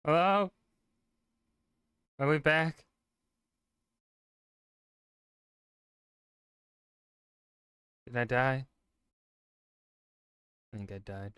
Hello? Are we back? Did I die? I think I died.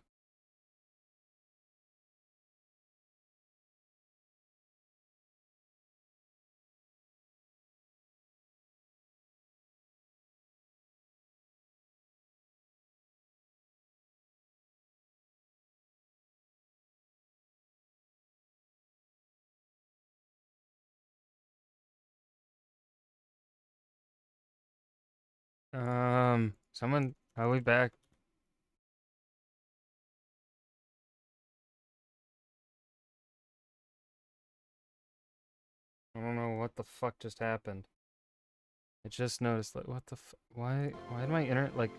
Someone, are we back? I don't know what the fuck just happened. I just noticed, like, what the why did my internet, like,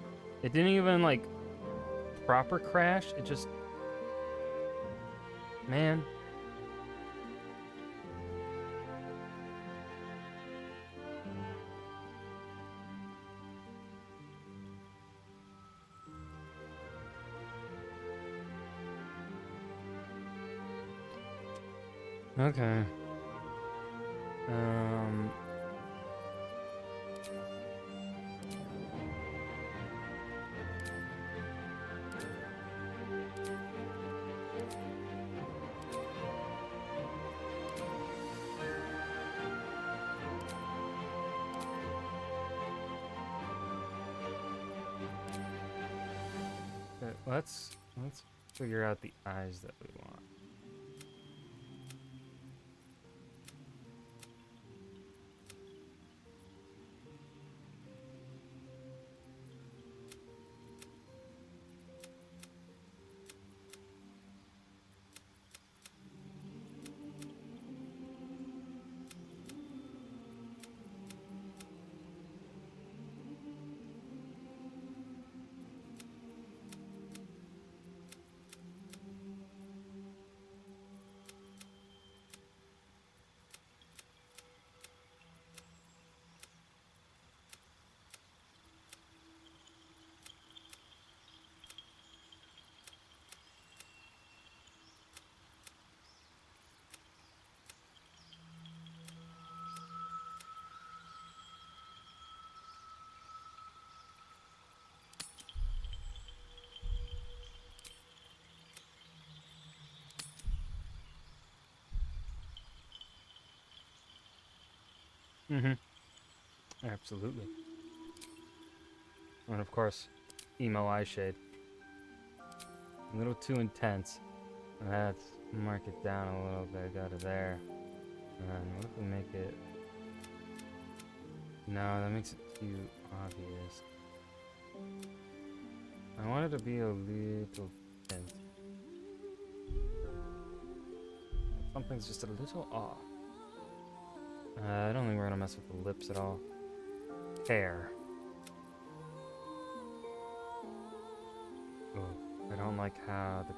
it didn't even, like, proper crash? It just, man. Okay. Um, let's figure out the eyes that we want. Mm-hmm. Absolutely. And of course, emo eye shade. A little too intense. Let's mark it down a little bit out of there. And what if we make it... No, that makes it too obvious. I want it to be a little tint. Something's just a little off. I don't think we're gonna mess with the lips at all. Hair. Ooh, I don't like how the...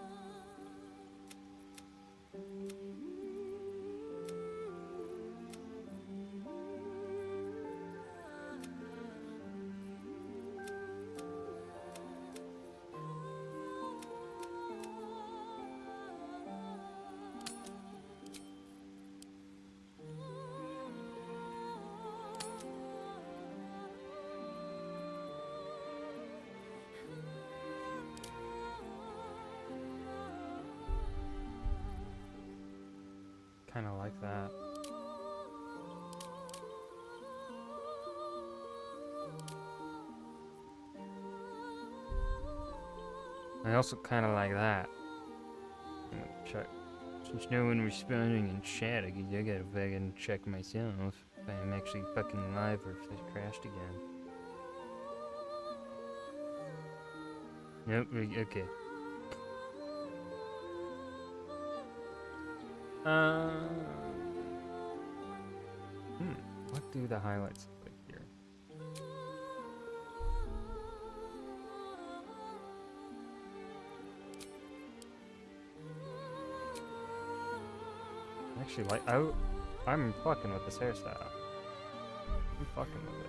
kind of like that. I also kind of like that. Check. Since no one responding in chat, I gotta fucking check myself if I'm actually fucking live or if I crashed again. Nope, okay. What do the highlights look like here? Actually, like, I'm fucking with this hairstyle. I'm fucking with it.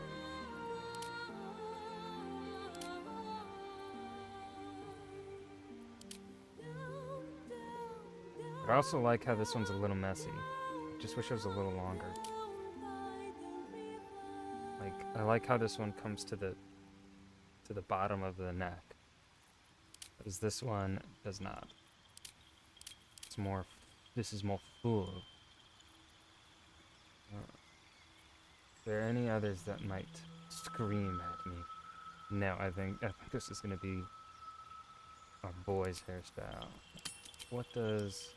It I also like how this one's a little messy. Just wish it was a little longer. Like, I like how this one comes to the bottom of the neck. Whereas this one does not. It's more, this is more full. Are there any others that might scream at me? No, I think this is gonna be our boy's hairstyle. What does...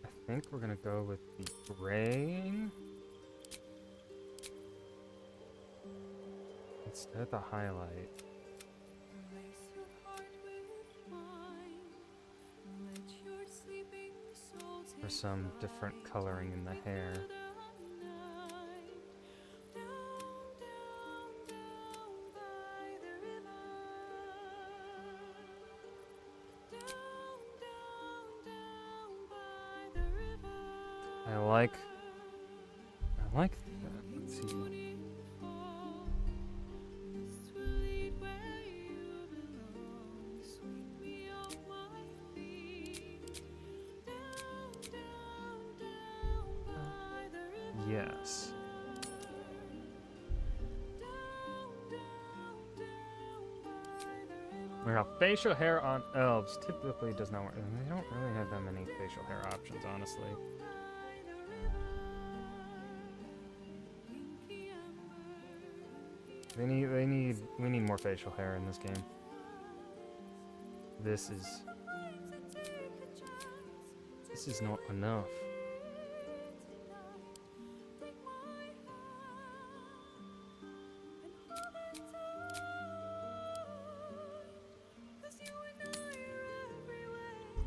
I think we're gonna go with the graying instead of the highlight. For some different coloring in the hair. I like that. Let's see. Yes. Now, facial hair on elves typically does not work. They don't really have that many facial hair options, honestly. We need more facial hair in this game. This is not enough.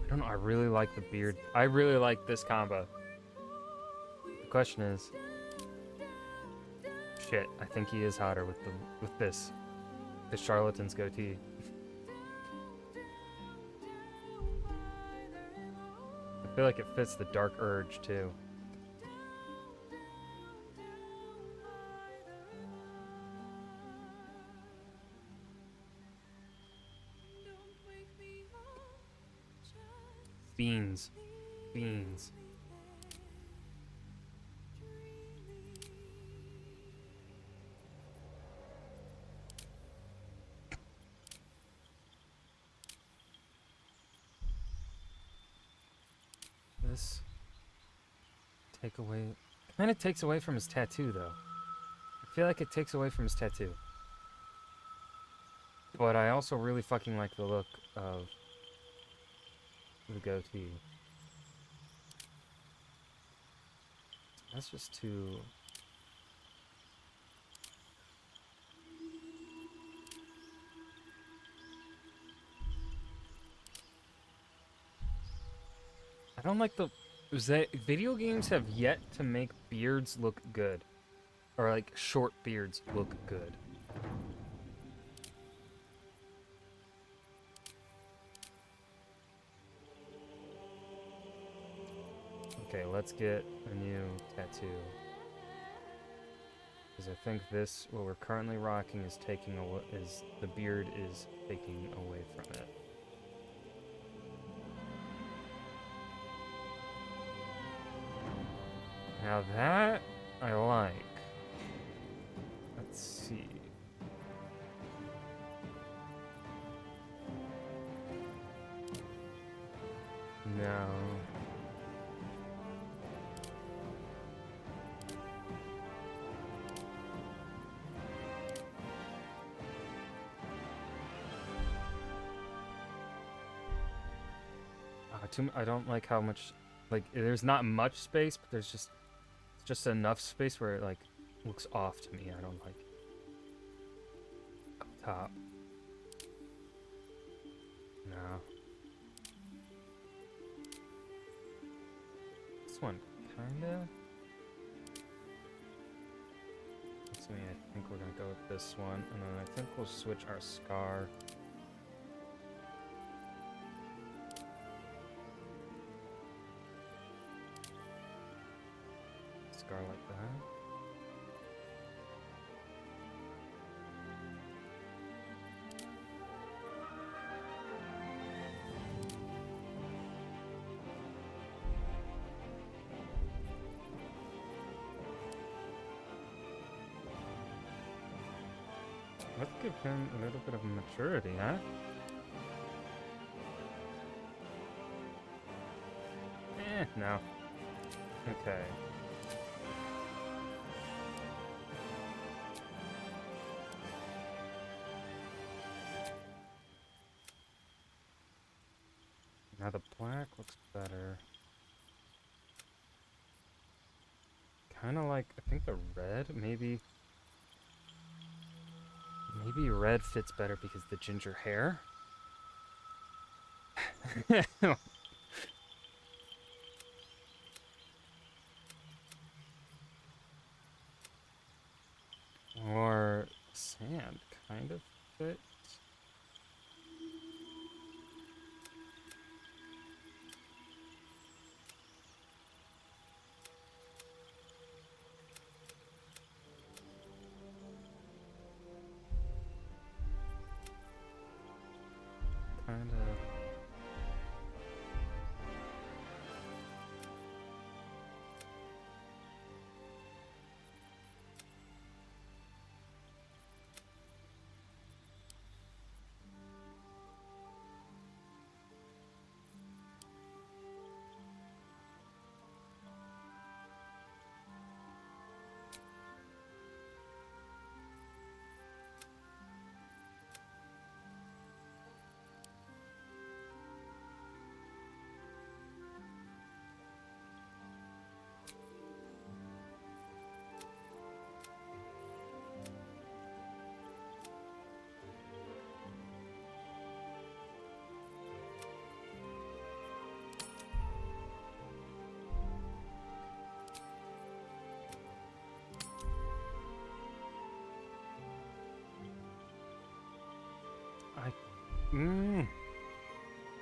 I don't know, I really like the beard. I really like this combo. The question is, shit, I think he is hotter with this charlatan's goatee. I feel like it fits the dark urge too. Beans. Beans. This kind of takes away from his tattoo though. I feel like it takes away from his tattoo. But I also really fucking like the look of the goatee. That's just too... I don't like the... Video games have yet to make beards look good. Or like short beards look good. Okay, let's get a new tattoo. Because I think this, what we're currently rocking, is taking away, the beard is taking away from it. Now that I like. Let's see. No. I don't like how much, like, there's not much space, but there's just enough space where it, like, looks off to me. I don't like it. Up top. No. This one, kinda. me, I think we're gonna go with this one, and then I think we'll switch our scar. Scar like that. Let's give him a little bit of maturity, huh? No. Okay. Now the black looks better. Kind of like, I think the red, maybe red fits better because the ginger hair. Or sand kind of fits. Kind of.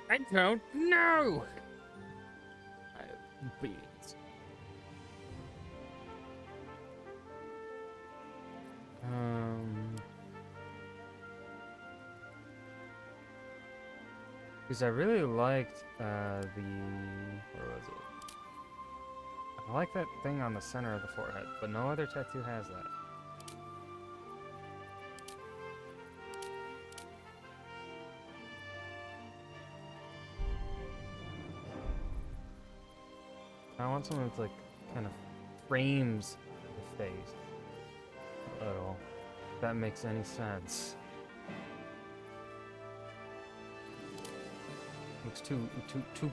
I don't know. I have beans. Because I really liked where was it? I like that thing on the center of the forehead, but no other tattoo has that. I want something that's like kind of frames the face a little. If that makes any sense. Looks too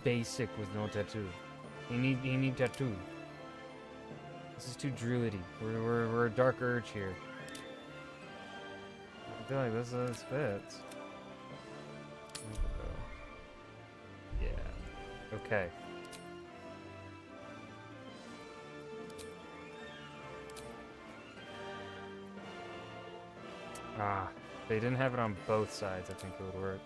basic with no tattoo. You need tattoo. This is too druidy. We're a dark urge here. I feel like this fits. Yeah. Okay. Ah, if they didn't have it on both sides, I think it would work.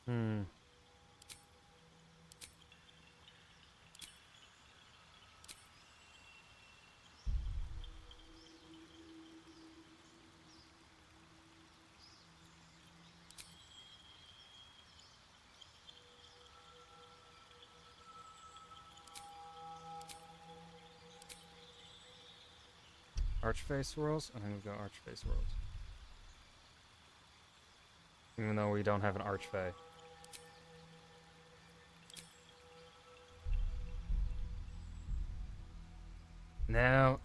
Hmm. Archface swirls? I think we've got archface swirls. Even though we don't have an archfey. No.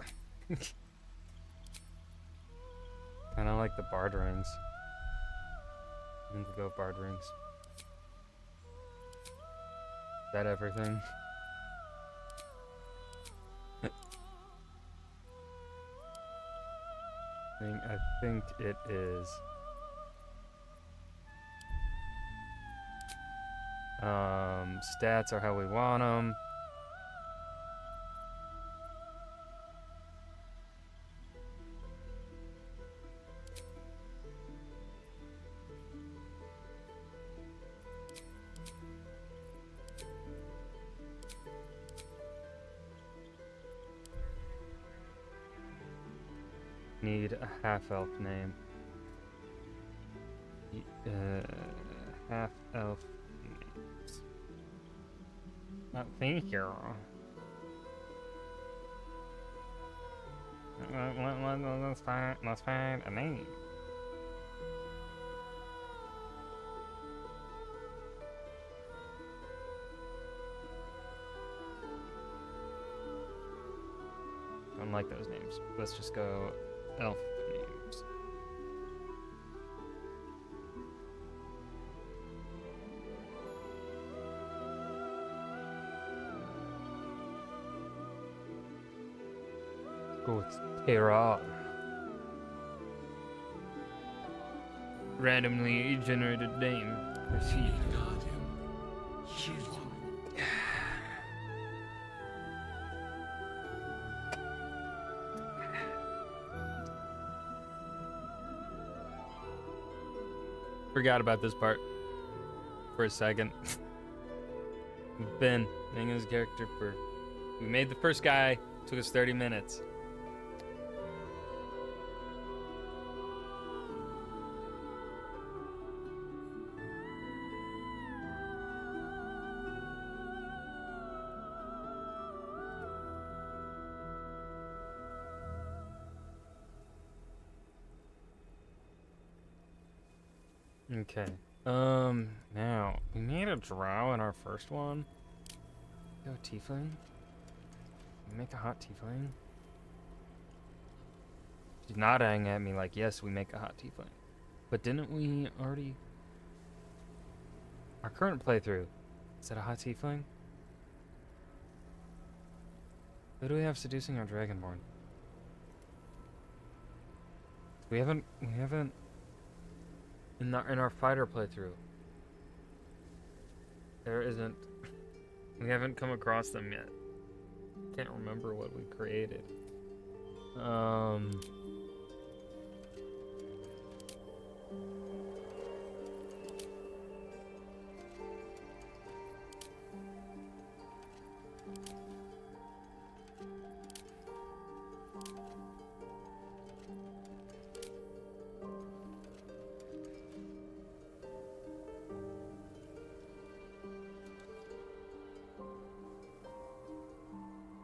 Kind of like the Bard rings. I'm gonna go Bard rings. Is that everything? I think it is. Stats are how we want them. Need a half-elf name. Half-elf names. Thank you. Let's find a name. Don't like those names. Let's just go elf names. Go with Terra. Randomly generated name. Proceed. Forgot about this part for a second. Ben, making his character for. We made the first guy, took us 30 minutes. Okay. Now, we made a drow in our first one. Go tiefling. We make a hot tiefling. She's nodding at me like, yes, we make a hot tiefling. But didn't we already... Our current playthrough, is that a hot tiefling? Who do we have seducing our dragonborn? We haven't... In our fighter playthrough, there isn't. We haven't come across them yet. Can't remember what we created.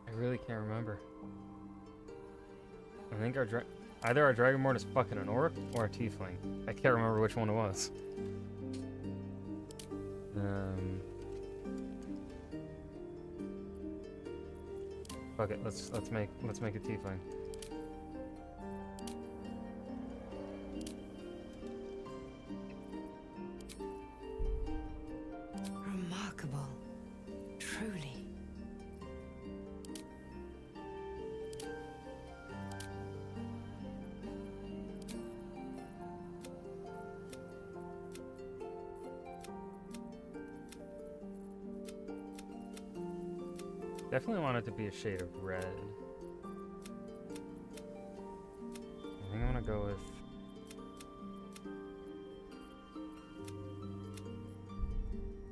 I really can't remember. I think either our dragonborn is fucking an orc or a tiefling. I can't remember which one it was. Fuck it. Let's make a tiefling. Remarkable. Truly. Definitely want it to be a shade of red. I think I'm gonna go with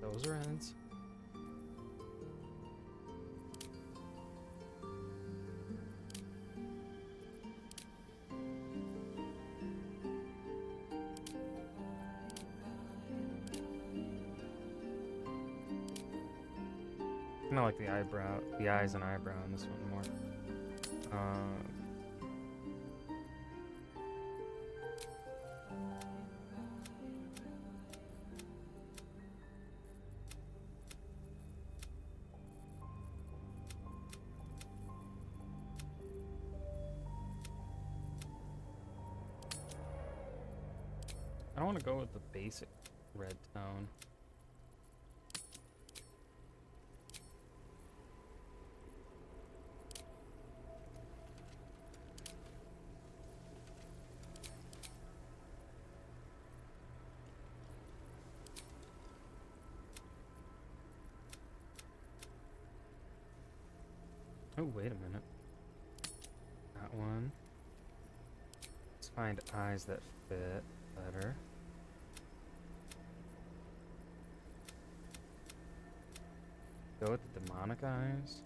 those reds. I kinda like the eyes and eyebrow on this one more. want to go with the basic red tone. Oh, wait a minute. That one. Let's find eyes that fit better. Go with the demonic eyes.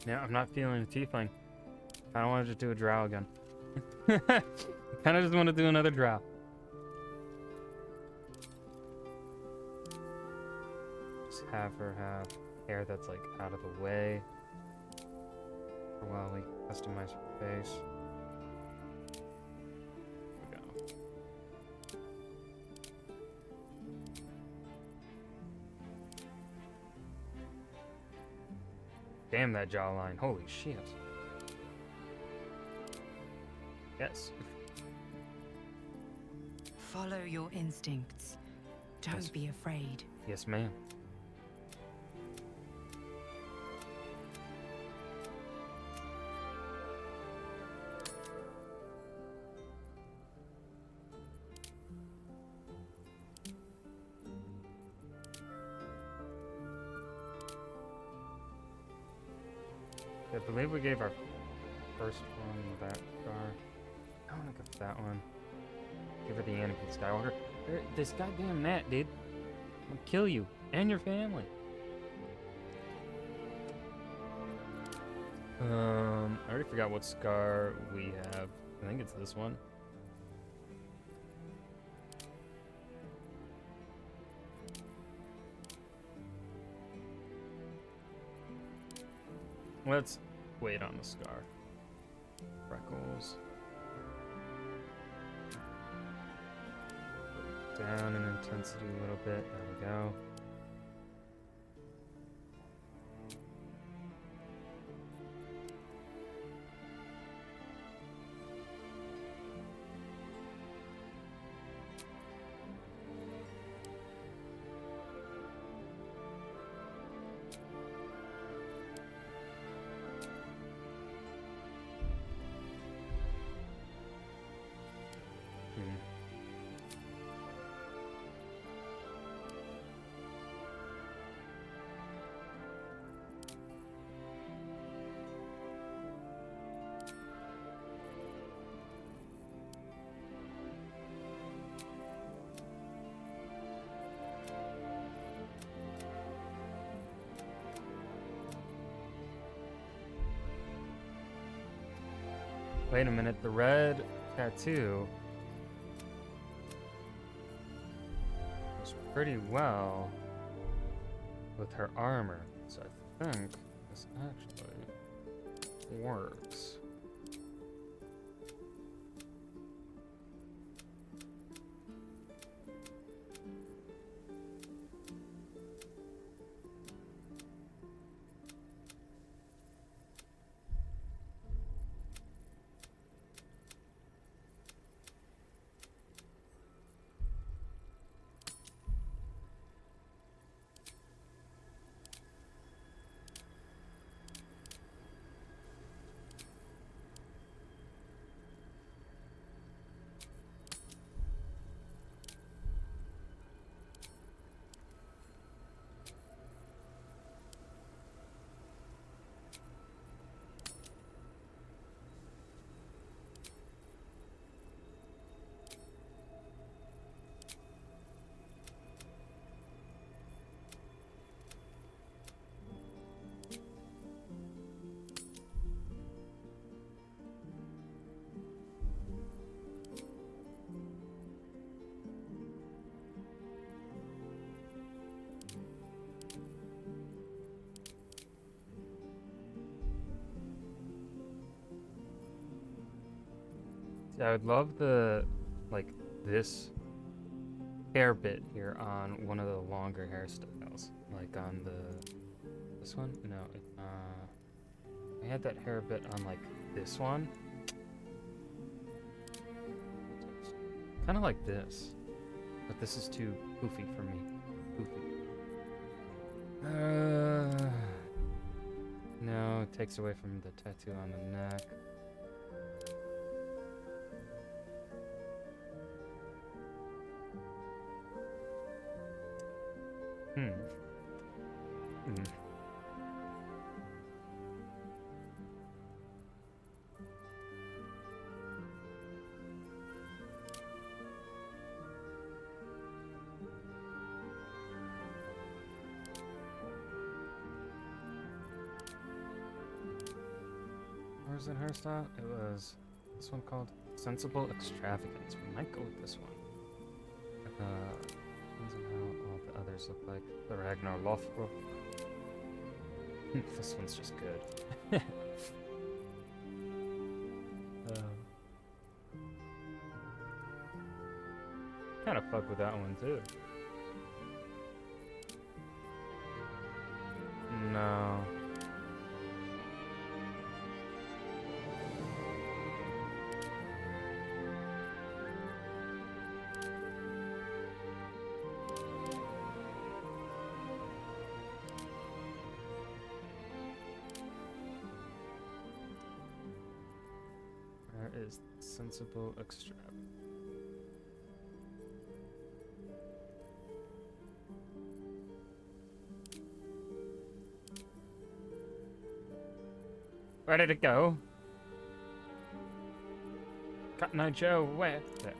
Yeah, I'm not feeling a tiefling. I don't want to just do a drow again. I kind of just want to do another drow. Just have her have hair that's like out of the way for while we customize her face. There we go. Damn that jawline. Holy shit. Yes. Follow your instincts. Don't Yes. be afraid. Yes, ma'am. I believe we gave our first one that scar. I want to go with that one. Give her the Anakin Skywalker. This goddamn gnat, dude. I'll kill you and your family. I already forgot what scar we have. I think it's this one. Let's wait on the scar. Freckles. Down in intensity a little bit. There we go. Wait a minute, the red tattoo goes pretty well with her armor, so I think this actually works. I would love the, like, this hair bit here on one of the longer hairstyles. Like on this one? No, I had that hair bit on, like, this one. Kind of like this. But this is too poofy for me. Poofy. No, it takes away from the tattoo on the neck. Hmm. Where's that hairstyle? It was this one called Sensible Extravagance. We might go with this one. Depends on how all the others look like. The Ragnar Lothbrok. This one's just good. Kind of fuck with that one too. No. Where is Sensible Extravagance? Where did it go? Cotton Eye Joe, where? There.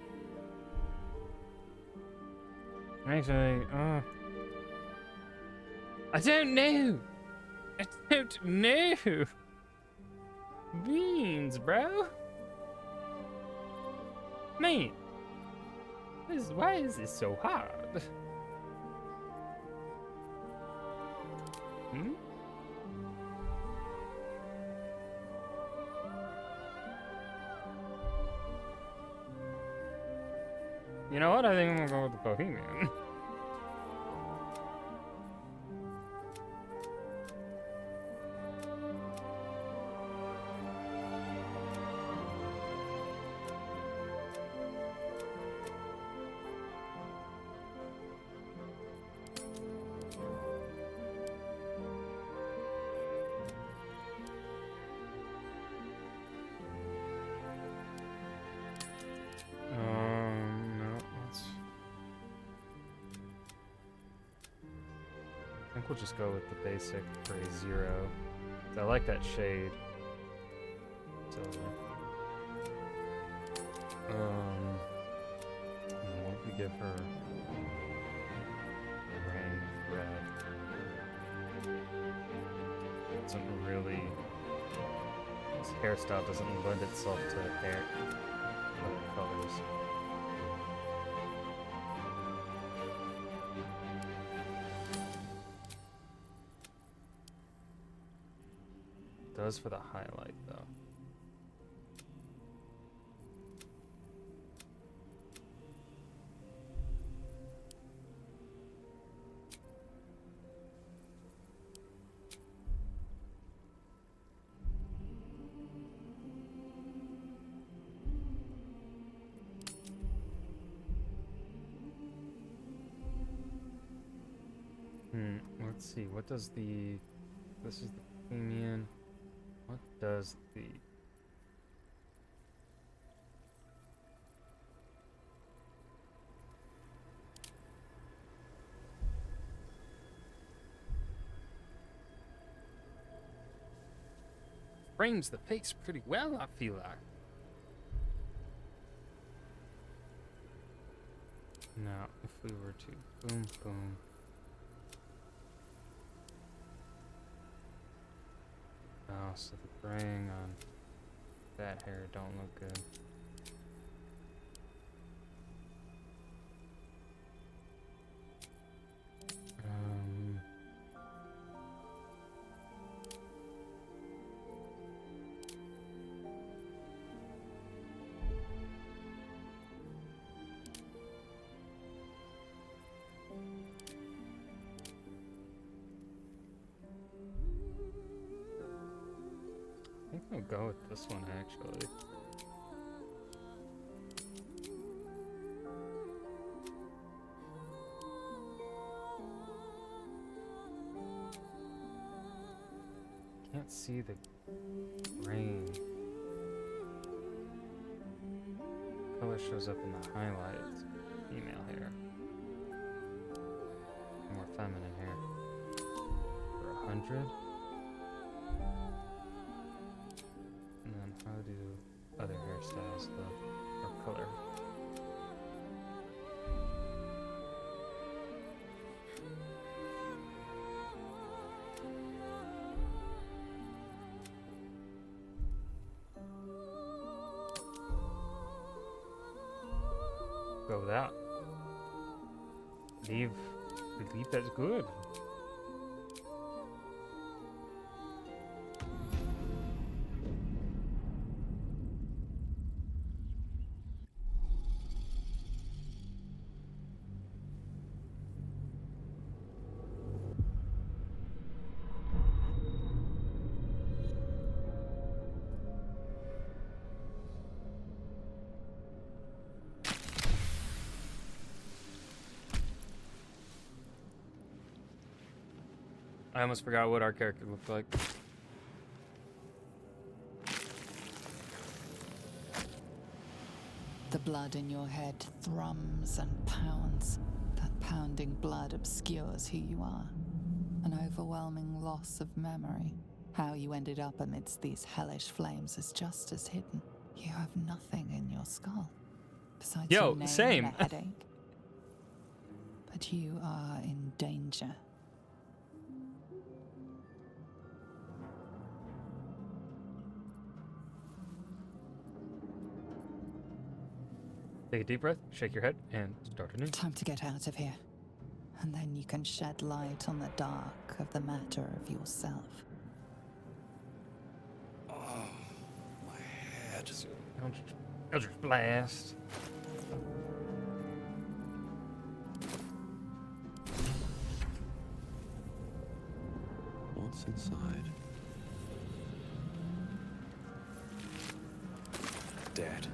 Actually, I don't know. I don't know. Beans, bro. Man, why is this so hard? Hmm? You know what? I think I'm gonna go with the Bohemian. No, let's. I think we'll just go with the basic gray 0. I like that shade. Silver. What if we give her rain red? Doesn't really. This hairstyle doesn't lend itself to hair colors. Does for the highlight though. Let's see, what does the... This is the premium. What does the... Frames the face pretty well, I feel like. Now, if we were to boom, boom. Oh, so the graying on that hair don't look good. go with this one actually. Can't see the rain. Color shows up in the highlights. Female hair. More feminine hair. For 100. And then how do other hairstyles look? Or color? Go with that. Believe that's good. I almost forgot what our character looked like. The blood in your head thrums and pounds. That pounding blood obscures who you are. An overwhelming loss of memory. How you ended up amidst these hellish flames is just as hidden. You have nothing in your skull. Besides your name same. and a headache. But you are in danger. Take a deep breath, shake your head, and start anew. Time to get out of here. And then you can shed light on the dark of the matter of yourself. Oh, my head. Eldritch Blast. What's inside? Dead.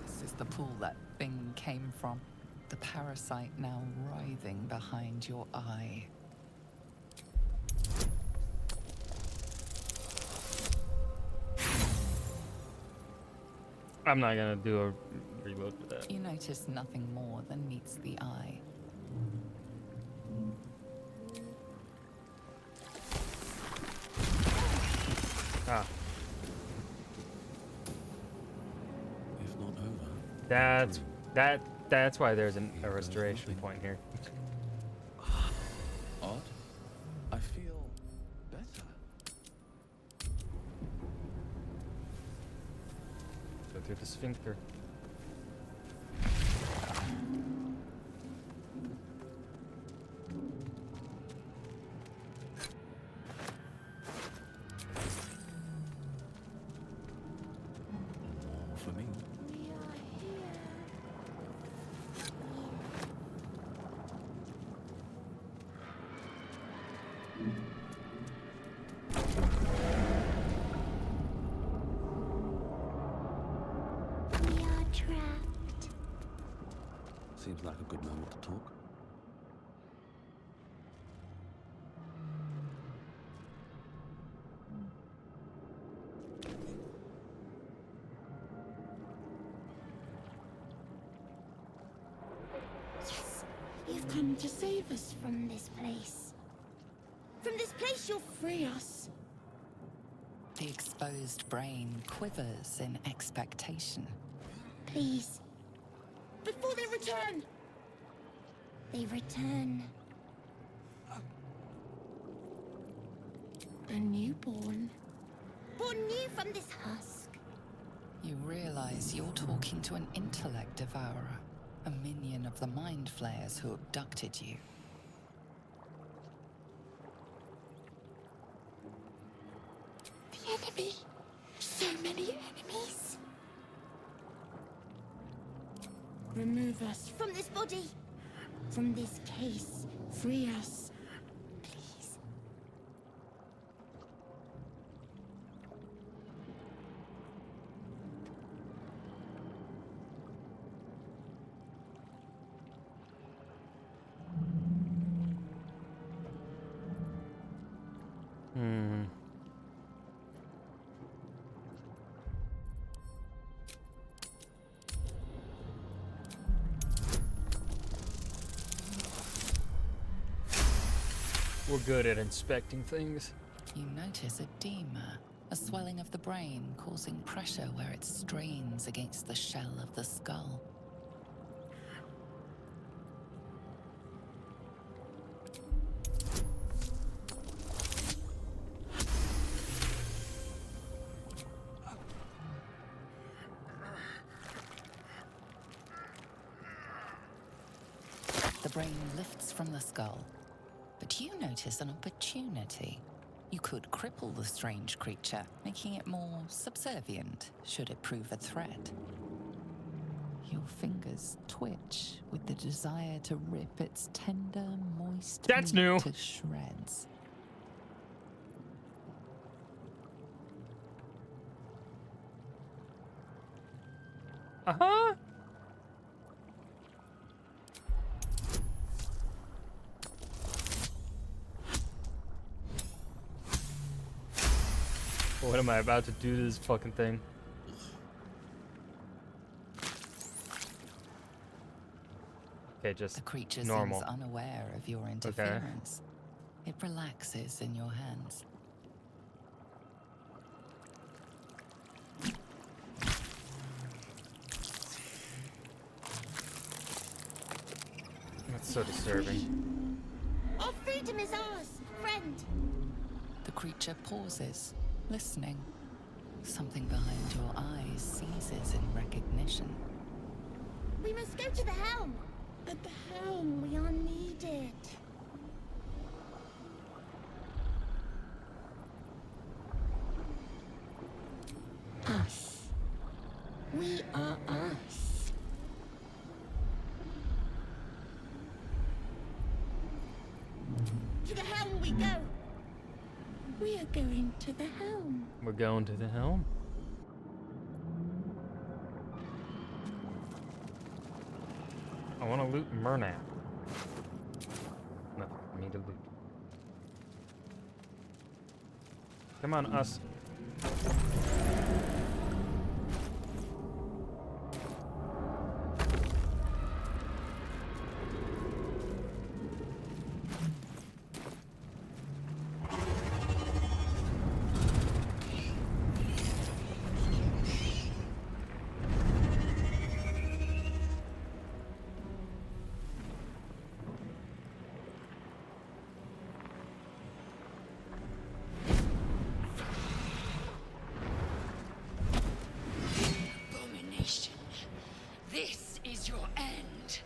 This is the pool that thing came from. The parasite now writhing behind your eye. I'm not gonna do a reload for that. You notice nothing more than meets the eye. Ah, If not over. that's why there's a restoration point here. Odd. I feel better. Go through the sphincter. More for me. We are trapped. Seems like a good moment to talk. Yes, you've come to save us from this place. From this place, you'll free us. The exposed brain quivers in expectation. Please. Before they return. They return. A newborn. Born new from this husk. You realize you're talking to an intellect devourer, a minion of the mind flayers who abducted you. The enemy. So many enemies. Remove us from this body. From this case. Free us. Please. We're good at inspecting things. You notice edema, a swelling of the brain causing pressure where it strains against the shell of the skull. The brain lifts from the skull, but you notice an opportunity. You could cripple the strange creature, making it more subservient should it prove a threat. Your fingers twitch with the desire to rip its tender, moist That's meat new. to shreds. Uh-huh. What am I about to do to this fucking thing? Okay, just The creature normal. seems unaware of your interference. It relaxes in your hands. That's so disturbing. Our freedom is ours, friend. The creature pauses, listening. Something behind your eyes seizes in recognition. We must go to the helm. At the helm, we are needed. Us. We are us. To the helm we go. We are going to the helm. We're going to the helm. I want to loot Murnau. Nothing for me to loot. Come on, us. Abomination. This is your end.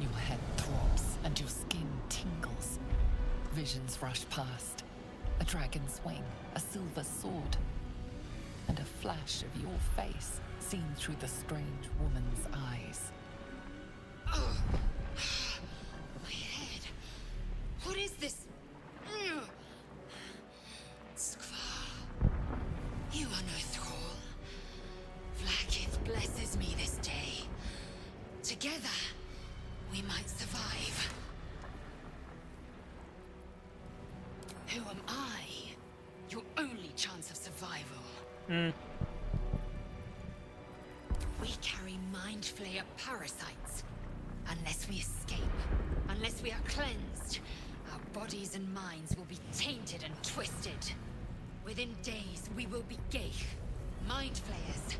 Your head throbs and your skin tingles. Visions rush past. A dragon's wing, a silver sword, and a flash of your face seen through the strange woman's eyes. Oh. My head. What is this? Ugh. Skvar. You are no thrall. Vlaakith blesses me this day. Together, we might survive. Who am I? Your only chance of survival. We carry mind flayer parasites. Unless we escape, unless we are cleansed, our bodies and minds will be tainted and twisted. Within days, we will be Geich, mind flayers.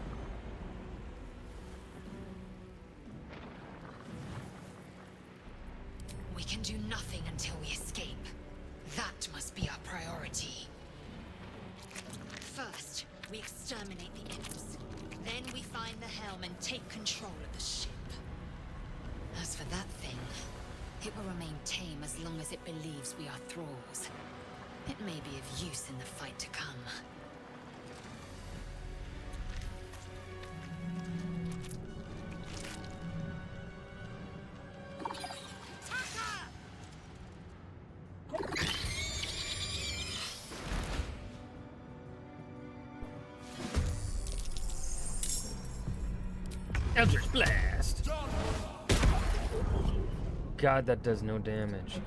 We can do nothing until we escape. That must be our priority. First, we exterminate the imps. Then we find the helm and take control of the ship. As for that thing, it will remain tame as long as it believes we are thralls. It may be of use in the fight to come. Eldritch Blast! God, that does no damage.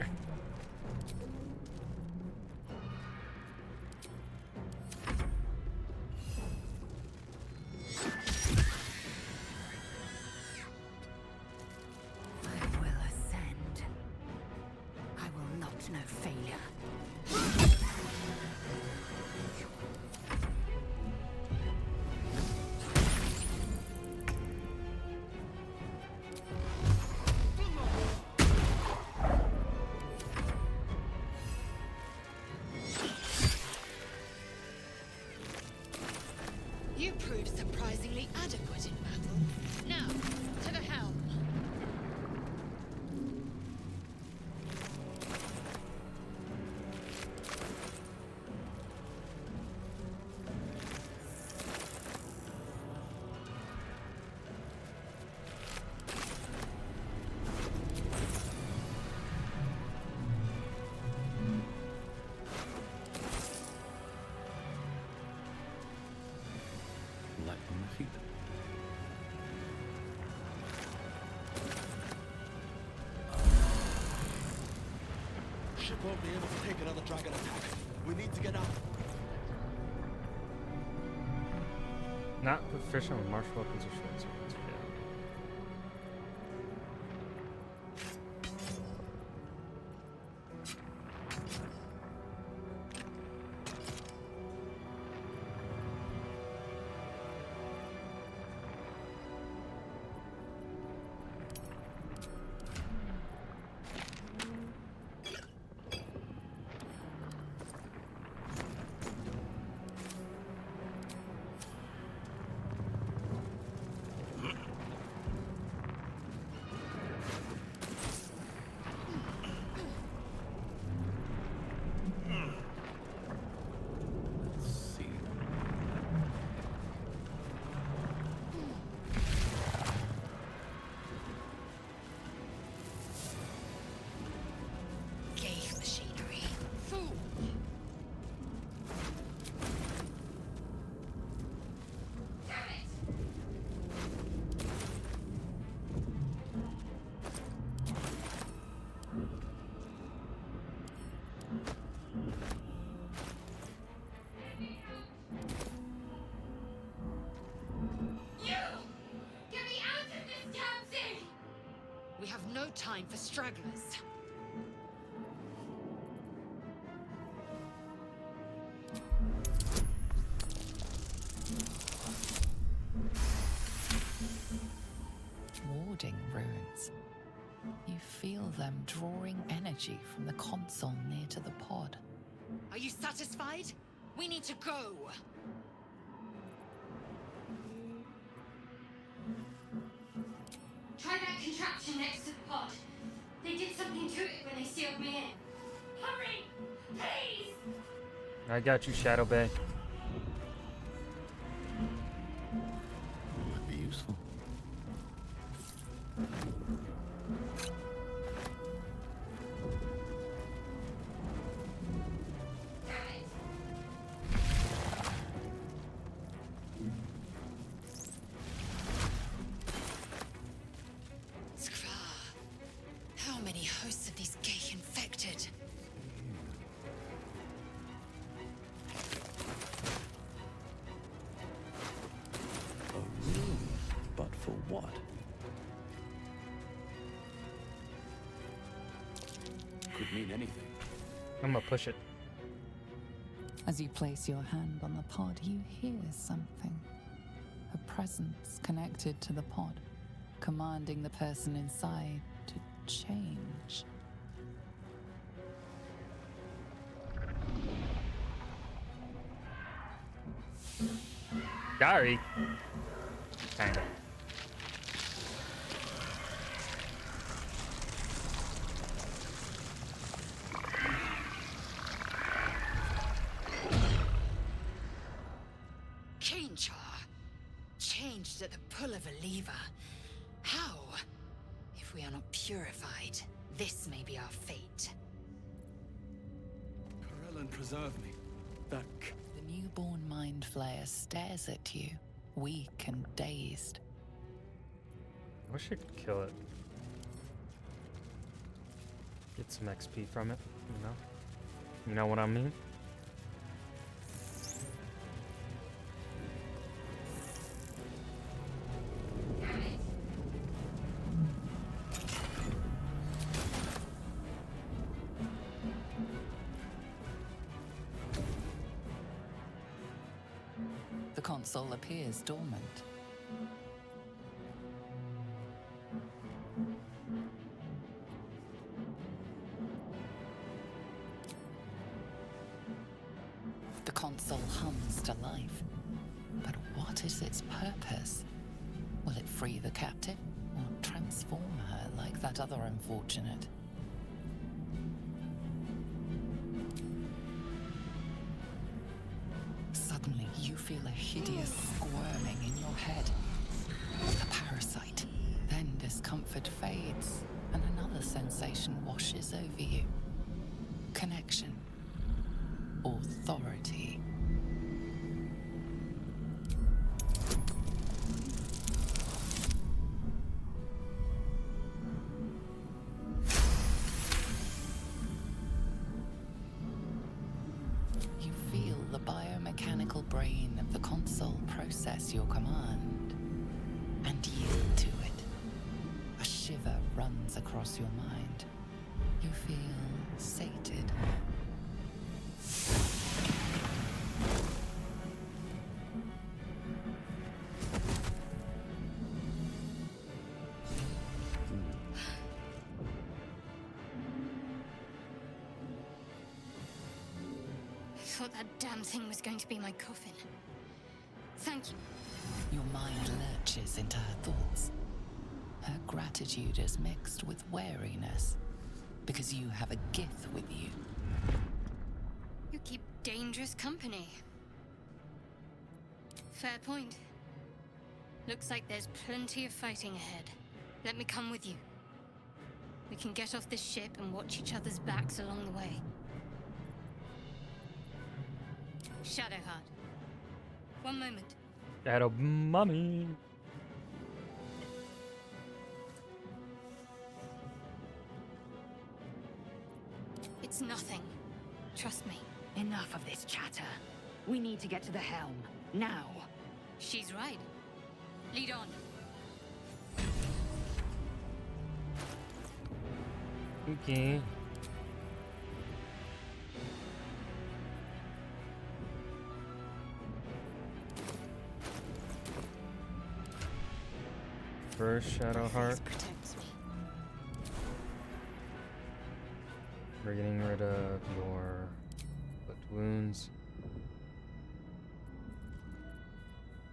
I will ascend. You proved surprisingly adequate in battle. Now, to the helm. Light on my feet. Ship won't be able to take another dragon attack. We need to get out. Not proficient with martial weapons or short swords. Yeah. Let's see. Gave machinery. Fool! Damn it! You! Get me out of this damn thing! We have no time for stragglers. Warding runes. You feel them drawing energy from the console near to the pod. Are you satisfied? We need to go. Try that contraption next to the pod. They did something to it when they sealed me in. Hurry! Please! I got you, Shadow Bay. Might be useful. Skra. How many hosts of these gay infected? A room, but for what? Could mean anything. I'm gonna push it. As you place your hand on the pod, you hear something. A presence connected to the pod, commanding the person inside to change. Sorry. Kinda. Kinchar. Changed at the pull of a lever. How? If we are not purified, this may be our fate. Corellin, preserve me. That The newborn mind flayer stares at you, weak and dazed. I wish I could kill it. Get some XP from it, you know? You know what I mean? The console appears dormant. The console hums to life. But what is its purpose? Will it free the captive or transform her like that other unfortunate? Suddenly, you feel a hideous squirming in your head. The parasite. Then discomfort fades, and another sensation washes over you. Connection. Authority. You feel the biomechanical brain of the console process your command and yield to it. A shiver runs across your mind. You feel sated. I thought that damn thing was going to be my coffin. Thank you. Your mind lurches into her thoughts. Her gratitude is mixed with wariness, because you have a Gith with you. You keep dangerous company. Fair point. Looks like there's plenty of fighting ahead. Let me come with you. We can get off this ship and watch each other's backs along the way. Shadowheart. One moment. Shadow Mummy. It's nothing. Trust me. Enough of this chatter. We need to get to the helm. Now. She's right. Lead on. Okay. First, Shadowheart. Protects me. We're getting rid of your foot wounds.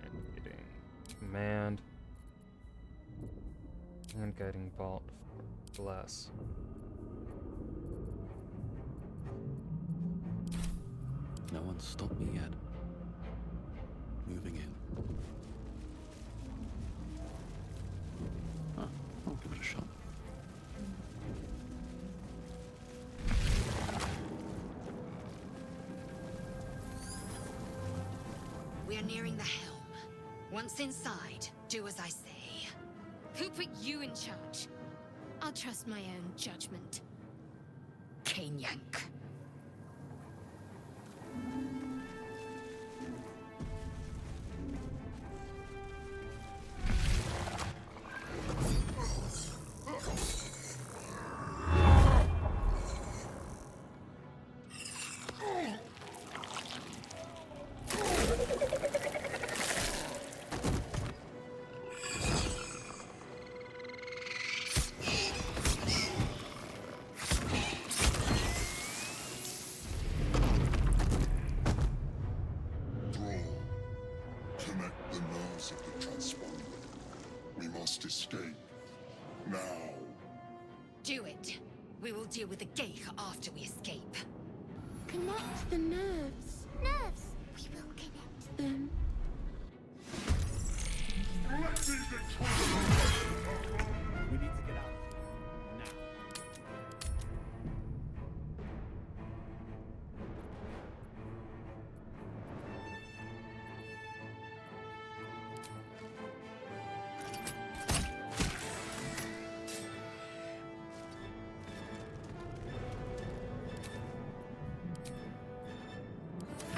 And getting command. And guiding bolt for bless. No one's stopped me yet. Moving in. Huh, I'll give it a shot. We are nearing the helm. Once inside, do as I say. Who put you in charge? I'll trust my own judgment. Cane Yank. Connect the nerves of the transponder. We must escape. Now. Do it. We will deal with the Geich after we escape. Connect the nerves. Nerves! We will connect them. We need to get out. Now.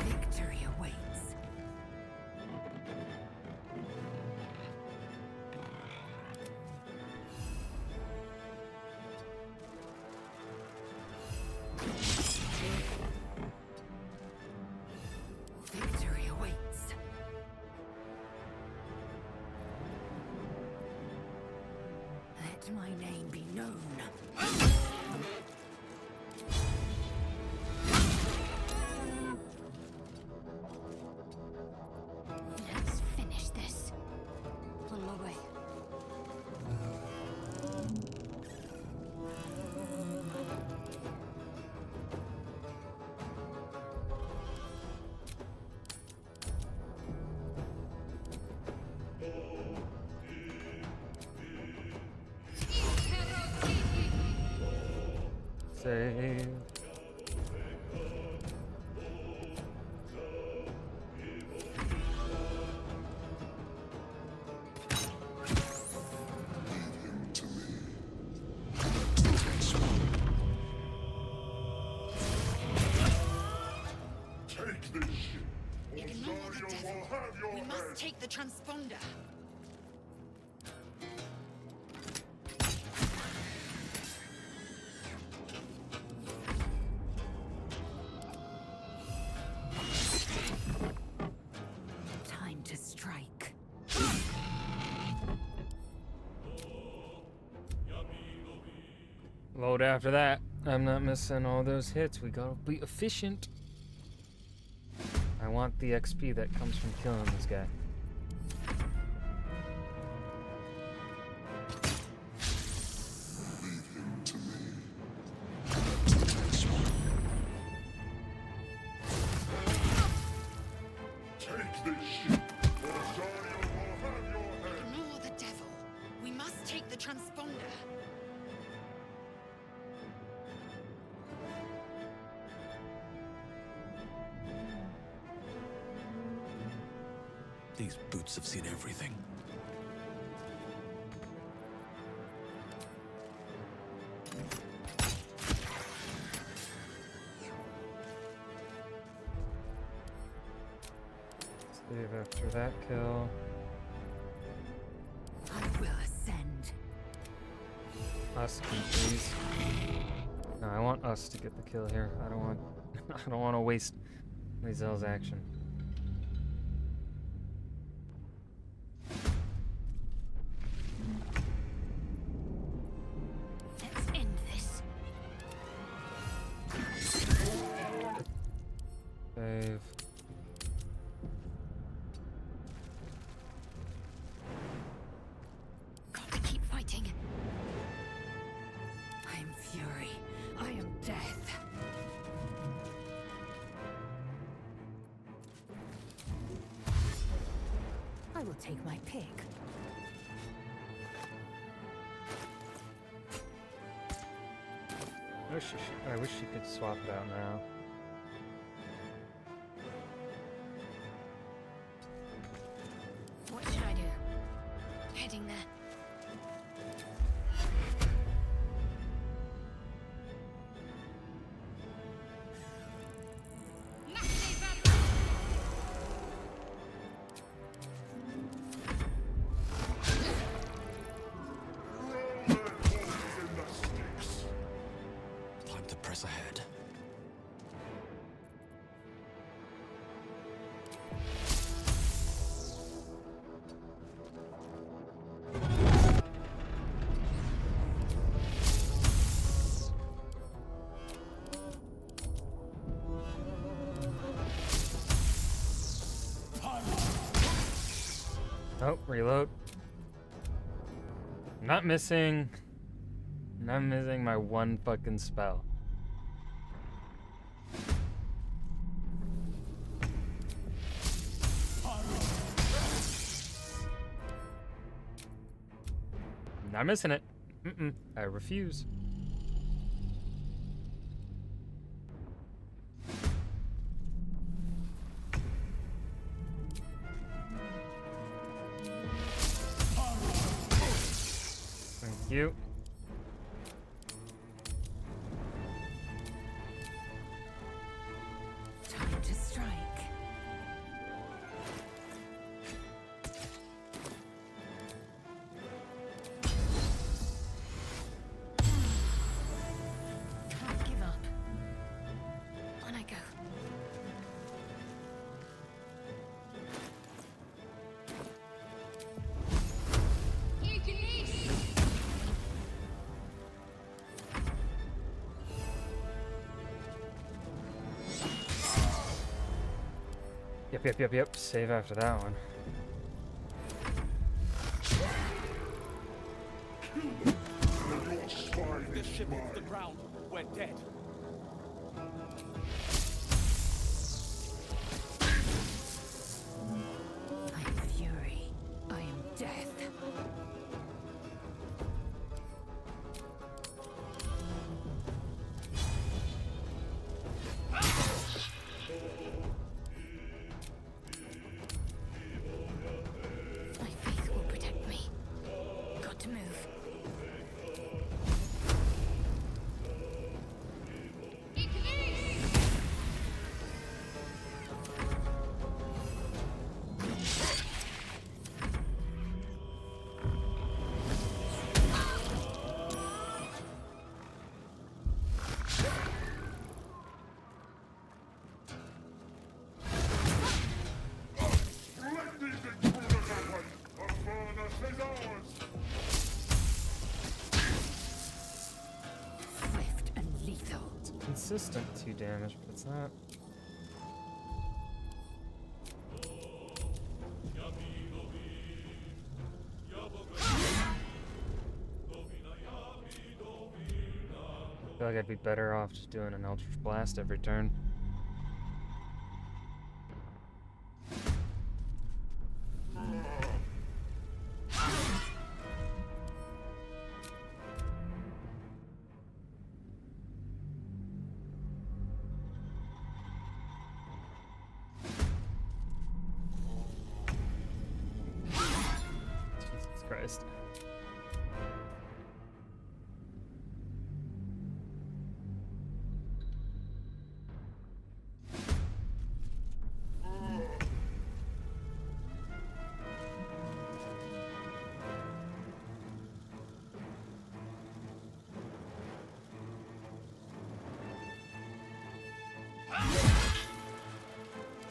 Victory awaits. Victory awaits. Let my name be known. Save. Leave him to me. Take this ship, or Ignore the Zarya devil. will have your We head. must take the transponder. Time to strike. Load after that. I'm not missing all those hits. We gotta be efficient. I want the XP that comes from killing this guy. Leave him to me. Take this ship, or Zarya will have your head. Ignore the devil. We must take the transponder. These boots have seen everything. Save after that kill. I will ascend. Us, please. No, I want us to get the kill here. I don't want. I don't want to waste Lae'zel's action. Let's end this. Save. Got to keep fighting. I am fury. I am death. I will take my pick. I wish she could swap it out now. What should I do? Heading there. Throw their bodies in the sticks. Time to press ahead. Oh, reload. Not missing. Not missing my one fucking spell. Not missing it. I refuse. Thank you. Time to strike. Can't give up. On I go. Yep. Save after that one. Your spine This is ship mine. hits the ground, we're dead. I am fury. I am death. consistent 2 damage, but it's not. I feel like I'd be better off just doing an Eldritch Blast every turn. Jesus Christ.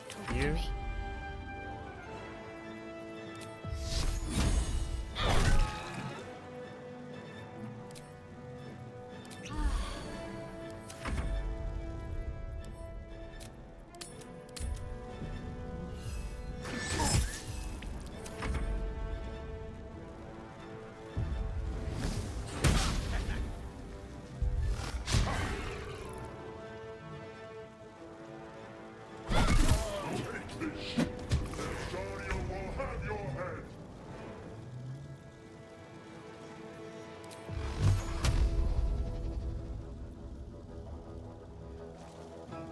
Talk to You? me. Take this. Sharia will have your head.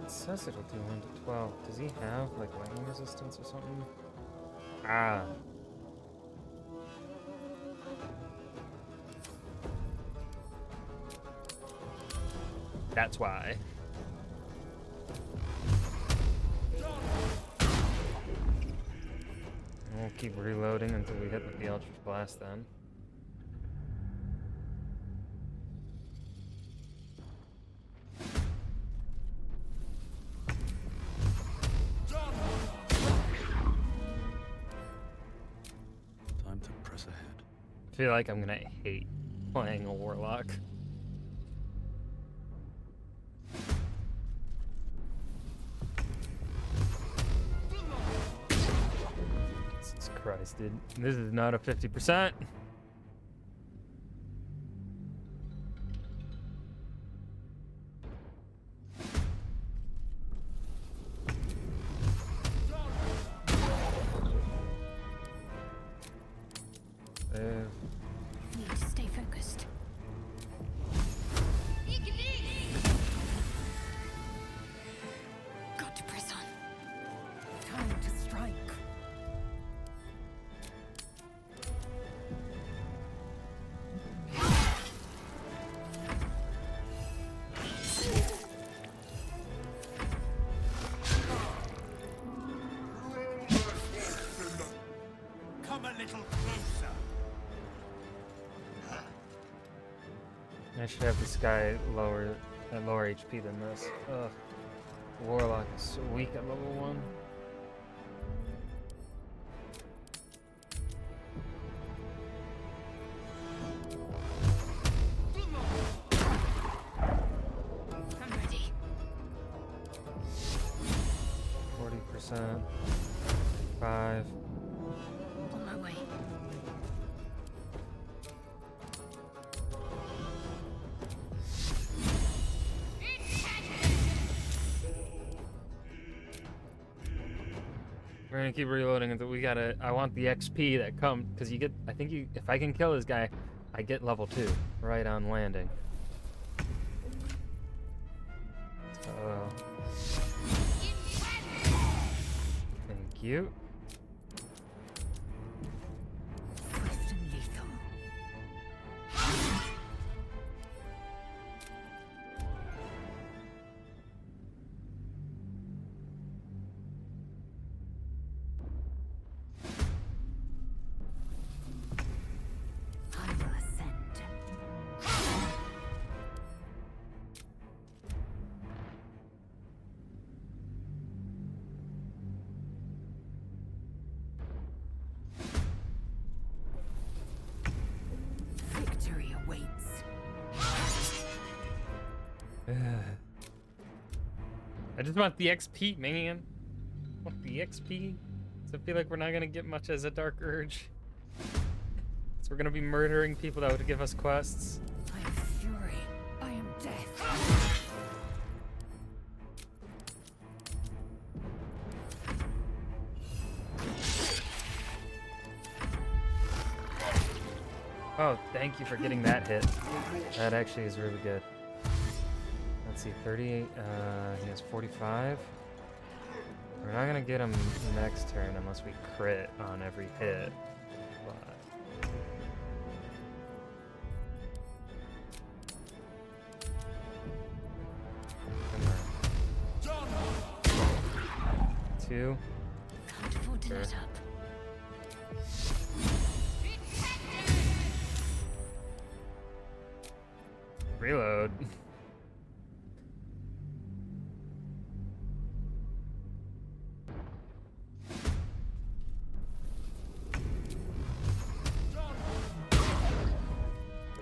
It says it'll do 1 to 12. Does he have, like, lightning resistance or something? Ah. That's why. We'll keep reloading until we hit with the Eldritch Blast then. Time to press ahead. I feel like I'm gonna hate playing a Warlock. Jesus Christ, dude. This is not a 50%. Need to stay focused. Got to press on. Time to strike. Come a little closer. I should have this guy lower HP than this. Ugh. Warlock is so weak at level 1. I'm ready. 40%. 5. On my way. We're gonna keep reloading until we gotta. I want the XP that comes because you get. I think you. If I can kill this guy, I get level 2 right on landing. Thank you. Swift and lethal. I will ascend. Victory awaits. I just want the XP, man. I want the XP. So I feel like we're not gonna get much as a Dark Urge. So we're gonna be murdering people that would give us quests. I am fury. I am death. Oh, thank you for getting that hit. That actually is really good. Let's see, 38, he has 45. We're not gonna get him next turn unless we crit on every hit. But... Two. Can't afford to let up. Reload.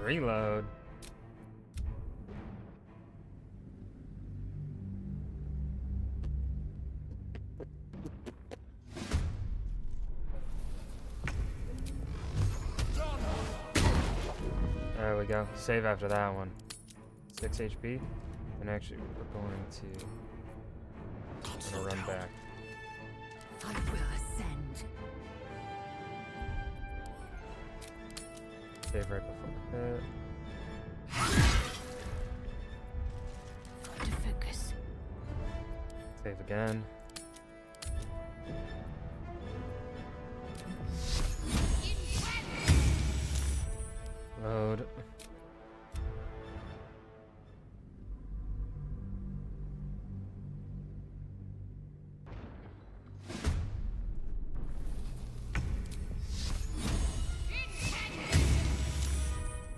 Reload. There we go. Save after that one. 6 HP. And actually, we're going to run back. I will ascend. Save right before the hit. Got to focus. Save again. Load.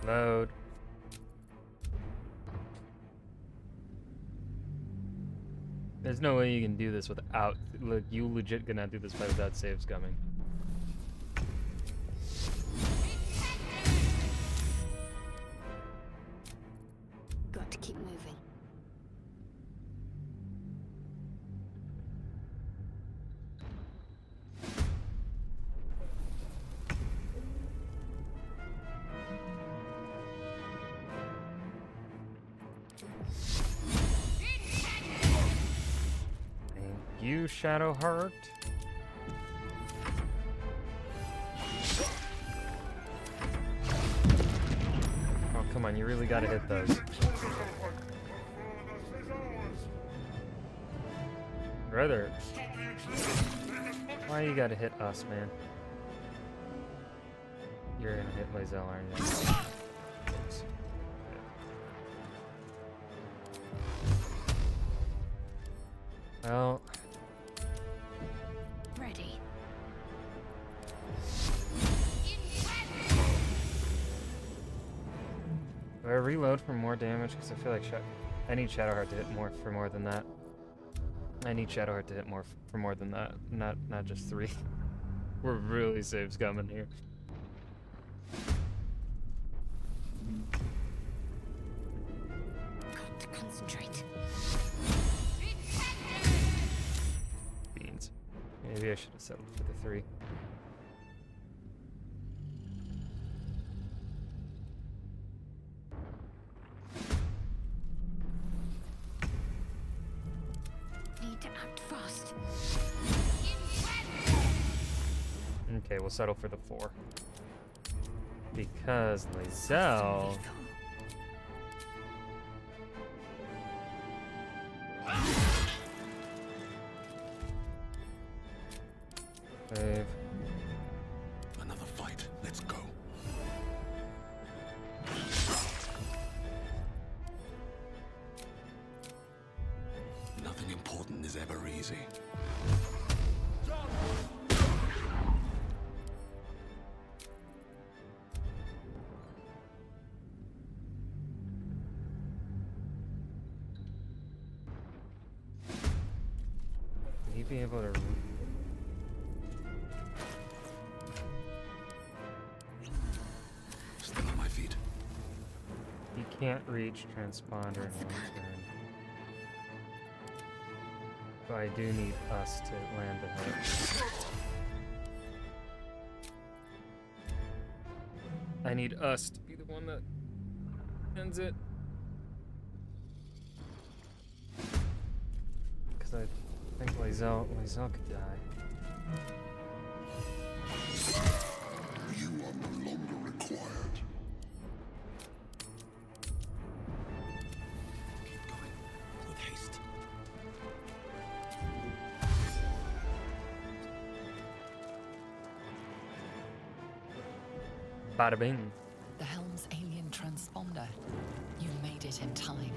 Load. There's no way you can do this without. Look, you legit cannot do this without saves coming. Got to keep moving. You Shadowheart. Oh, come on, you really gotta hit those. Brother. Why you gotta hit us, man? You're gonna hit Lae'zel, aren't you? Well... Ready. Do I reload for more damage? Because I feel like I need Shadowheart to hit more for more than that. I need Shadowheart to hit more for more than that. Not just 3. We're really saves coming here. Got to concentrate. Beans. Maybe I should have settled for the 3. Need to act fast. Okay, we'll settle for the 4. Because Lae'zel... Save. Another fight. Let's go. Nothing important is ever easy. Will he be able to... Still on my feet. He can't reach transponder in one turn. So I do need us to land the hit. I need us to be the one that ends it. Because I think Lae'zel could die. You are no longer required. Keep going. With haste. Bada bing. The helm's alien transponder. You made it in time.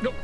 Nope.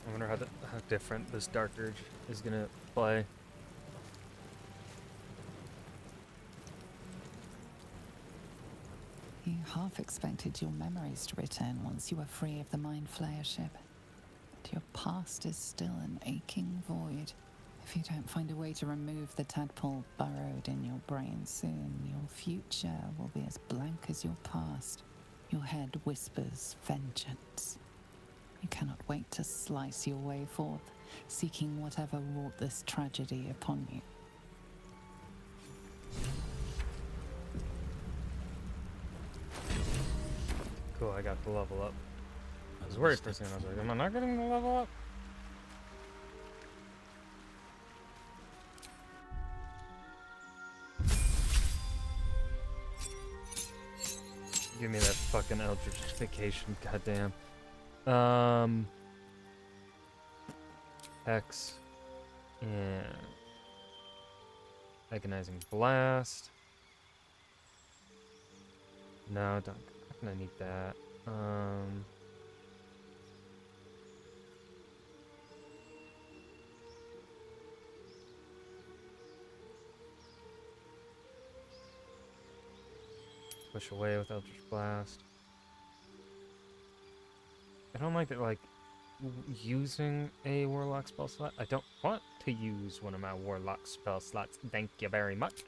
I wonder how different this Dark Urge is gonna play. You half expected your memories to return once you were free of the Mind Flayer ship. But your past is still an aching void. If you don't find a way to remove the tadpole burrowed in your brain soon, your future will be as blank as your past. Your head whispers vengeance. You cannot wait to slice your way forth, seeking whatever wrought this tragedy upon you. Cool, I got the level up. I was worried for a second. I was like, am I not getting the level up? Give me that fucking eldritchification, goddamn. Hex and agonizing blast. No, don't. I'm gonna need that. Push away with Eldritch Blast. I don't like that, like, using a warlock spell slot. I don't want to use one of my warlock spell slots. Thank you very much.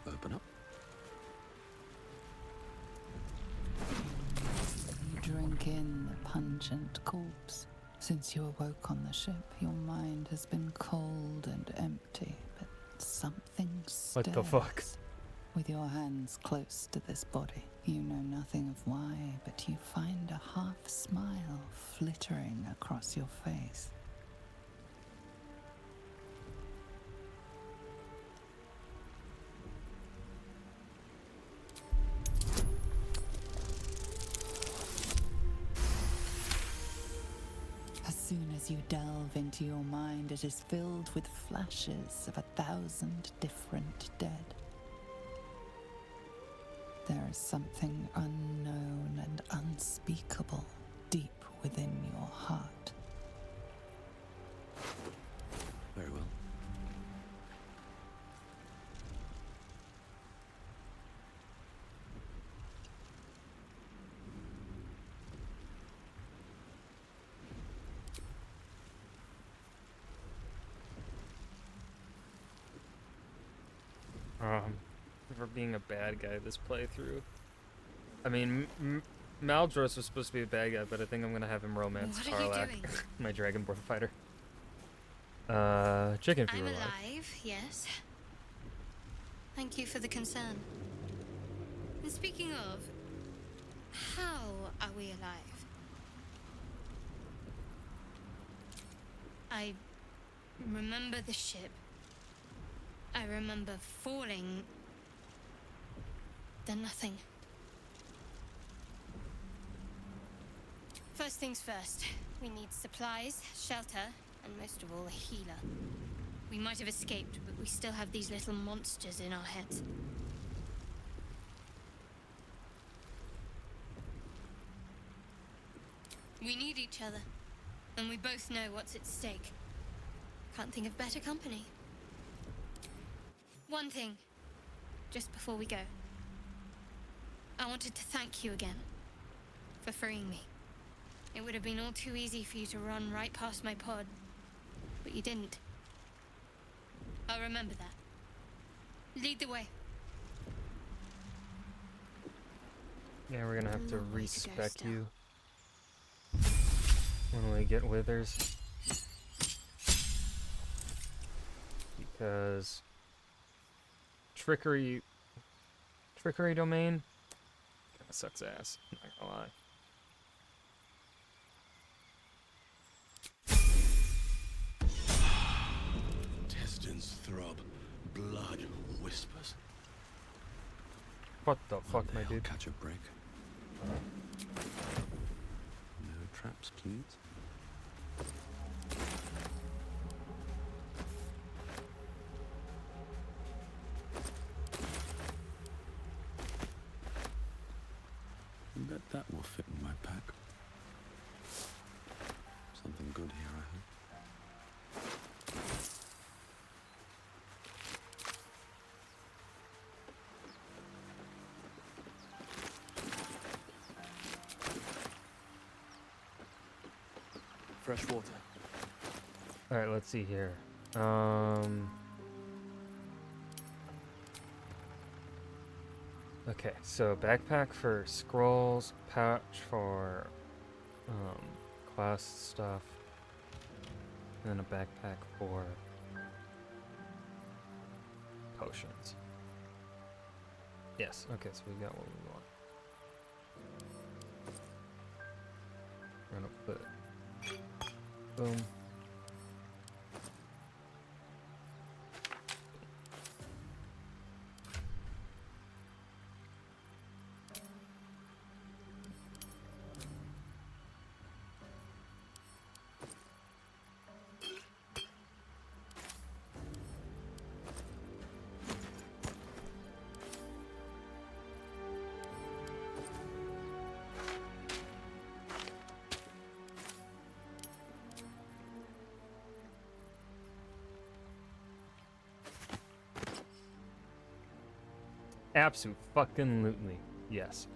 Open up. You drink in the pungent corpse. Since you awoke on the ship, your mind has been cold and empty, but something stirs. What the fuck? With your hands close to this body, you know nothing of why, but you find a half smile flittering across your face. As soon as you delve into your mind, it is filled with flashes of 1,000 different dead. There is something unknown and unspeakable deep within your heart. Very well. For being a bad guy this playthrough. I mean, Maldros was supposed to be a bad guy, but I think I'm gonna have him romance What are you Tarlac, doing? my Dragonborn fighter. Chicken if you I'm were alive. alive, yes. Thank you for the concern. And speaking of, how are we alive? I remember the ship. I remember falling. Then nothing. First things first. We need supplies, shelter, and most of all, a healer. We might have escaped, but we still have these little monsters in our heads. We need each other, and we both know what's at stake. Can't think of better company. One thing, just before we go. I wanted to thank you again for freeing me. It would have been all too easy for you to run right past my pod, but you didn't. I'll remember that. Lead the way. Yeah, we're gonna have to Long way to go respec still. you when we get withers. Because trickery domain kinda sucks ass, not gonna lie. Intestines throb, blood whispers. What the One fuck, day my I'll dude? catch a break. No traps, please. Bet that will fit in my pack. Something good here, I hope. Fresh water. Alright, let's see here. Okay, so backpack for scrolls, pouch for class stuff, and then a backpack for potions. Yes, okay, so we got what we want. We're gonna put boom. Absolutely. Yes.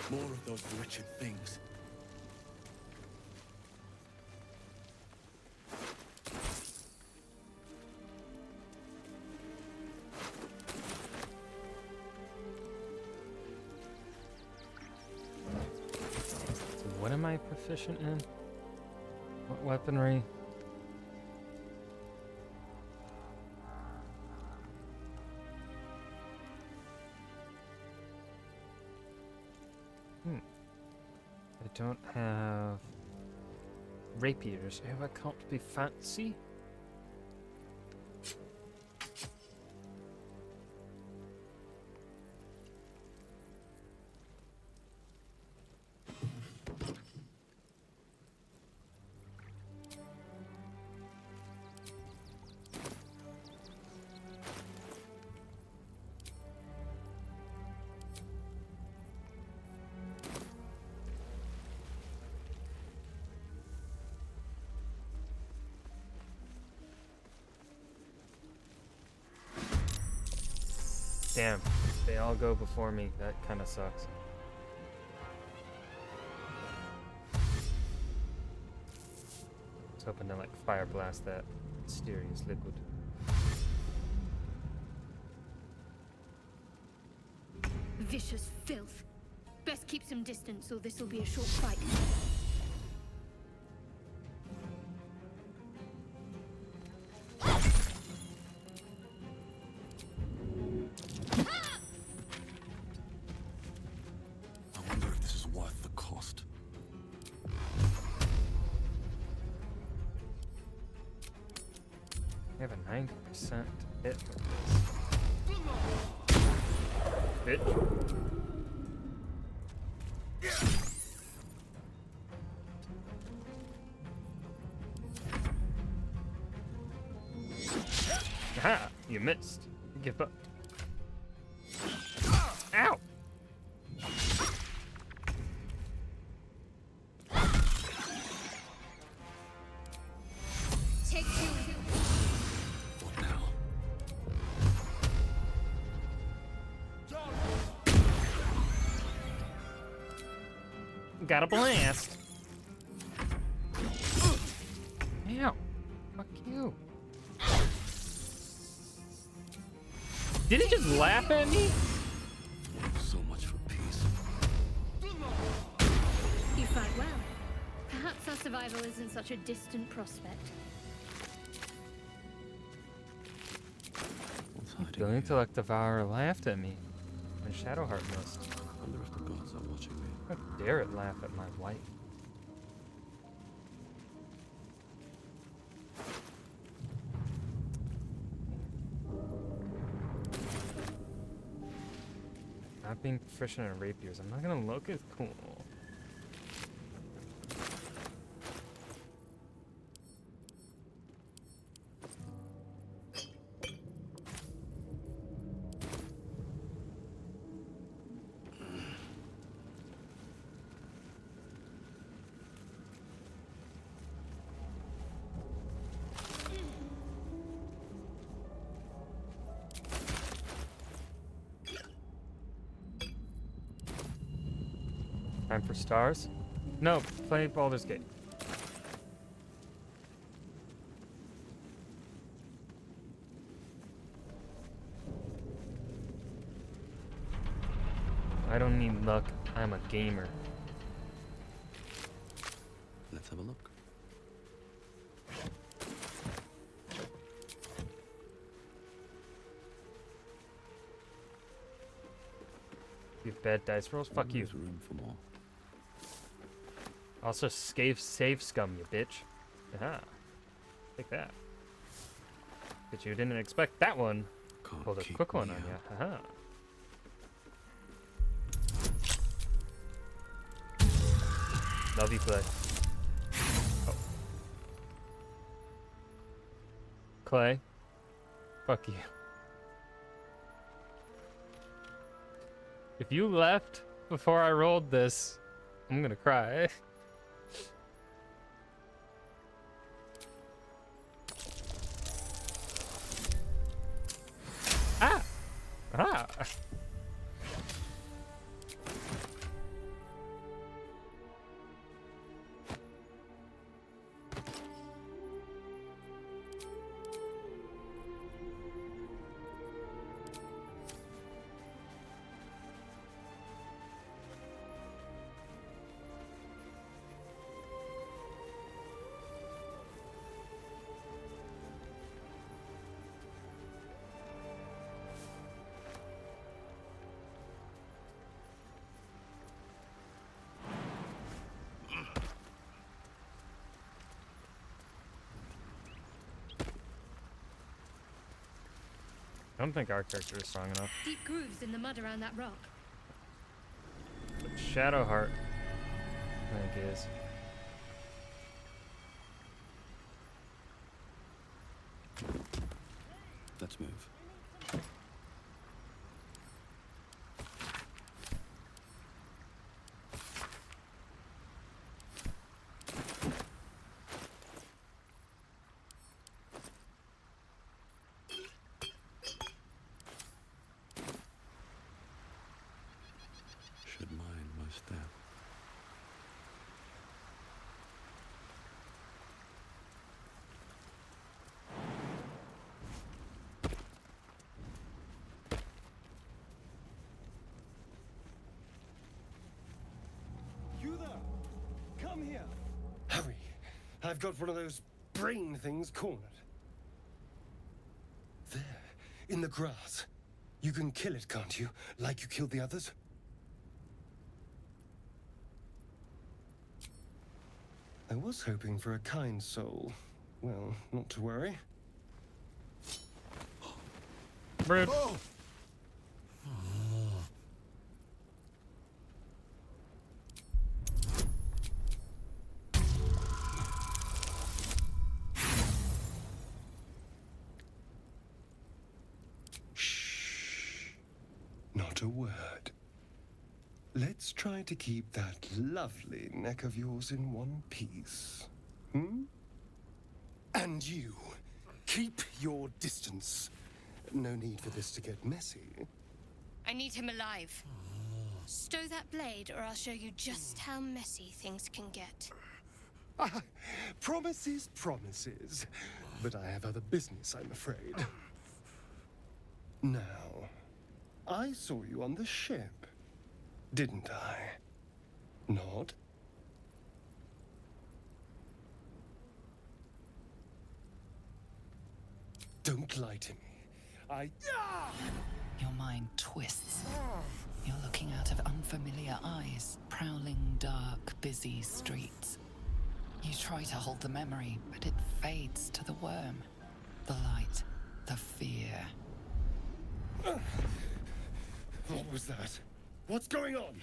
More of those wretched things. So what am I proficient in? What weaponry? I don't have rapiers. Oh, I can't be fancy. Damn, they all go before me. That kind of sucks. I was hoping to like fire blast that mysterious liquid. Vicious filth. Best keep some distance, or this will be a short fight. I wonder if this is worth the cost. I have a 90% hit with this. Bitch. Aha! You missed. Give up. Ow! Take two. What now? Got a blast. Ow. Fuck you. Did he just laugh at me? So much for peace. You fight well. Perhaps our survival isn't such a distant prospect. What's hiding The here? intellect devourer laughed at me. My Shadowheart missed. I wonder if the gods are watching me. How dare it laugh at my wife? Not being proficient in rapiers, I'm not gonna look as cool. Time for stars? No, play Baldur's Gate. I don't need luck. I'm a gamer. Let's have a look. You have bad dice rolls? Fuck you. There's room for more. Also, save scum, you bitch. Aha. Take that. But you didn't expect that one. Can't Pulled a keep quick one me on you. out. Haha. Love you, Clay. Oh. Clay. Fuck you. If you left before I rolled this, I'm gonna cry. Ah! Ah! I don't think our character is strong enough. Deep grooves in the mud around that rock. But Shadowheart, I think is. Let's move. Should mind my step. You there! Come here! Hurry! I've got one of those brain things cornered. There, in the grass. You can kill it, can't you? Like you killed the others? I was hoping for a kind soul. Well, not to worry. Rude. Oh! Shh. Not a word. Let's try to keep that lovely neck of yours in one piece. Hmm? And you, keep your distance. No need for this to get messy. I need him alive. Stow that blade, or I'll show you just how messy things can get. Ah, promises, promises. But I have other business, I'm afraid. Now, I saw you on the ship, didn't I? Nod? Don't lie to me. Your mind twists. You're looking out of unfamiliar eyes, prowling dark, busy streets. You try to hold the memory, but it fades to the worm. The light, the fear. What was that? What's going on?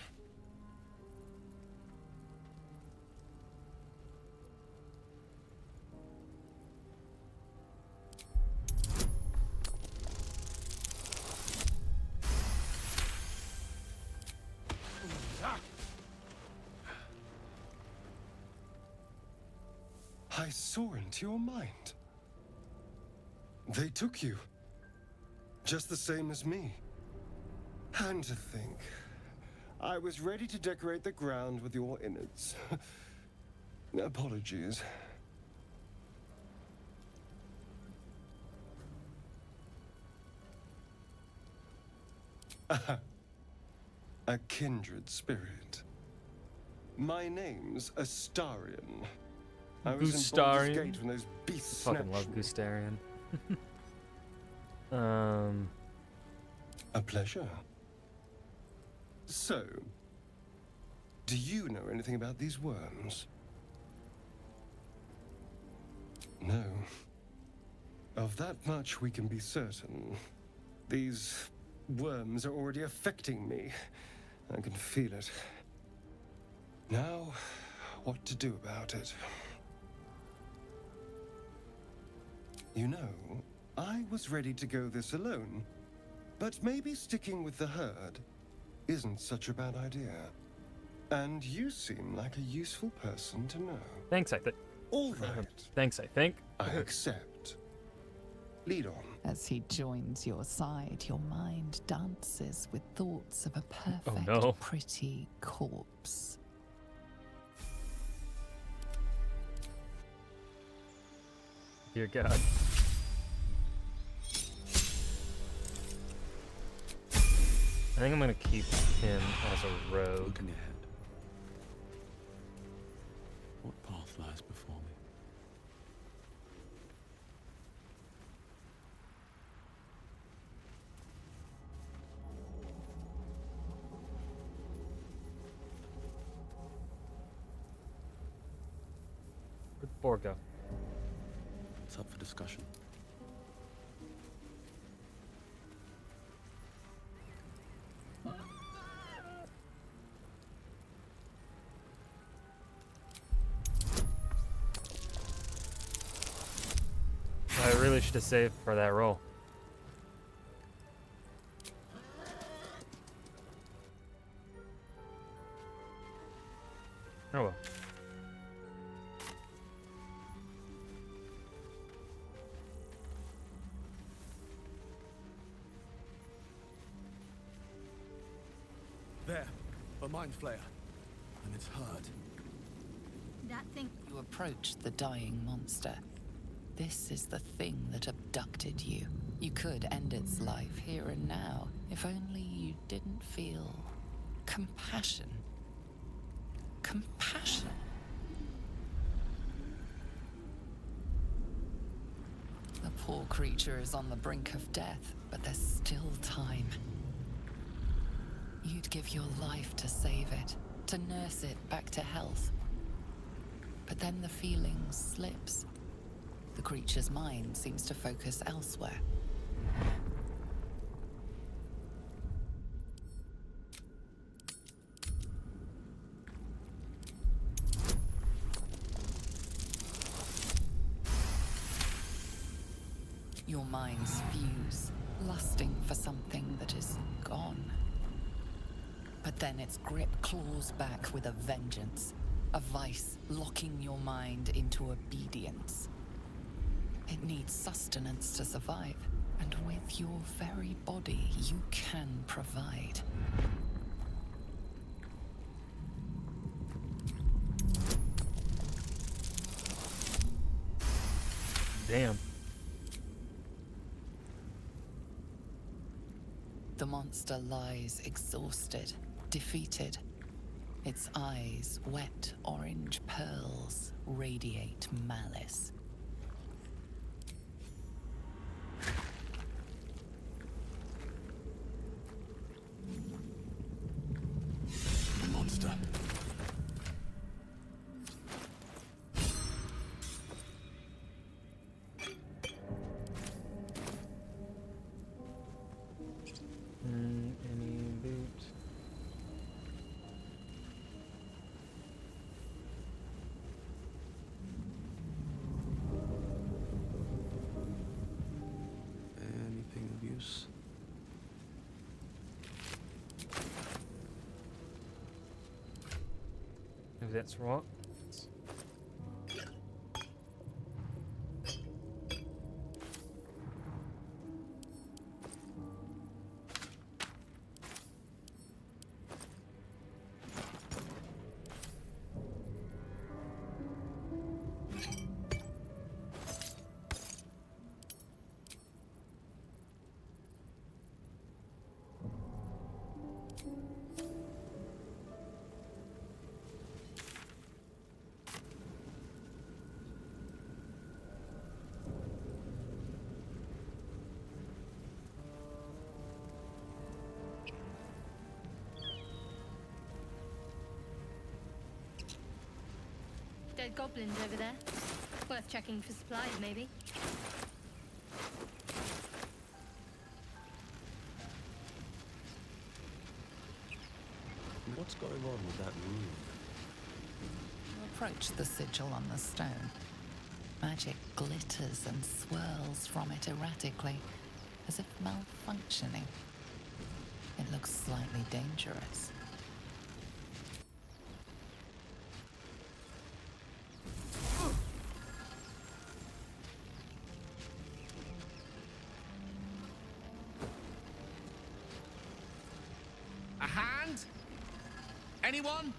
I saw into your mind. They took you. Just the same as me. And to think, I was ready to decorate the ground with your innards. Apologies. A kindred spirit. My name's Astarion. I was in Baldur's Gustarian? Gate when those beasts Fucking love snatched me. Gustarian. A pleasure. So, do you know anything about these worms? No. Of that much we can be certain. These worms are already affecting me. I can feel it. Now, what to do about it? You know, I was ready to go this alone, but maybe sticking with the herd isn't such a bad idea. And you seem like a useful person to know. Thanks, I think. All right, Thanks, I think. I accept. Lead on. As he joins your side, your mind dances with thoughts of a perfect, no. pretty corpse. Dear God. I think I'm gonna keep him as a rogue. Looking ahead. What path lies before me? Where'd the boar go? It's up for discussion. I really should have saved for that roll. Oh well. There, a mind flayer. And it's hurt. That thing. You approach the dying monster. This is the thing that abducted you. You could end its life here and now, if only you didn't feel compassion. Compassion. The poor creature is on the brink of death, but there's still time. You'd give your life to save it, to nurse it back to health. But then the feeling slips. The creature's mind seems to focus elsewhere. Your minds fuse, lusting for something that is gone. But then its grip claws back with a vengeance, a vice locking your mind into obedience. It needs sustenance to survive, and with your very body, you can provide. Damn. The monster lies exhausted, defeated. Its eyes, wet orange pearls, radiate malice. The monster. Any loot? Anything of use? If that's right. dead goblins over there. Worth checking for supplies, maybe. What's going on with that room? You approach the sigil on the stone. Magic glitters and swirls from it erratically, as if malfunctioning. It looks slightly dangerous. A hand? Anyone?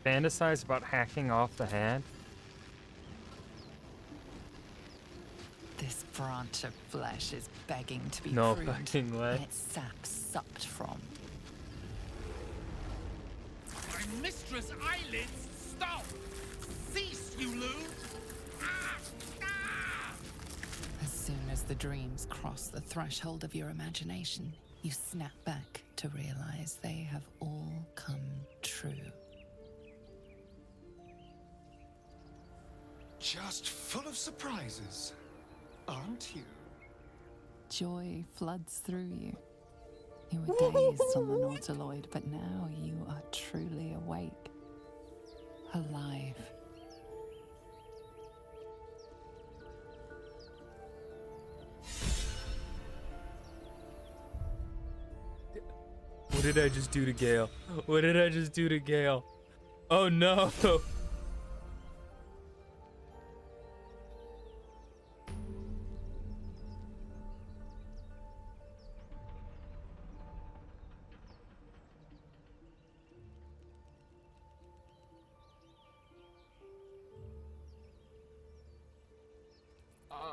Fantasize about hacking off the hand? This branch of flesh is begging to be No pruned, fucking way. and its sap sucked from. My mistress' eyelids! Stop! Cease, you loon! Ah! Ah! As soon as the dreams cross the threshold of your imagination, you snap back to realize they have all come true. Just full of surprises, aren't you? Joy floods through you. You were dazed on the Nautiloid, but now you are truly awake. Alive. What did I just do to Gale? What did I just do to Gale? Oh no!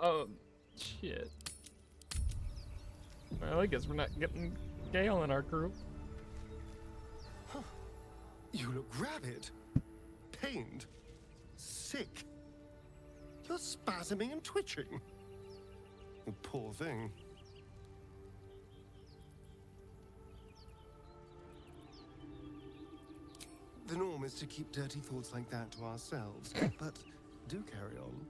Oh, shit. Well, I guess we're not getting Gale in our group. Huh. You look rabid, pained, sick. You're spasming and twitching. You poor thing. The norm is to keep dirty thoughts like that to ourselves, but do carry on.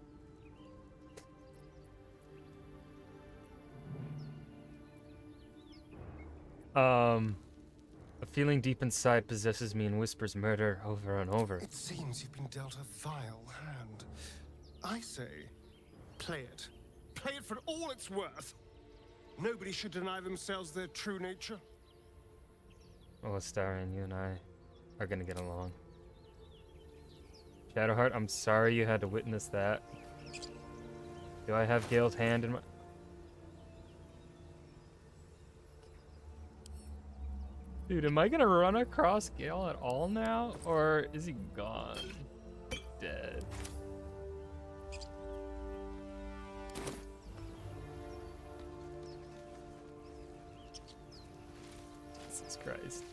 A feeling deep inside possesses me and whispers murder over and over. It seems you've been dealt a vile hand. I say, play it. Play it for all it's worth. Nobody should deny themselves their true nature. Well, Astarion, you and I are gonna get along. Shadowheart, I'm sorry you had to witness that. Do I have Gale's hand in my... Dude, am I gonna run across Gale at all now? Or is he gone? Dead. Jesus Christ.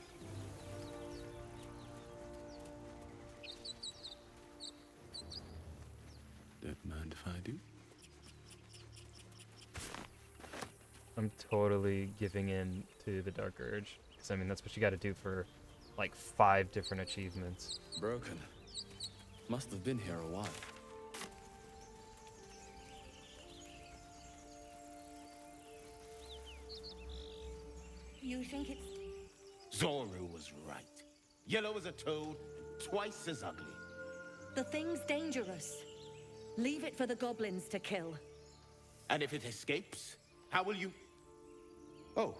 Don't mind if I do. I'm totally giving in to the Dark Urge. Because, I mean, that's what you gotta do for, like, 5 different achievements. Broken. Must have been here a while. You think it's... Zoru was right. Yellow as a toad, twice as ugly. The thing's dangerous. Leave it for the goblins to kill. And if it escapes, how will you... Oh,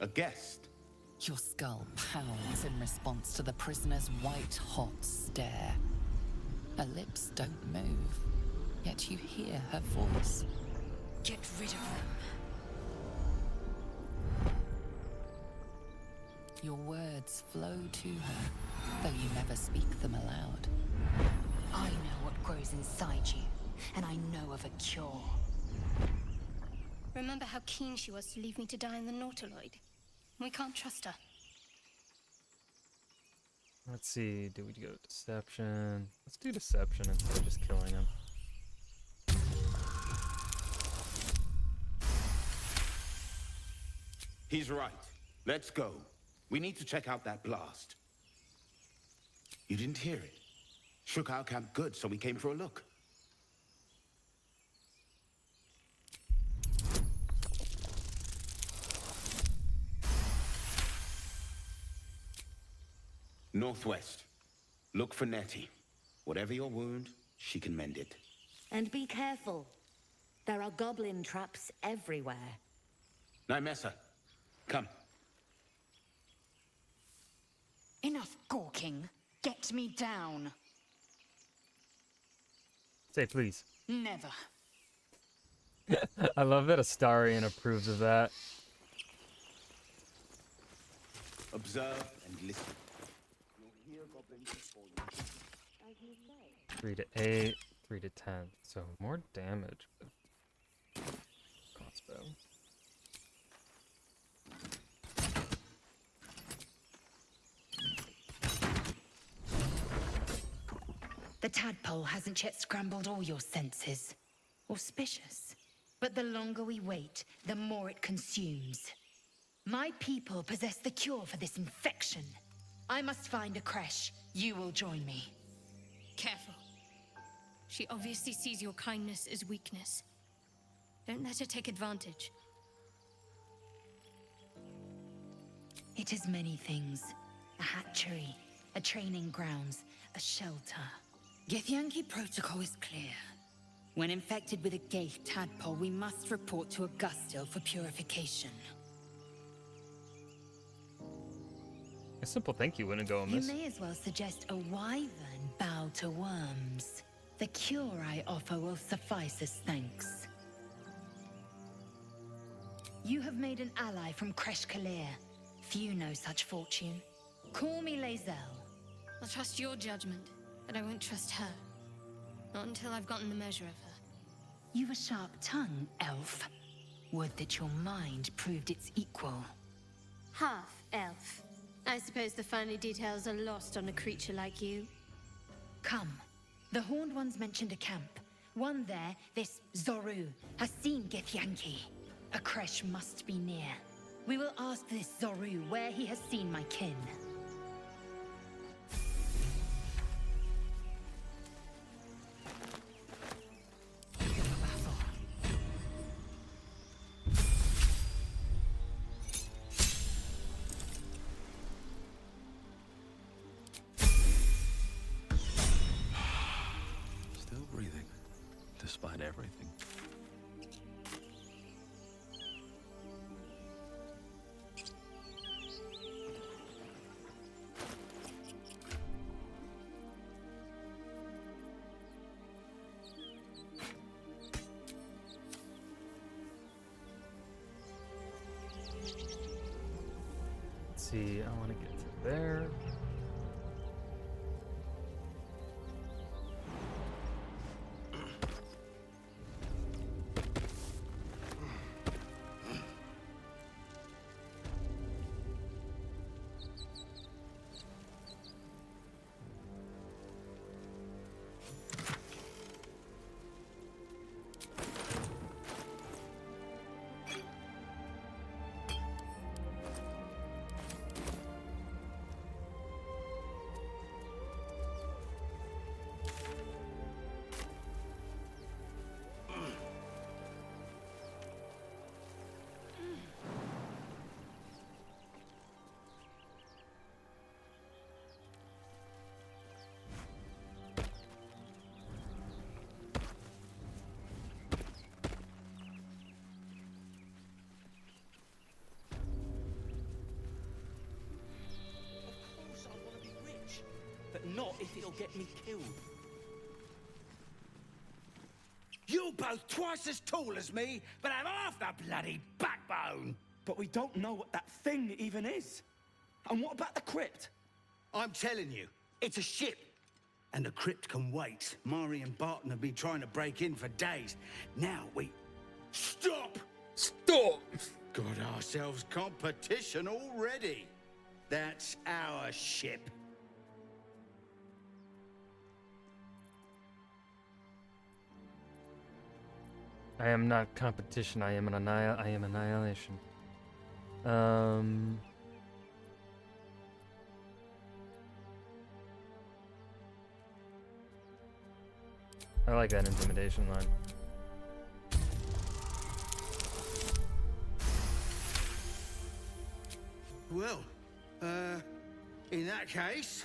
a guest. Your skull pounds in response to the prisoner's white-hot stare. Her lips don't move, yet you hear her voice. Get rid of them. Your words flow to her, though you never speak them aloud. I know what grows inside you, and I know of a cure. Remember how keen she was to leave me to die in the Nautiloid? We can't trust her. Let's see, do we go Deception? Let's do Deception instead of just killing him. He's right. Let's go. We need to check out that blast. You didn't hear it? Shook our camp good, so we came for a look. Northwest. Look for Nettie. Whatever your wound, she can mend it. And be careful. There are goblin traps everywhere. Nymessa, come. Enough gawking. Get me down. Say please. Never. I love that Astarion approves of that. Observe and listen. You'll hear goblins before you. As you say. 3 to 8, 3 to 10. So more damage with crossbow. The tadpole hasn't yet scrambled all your senses. Auspicious. But the longer we wait, the more it consumes. My people possess the cure for this infection. I must find a creche. You will join me. Careful. She obviously sees your kindness as weakness. Don't let her take advantage. It is many things. A hatchery, a training grounds, a shelter. Githyanki protocol is clear. When infected with a Gaith tadpole, we must report to Augustil for purification. A simple thank you wouldn't go You amiss. may as well suggest a wyvern bow to worms. The cure I offer will suffice as thanks. You have made an ally from Kresh Kalir. Few know such fortune. Call me Lae'zel. I'll trust your judgment, but I won't trust her. Not until I've gotten the measure of her. You've a sharp tongue, elf. Would that your mind proved its equal. Half-elf. I suppose the finer details are lost on a creature like you. Come. The Horned Ones mentioned a camp. One there, this Zoru, has seen Githyanki. A creche must be near. We will ask this Zoru where he has seen my kin. Still breathing, despite everything. Let's see, I want to get to there. Of course I want to be rich, but not if it'll get me killed. You're both twice as tall as me, but have half the bloody backbone. But we don't know what that thing even is. And what about the crypt? I'm telling you, it's a ship. And the crypt can wait. Mari and Barton have been trying to break in for days. Now we... Stop! Stop! Got ourselves competition already. That's our ship. I am not competition. I am annihilation. I like that intimidation line. Well, in that case,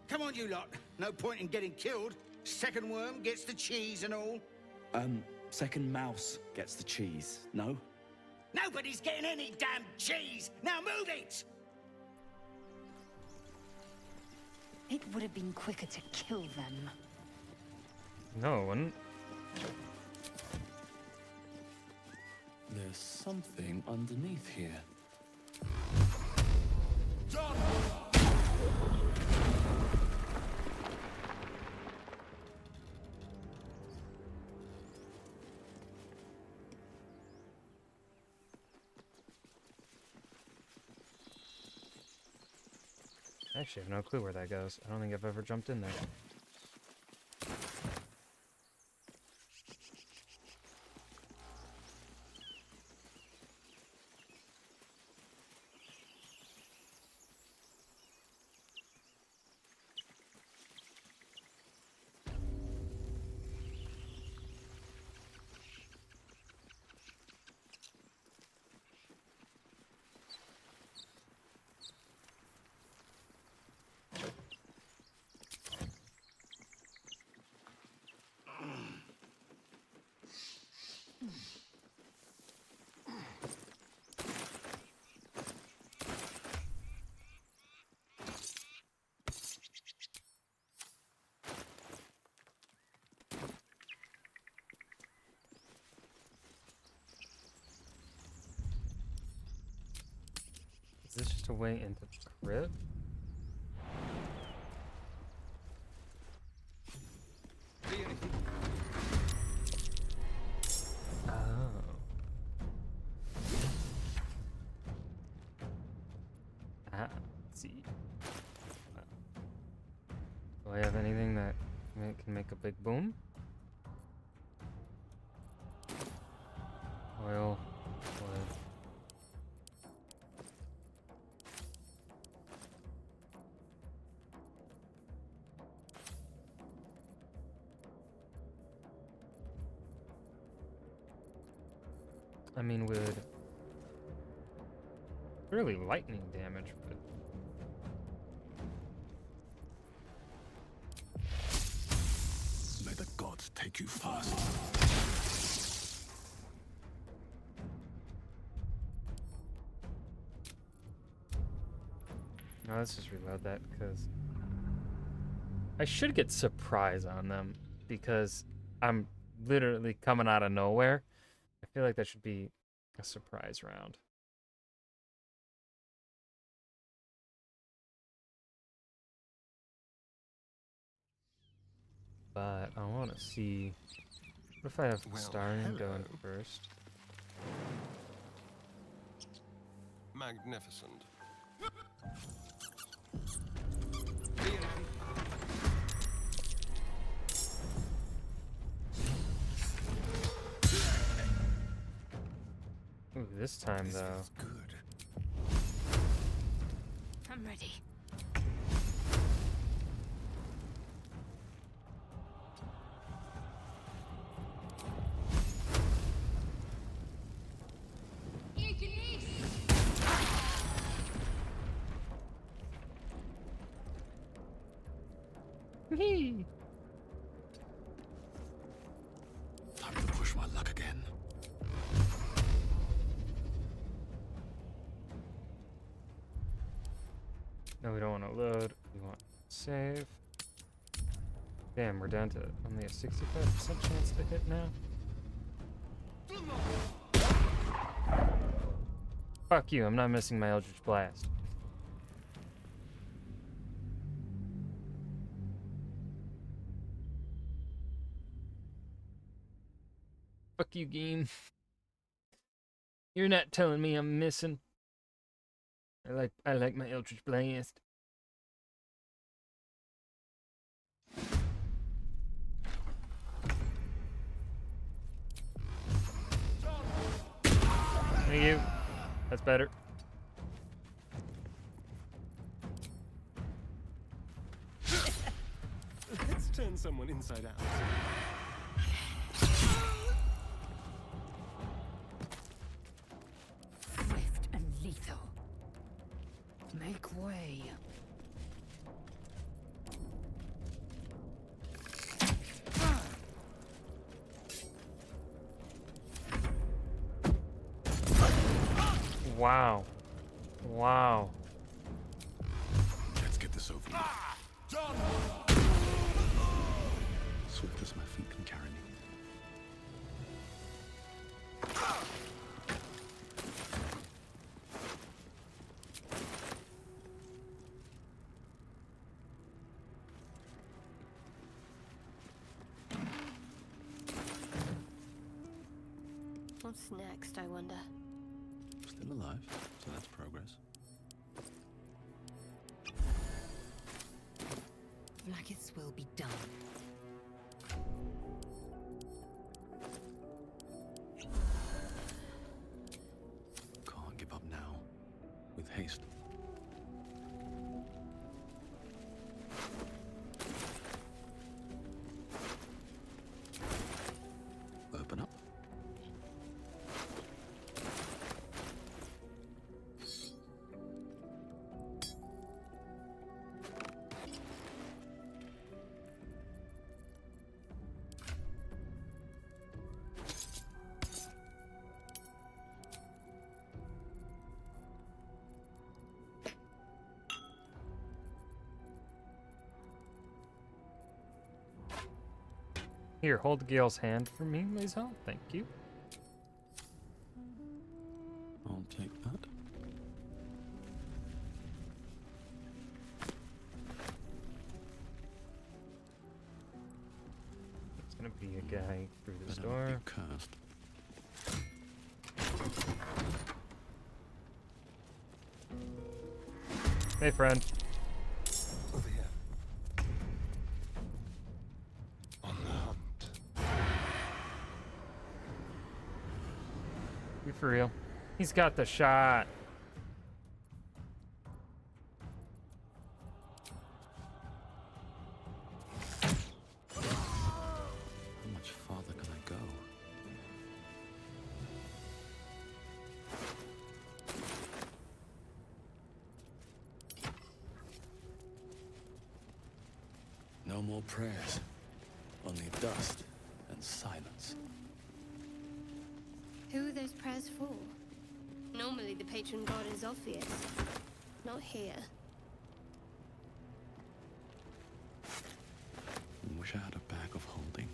come on, you lot. No point in getting killed. Second worm gets the cheese and all. Second mouse gets the cheese, no? Nobody's getting any damn cheese! Now move it! It would have been quicker to kill them. No, it wouldn't. There's something underneath here. Actually, I have no clue where that goes. I don't think I've ever jumped in there. Is this just a way into the crypt? Oh. Ah, let's see. Do I have anything that can make a big boom? Oil, wood. I mean, with really lightning damage, but May the gods take you first. no, let's just reload that because I should get surprise on them because I'm literally coming out of nowhere. I feel like that should be a surprise round. But I want to see. What if I have Starion going first? Magnificent. Ooh, this time though. Good. I'm ready. Time to push my luck again. No, we don't want to load. We want to save. Damn, we're down to only a 65% chance to hit now. Fuck you, I'm not missing my Eldritch Blast. Fuck you, game. You're not telling me I'm missing. I like my Eldritch Blast. Thank you. That's better. someone inside out. Swift and lethal. Make way. Wow. Wow. Let's get this over with. Swift as my feet can carry me. What's next, I wonder? Still alive, so that's progress. Vlaakith's will be done. Can't give up now. With haste. Open up. Here, hold Gale's hand for me, Maison. Thank you. I'll take that. It's gonna be a guy through this Better door. not be cursed. Hey, friend. Over here. On the hunt. You for real? He's got the shot. How much farther can I go? No more prayers. Only dust and silence. Who are those prayers for? Normally the patron god is obvious. Not here. Wish I had a bag of holding.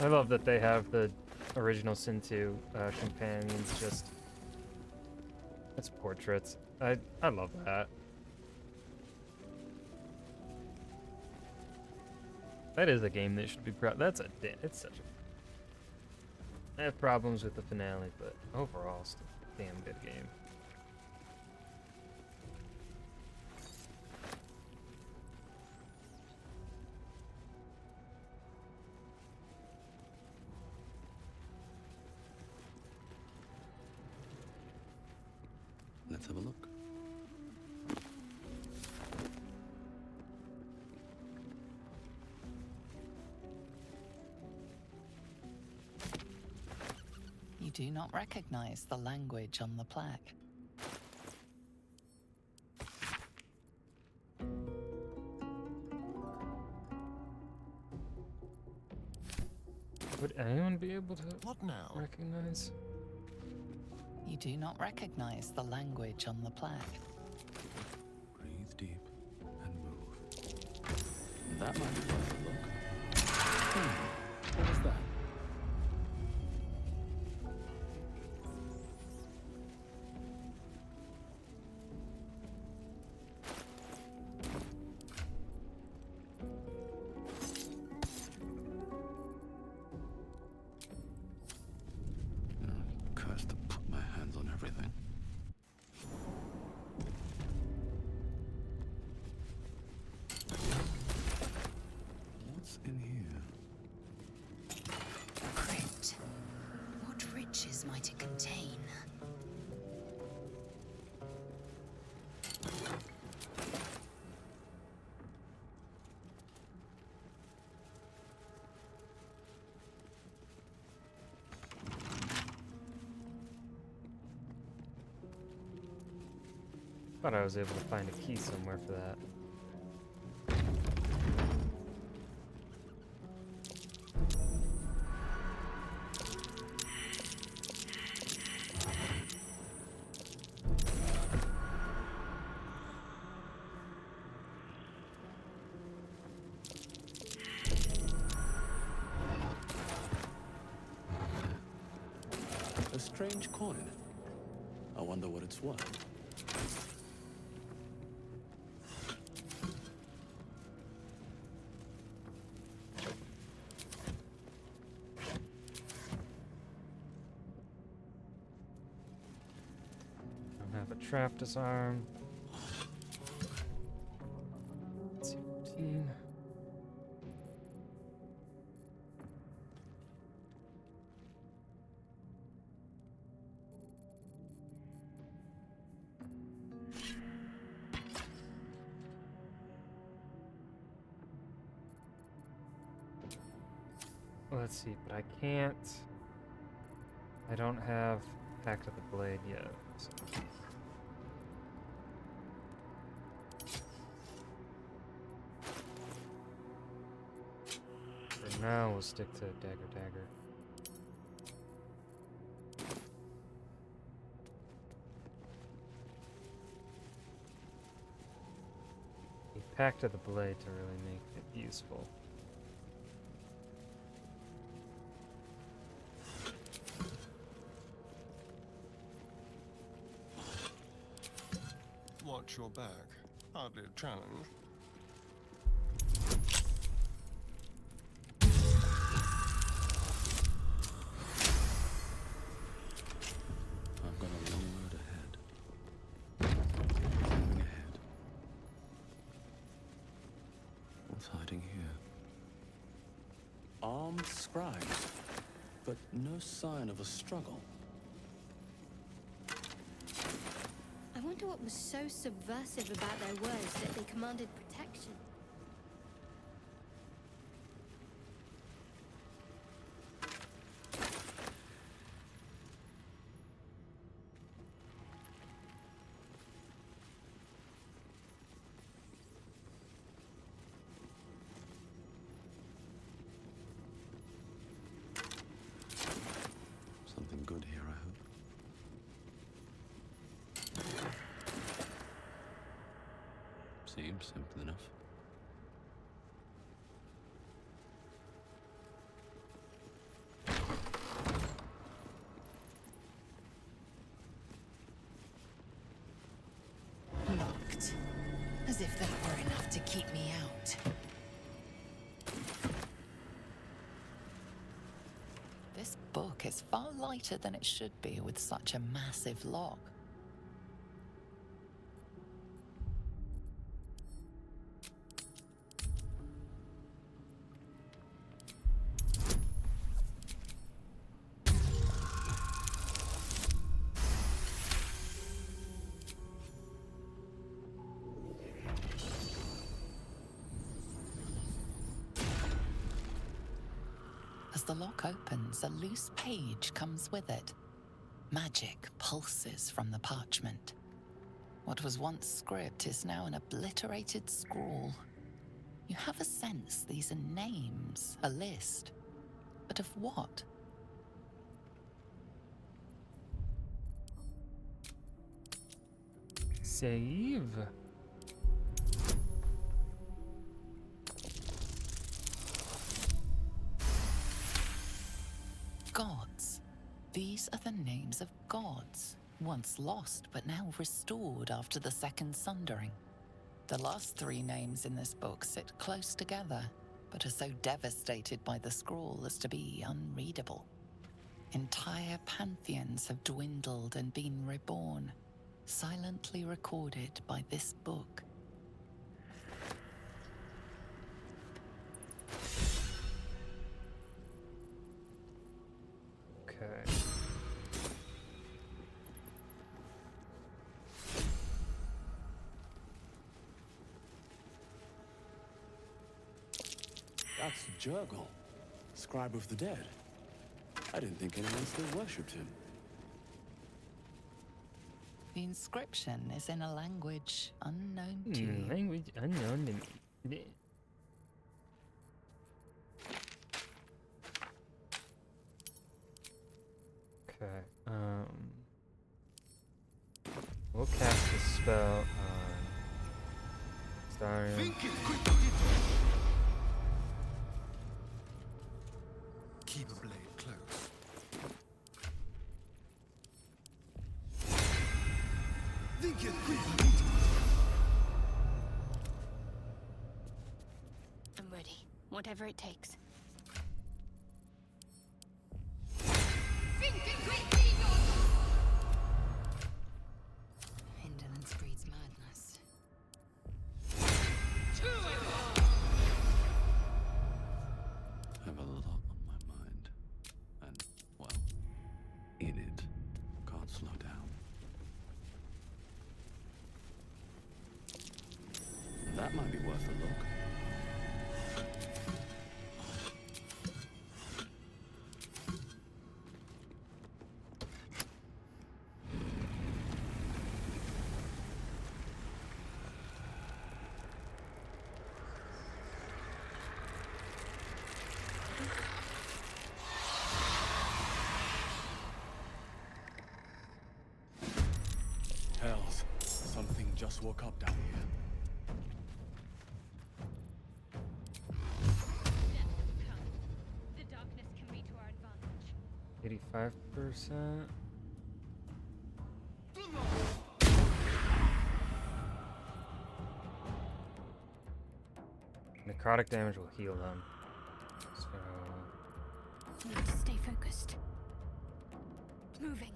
I love that they have the original Sin 2 companions just as portraits. I love that. That is a game that should be proud. It's such a. I have problems with the finale, but overall, it's a damn good game. Let's have a look. You do not recognize the language on the plaque. Would anyone be able to What now? recognize? You do not recognize the language on the plaque. Breathe deep and move. That might be worth a look. What was that? Cursed to put my hands on everything. What's in here? might it contain? Thought I was able to find a key somewhere for that. A strange coin. I wonder what it's worth. Don't have a trap disarm. Let's see, 15. Let's see, but I can't. I don't have Pact of the Blade yet. So. For now, we'll stick to Dagger. The Pact of the Blade to really make it useful. Watch your back. Hardly a challenge. I've got a long road ahead. Moving ahead. What's hiding here? Armed scribes, but no sign of a struggle. I wonder what was so subversive about their words that they commanded protection. Something good here, I hope. Seems simple enough. Locked. As if that were enough to keep me out. This book is far lighter than it should be with such a massive lock. As the lock opens, a loose page comes with it. Magic pulses from the parchment. What was once script is now an obliterated scrawl. You have a sense these are names, a list. But of what? Save. Gods. These are the names of gods, once lost but now restored after the Second Sundering. The last three names in this book sit close together, but are so devastated by the scroll as to be unreadable. Entire pantheons have dwindled and been reborn, silently recorded by this book. Okay. That's Jurgle, scribe of the dead. I didn't think anyone still worshipped him. The inscription is in a language unknown to you. Language unknown to me. Okay, we'll cast a spell on Starion. Keep a blade close. I'm ready. Whatever it takes. Indolence breeds madness. I have a lot on my mind. And, well, in it. Can't slow down. That might be worth a look. Hells, something just woke up down here. The darkness can be to our advantage. 85%. Necrotic damage will heal them. So Need to stay focused. Moving.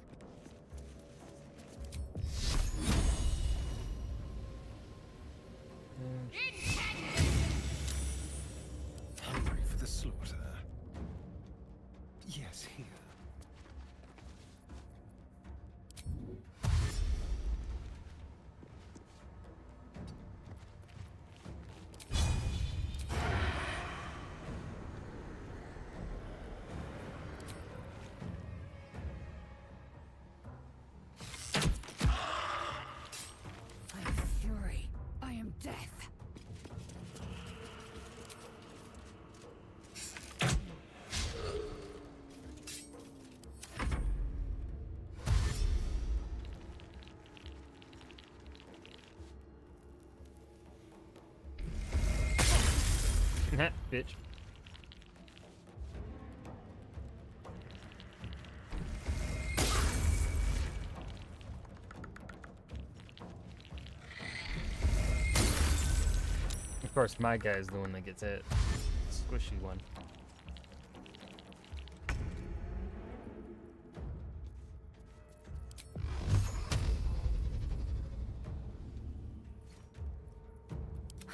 Hungry for the slaughter. Yes, here. I am fury. I am death. 'Bitch. Of course, my guy is the one that gets hit. Squishy one.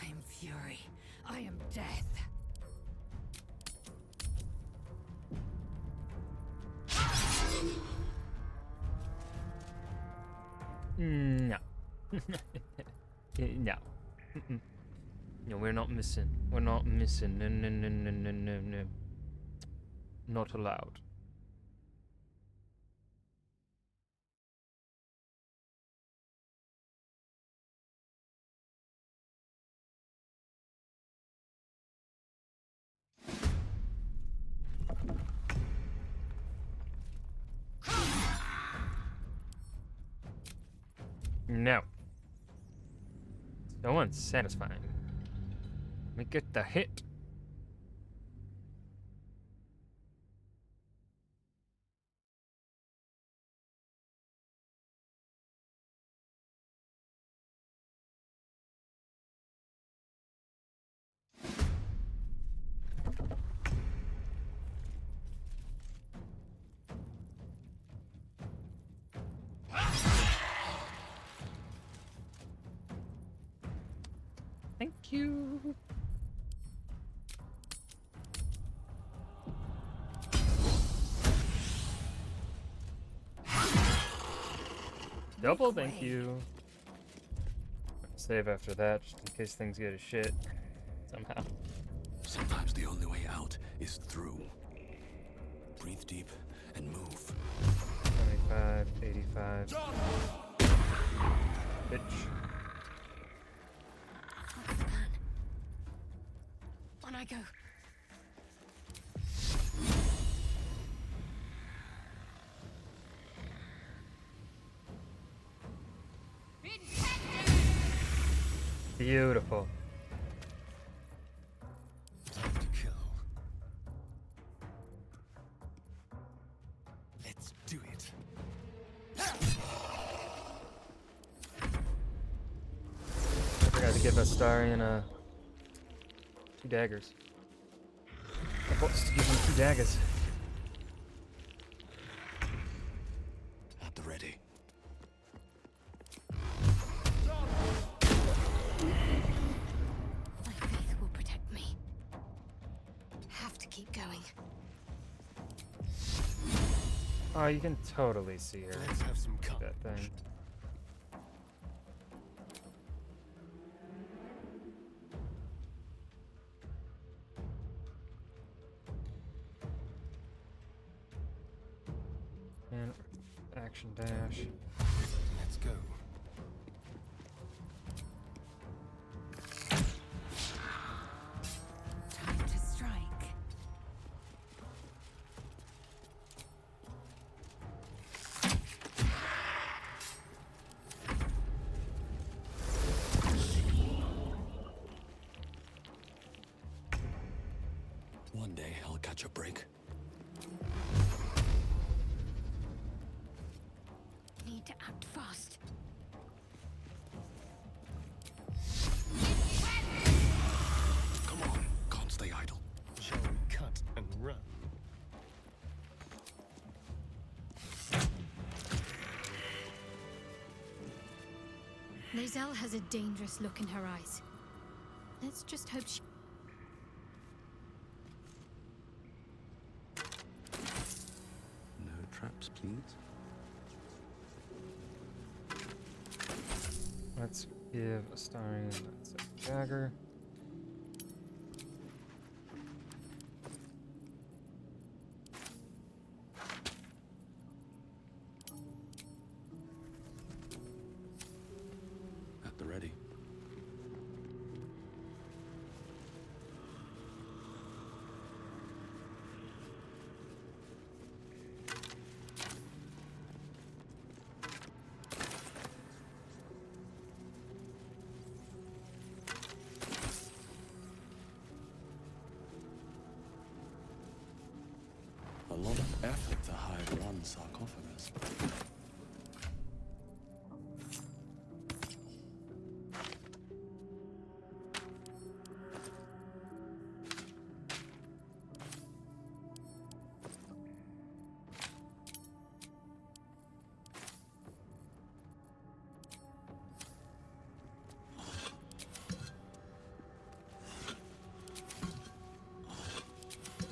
I am fury. I am death. No. No. No, we're not missing. We're not missing. No, no, no, no, no, no, no. Not allowed. No. So unsatisfying. Let me get the hit. Thank you. Double thank you. Save after that, just in case things get a shit somehow. Sometimes the only way out is through. Breathe deep and move. 75, 85. Bitch. What's the plan? On I go. Beautiful. Time to kill. Let's do it. I forgot to give Astarion 2 daggers. I'm supposed to give him 2 daggers. At the ready. My faith will protect me. Have to keep going. Oh, you can totally see her. Let's have some That thing. And action dash. Let's go. Time to strike. One day I'll catch a break. Need to act fast. Come on, can't stay idle. Shall we cut and run? Lae'zel has a dangerous look in her eyes. Let's just hope she... No traps, please. Let's give Astarion that's a dagger. At the ready. A lot of effort to hide one sarcophagus.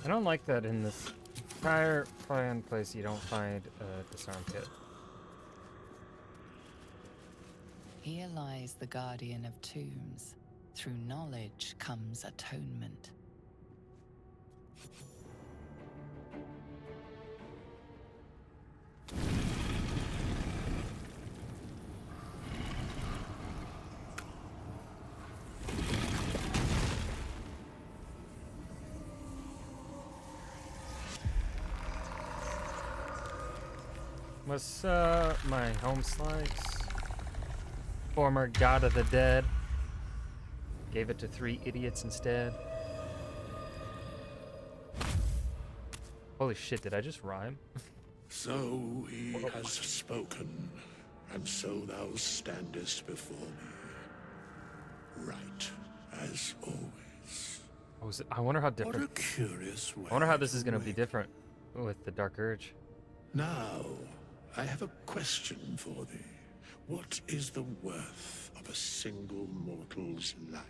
I don't like that in this entire fine place you don't find a disarm kit. Here lies the guardian of tombs. Through knowledge comes atonement. What's my home slice? Former god of the dead. Gave it to 3 idiots instead. Holy shit, did I just rhyme? So he has spoken, and so thou standest before me, right as always. I wonder how What different. a curious way. I wonder how this is to gonna be wake. different with the Dark Urge. Now, I have a question for thee. What is the worth of a single mortal's life?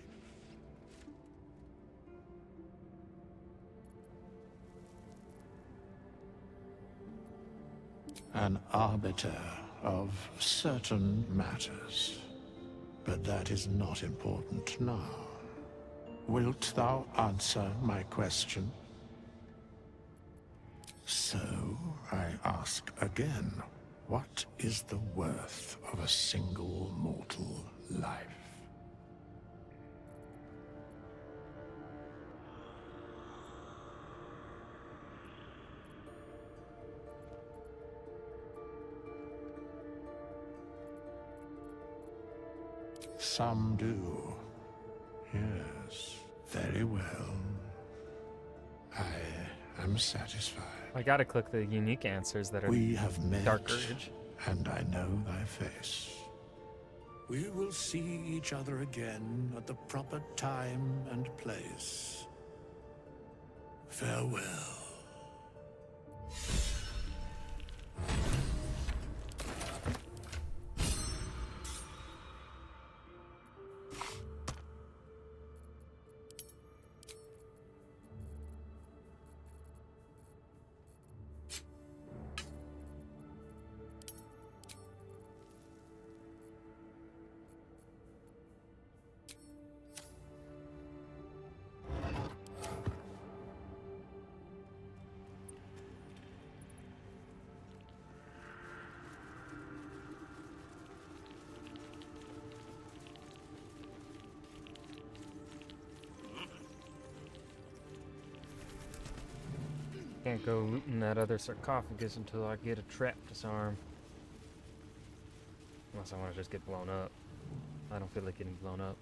An arbiter of certain matters. But that is not important now. Wilt thou answer my question? So, I ask again, what is the worth of a single mortal life? Some do. Yes, very well. I am satisfied. I gotta click the unique answers that are We have met, Dark Urge. and I know thy face. We will see each other again at the proper time and place. Farewell. Can't go looting that other sarcophagus until I get a trap disarm. Unless I want to just get blown up. I don't feel like getting blown up.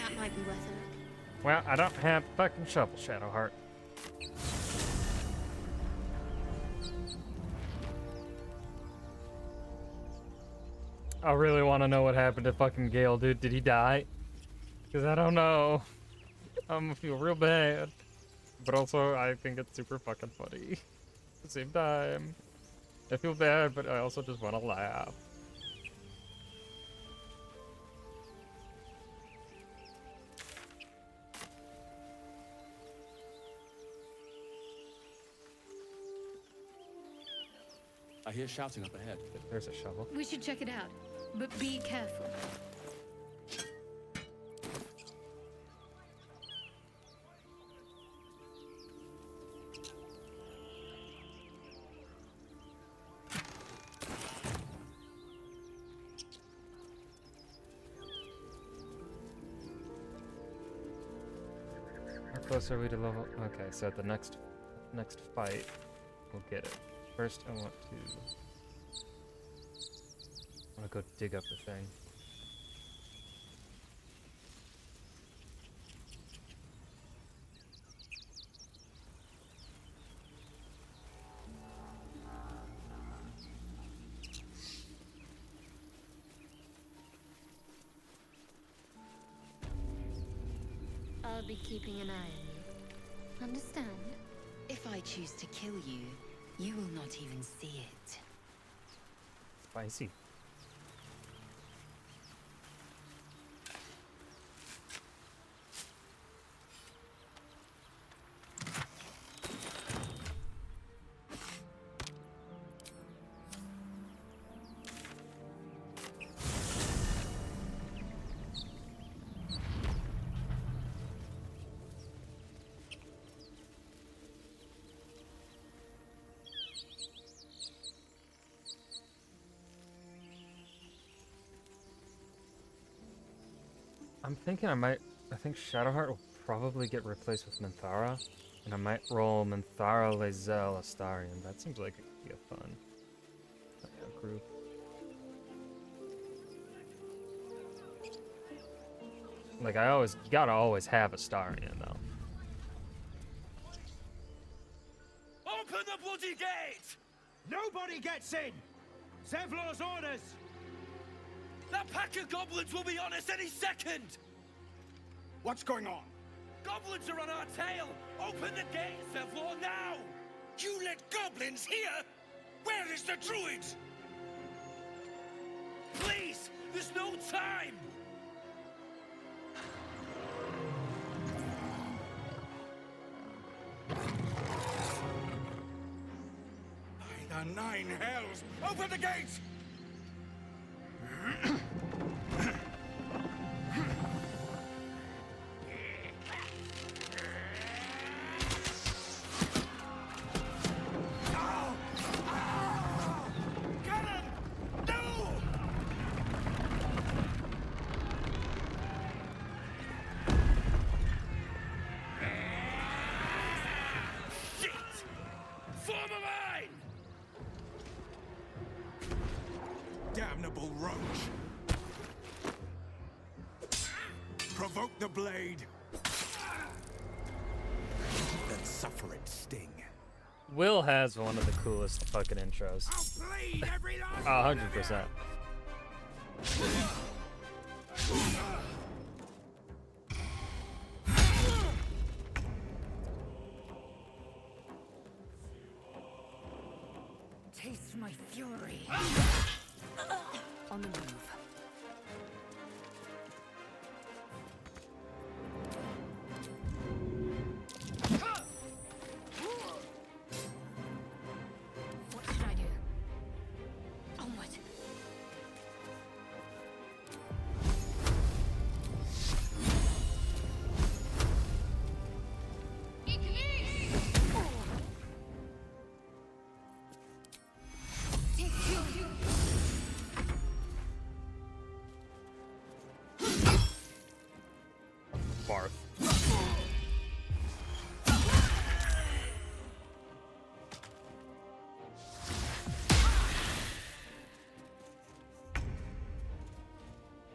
That might be worth a look. Well, I don't have fucking shovel, Shadowheart. I really want to know what happened to fucking Gale, dude. Did he die? Because I don't know. I'm gonna feel real bad. But also, I think it's super fucking funny. At the same time, I feel bad, but I also just want to laugh. I hear shouting up ahead. There's a shovel. We should check it out, but be careful. How close are we to level? Okay, so at the next fight, we'll get it. First, I want to go dig up the thing. I'll be keeping an eye on you. Understand? If I choose to kill you, you will not even see it. Spicy. I'm thinking I think Shadowheart will probably get replaced with Minthara, and I might roll Minthara, Lae'zel, Astarion. That seems like it could be a fun group. Like you gotta always have Astarion though. Open the bloody gate! Nobody gets in! Zevlor's orders! That pack of goblins will be on us any second! What's going on? Goblins are on our tail! Open the gates, Zevlor, now! You let goblins here? Where is the druid? Please! There's no time! By the 9 hells! Open the gates! Damnable roach! Provoke the blade! Then suffer its sting. Will has one of the coolest fucking intros. I'll bleed every last 100%. Taste my fury. On the move. What should I do? Onward. Barf.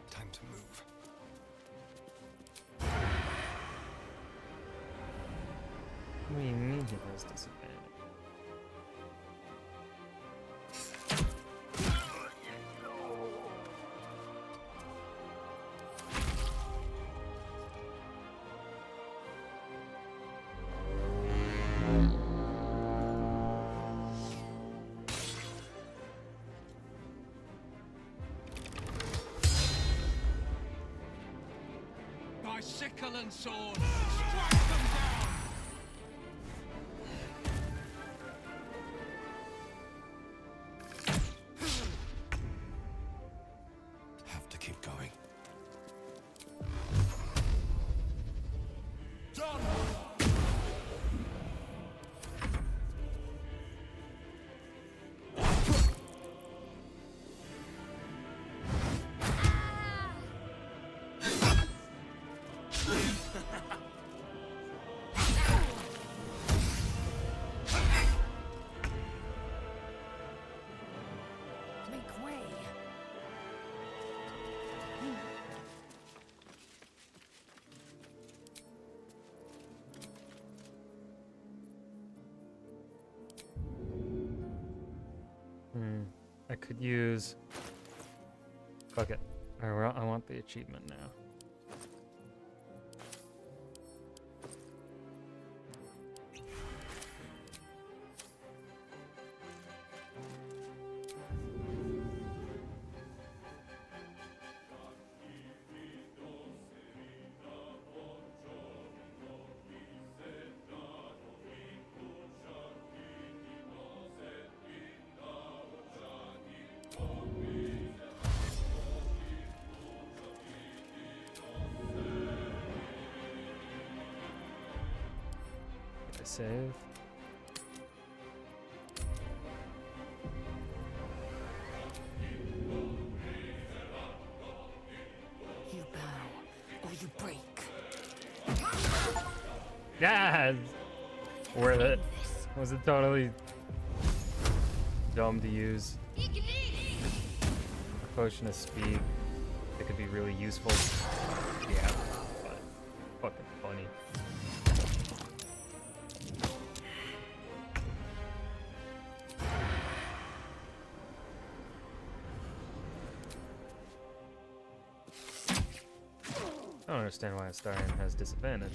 Time to move. What do you mean he has disadvantage? By sickle and sword, strike them down! Have to keep going. Done! Make way. I could use. Fuck it. I want the achievement now. I save. You bow, or you break. Yeah, worth it. Was it totally dumb to use? A potion of speed. It could be really useful. Yeah, but fucking funny. I don't understand why Astarion has disadvantage.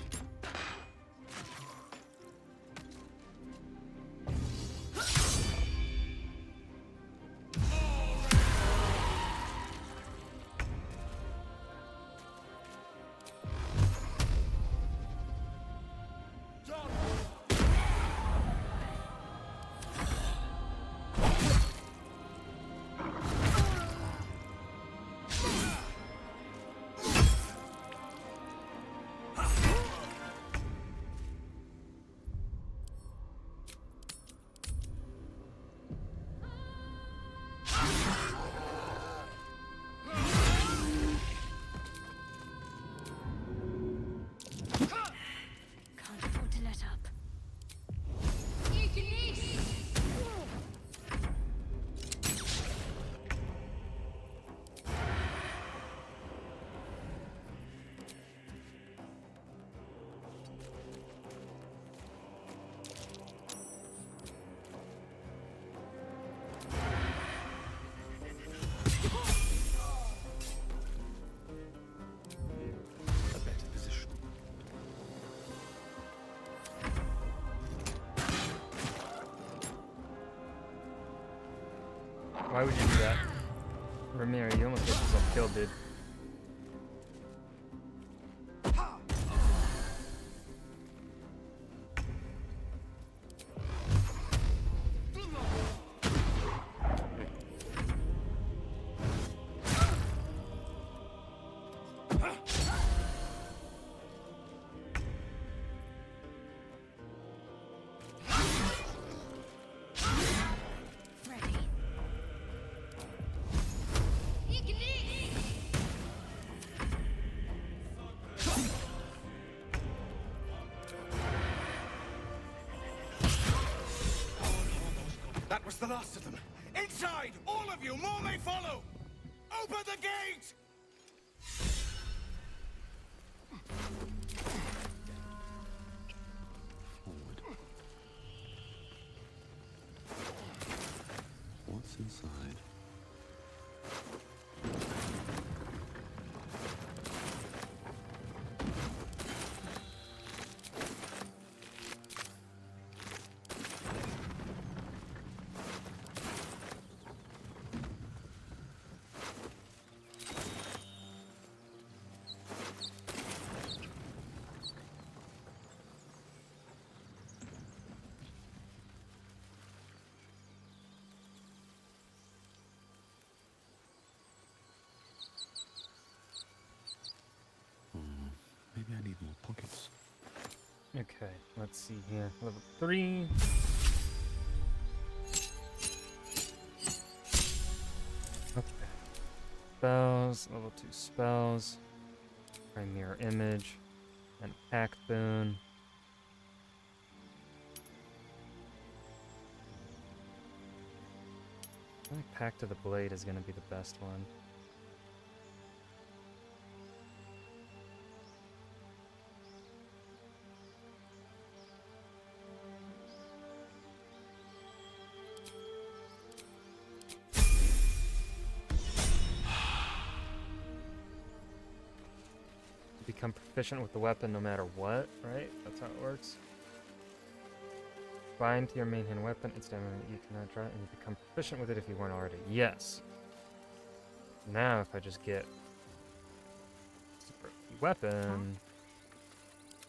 Can't afford to let up. A better position. Why would you do that? Ramiro, you almost get yourself killed, dude. Ready. That was the last of them. Inside! All of you! More may follow! Open the gate! Forward. What's inside? Maybe I need more pockets. Okay, let's see here. Level 3. Okay. Spells, level 2 spells. Mirror image. And pact boon. I think Pact of the Blade is going to be the best one. Become proficient with the weapon no matter what, right? That's how it works. Bind to your main hand weapon, it's damage you cannot try, and you become proficient with it if you weren't already. Yes. Now if I just get super weapon.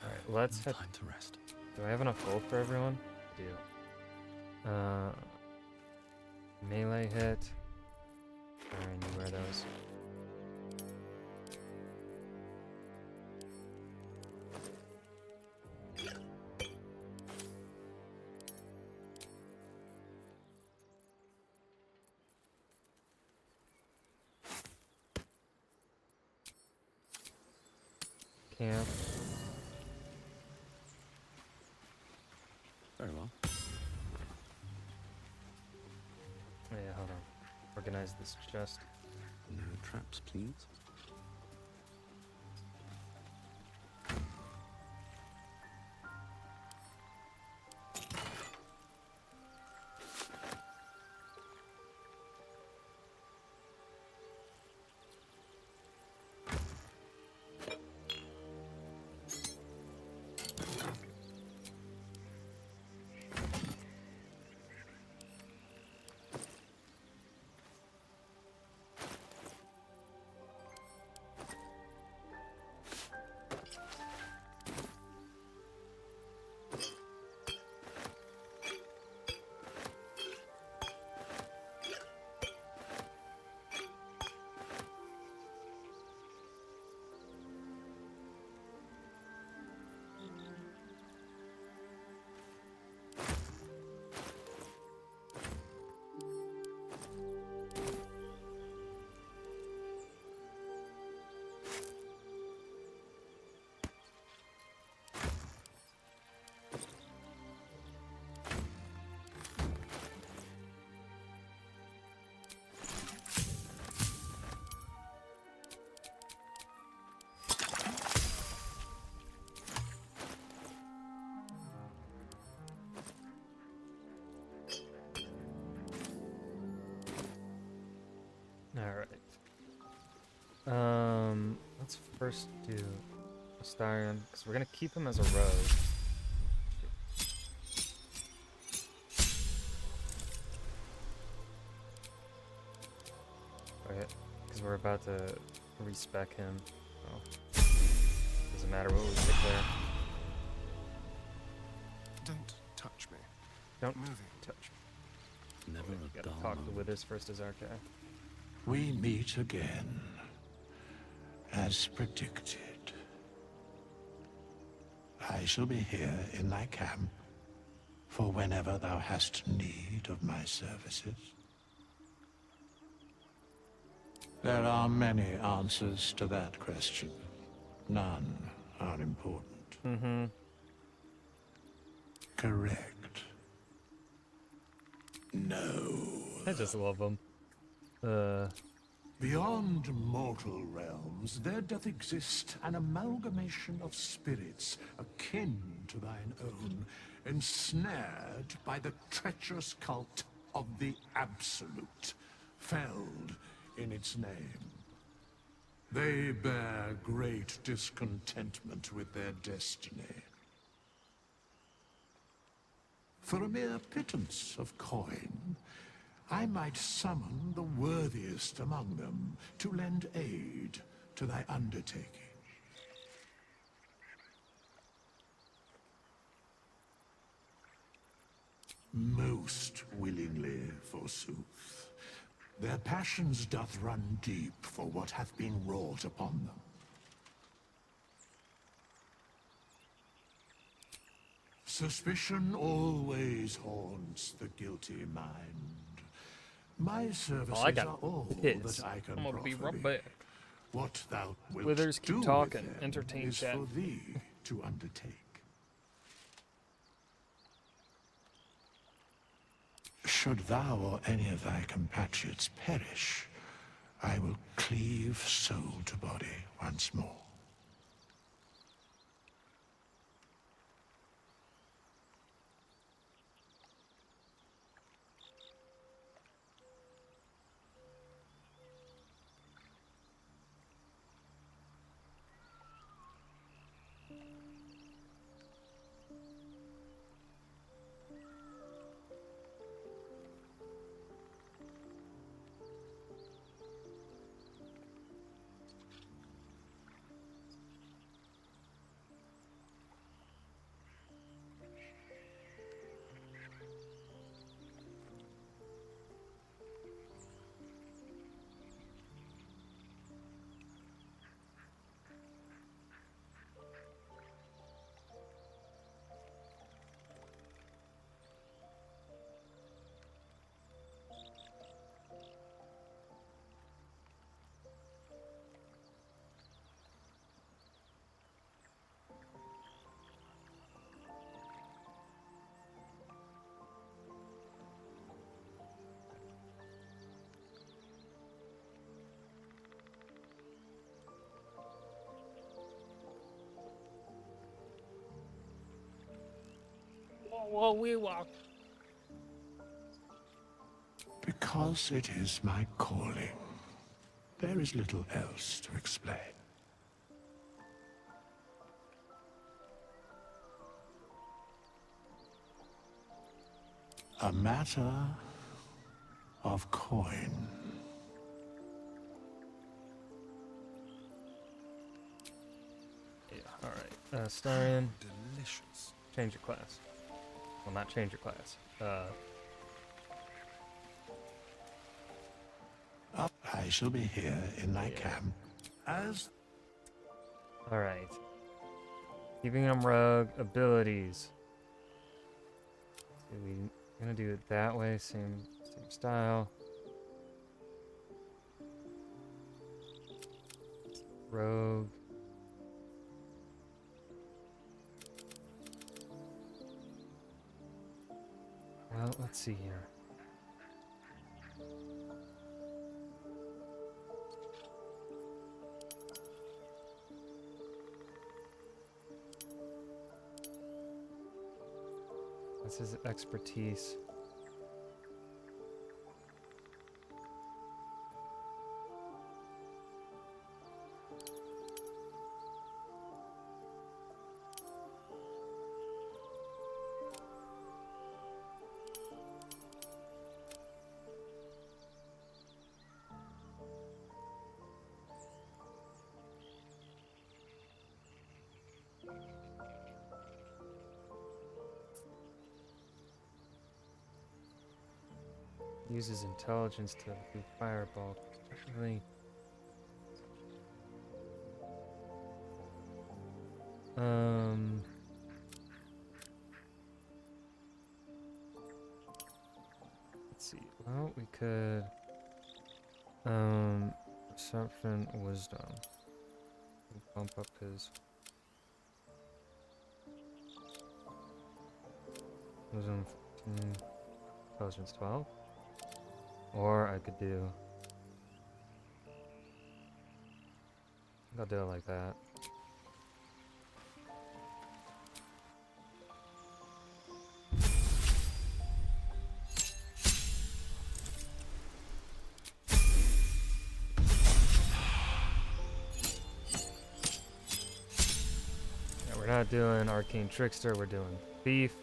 Alright, let's head. Time to rest. Do I have enough gold for everyone? I do. Melee hit. I already knew where those. Camp. Very well. Oh yeah, hold on. Organize this chest. No traps, please. Alright. Let's first do Astarion, because we're gonna keep him as a rogue. Right, because we're about to respec him. So doesn't matter what we pick there. Don't touch me. Don't Moving. touch me. Never We a gotta dull talk to moment. Withers first as Archer. We meet again, as predicted. I shall be here in thy camp for whenever thou hast need of my services. There are many answers to that question. None are important. Mm-hmm. Correct. No. I just love him. Beyond mortal realms, there doth exist an amalgamation of spirits akin to thine own, ensnared by the treacherous cult of the Absolute, felled in its name. They bear great discontentment with their destiny. For a mere pittance of coin, I might summon the worthiest among them to lend aid to thy undertaking. Most willingly, forsooth. Their passions doth run deep for what hath been wrought upon them. Suspicion always haunts the guilty mind. My services I got are all pissed. that I can I'm gonna be proffer right thee. back. What thou wilt Withers, keep do with talking. them Entertain is chat. for thee to undertake. Should thou or any of thy compatriots perish, I will cleave soul to body once more. Whoa, we walk. Because it is my calling, there is little else to explain. A matter of coin. Yeah, alright. Starion, Delicious. change your class. Well, not change your class. I shall be here in thy camp as... Alright. Keeping him rogue, abilities. So we're gonna do it that way, same style. Rogue. Well, let's see here. This is expertise. Uses intelligence to do fireball. Really. Let's see. Well, we could perception, wisdom. Bump up his wisdom 14, intelligence 12. Or I could do, I'll do it like that. Yeah, we're not doing arcane trickster, we're doing thief.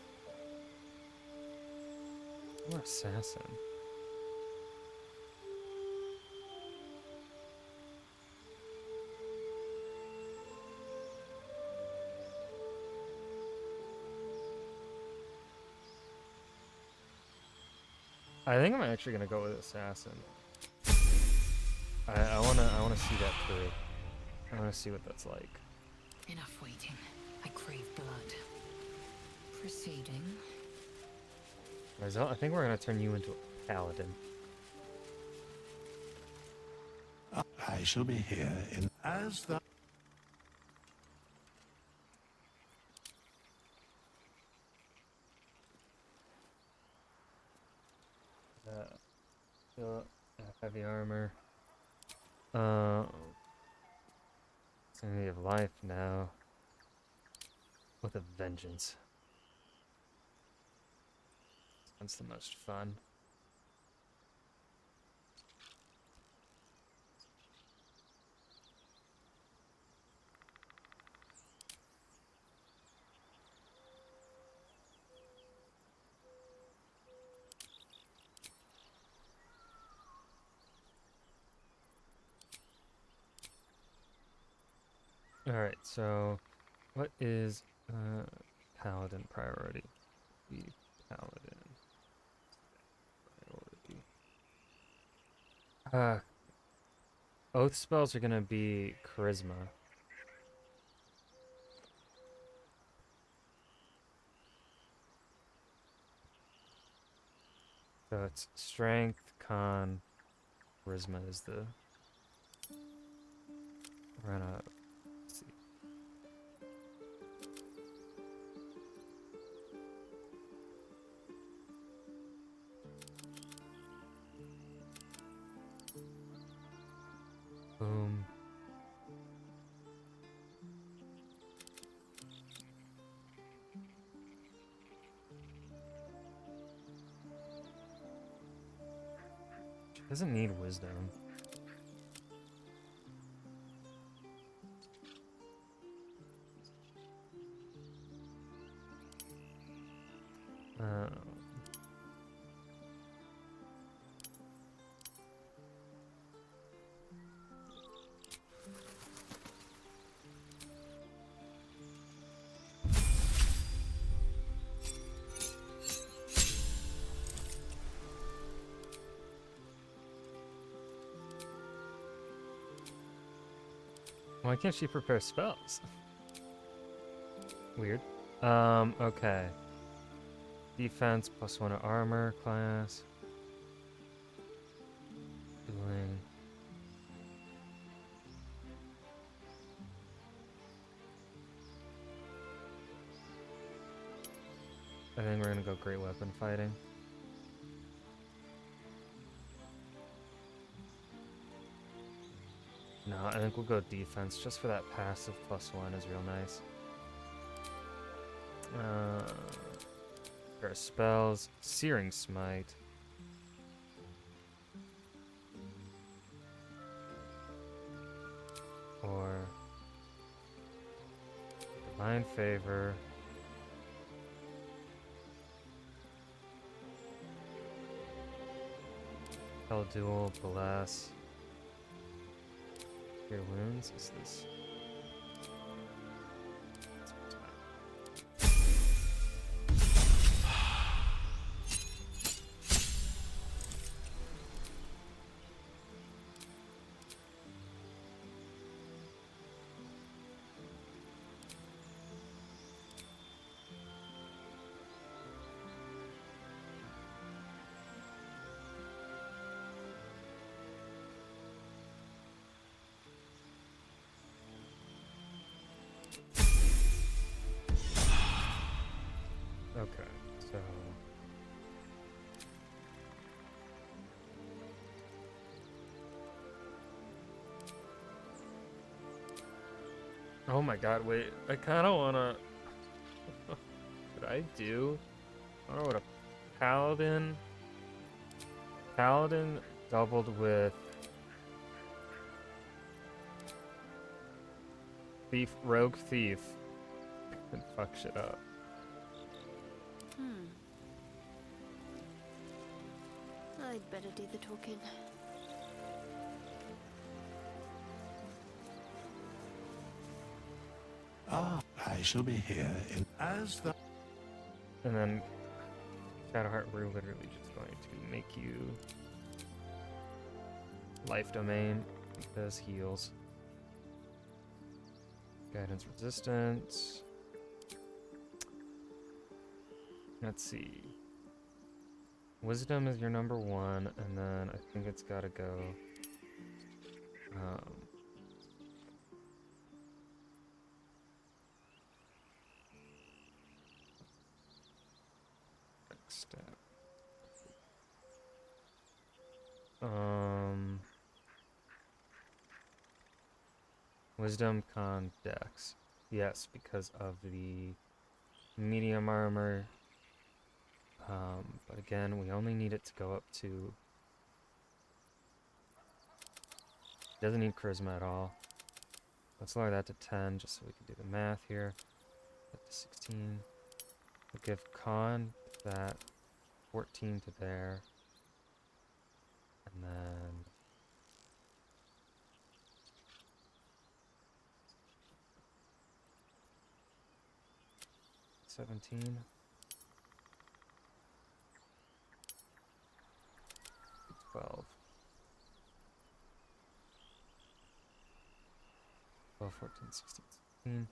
Or assassin. I think I'm actually gonna go with assassin. I wanna see that through. I wanna see what that's like. Enough waiting. I crave blood. Proceeding. Rizal, I think we're gonna turn you into a paladin. I shall be here in as the Still heavy armor. Sanity of life now. With a vengeance. That's the most fun. Alright, so what is paladin priority? The paladin priority. Oath spells are gonna be charisma. So it's strength, con, charisma is the. We're gonna. Let's see. Boom. She doesn't need wisdom. Why can't she prepare spells? Weird. Okay. Defense +1 to armor class. Dueling. I think we're gonna go great weapon fighting. No, I think we'll go defense just for that passive +1 is real nice. There are spells, Searing Smite. Or Divine Favor. Hell Duel, Bless. Cure Wounds, is this? Oh my god, wait. I kind of want to... What I do? I don't know what a paladin... Paladin doubled with... Rogue thief. And fuck shit up. I'd better do the talking. I shall be here as the... And then Shadowheart, we're literally just going to make you life domain because heals. Guidance resistance. Let's see. Wisdom is your number 1, and then I think it's gotta go. Next step. Wisdom, con, dex. Yes, because of the medium armor. But again, we only need it to go up to... Doesn't need charisma at all. Let's lower that to 10 just so we can do the math here. Up to 16. We'll give con that, 14 to there. And then... 17. 12. 12, 14, 16, 17.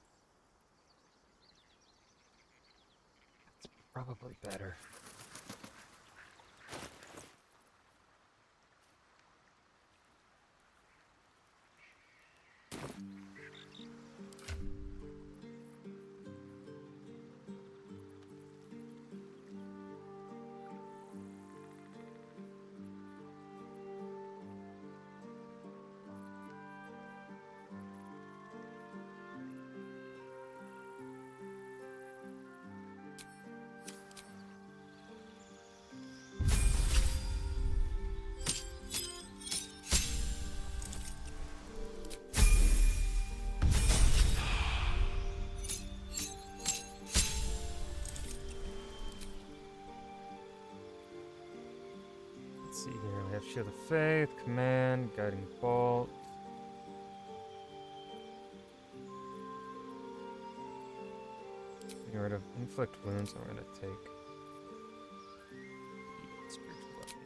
That's probably better. Let's see here, we have Shield of Faith, Command, Guiding Bolt. Getting rid of Inflict Wounds, I'm gonna take Spiritual Weapon.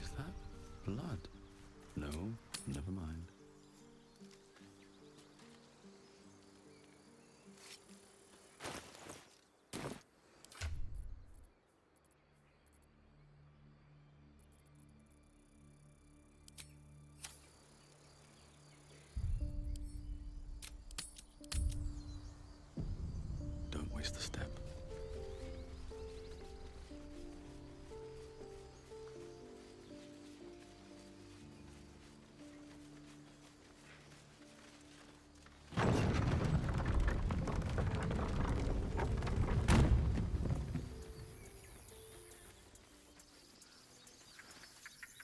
Is that blood? No, never mind. Don't waste the step.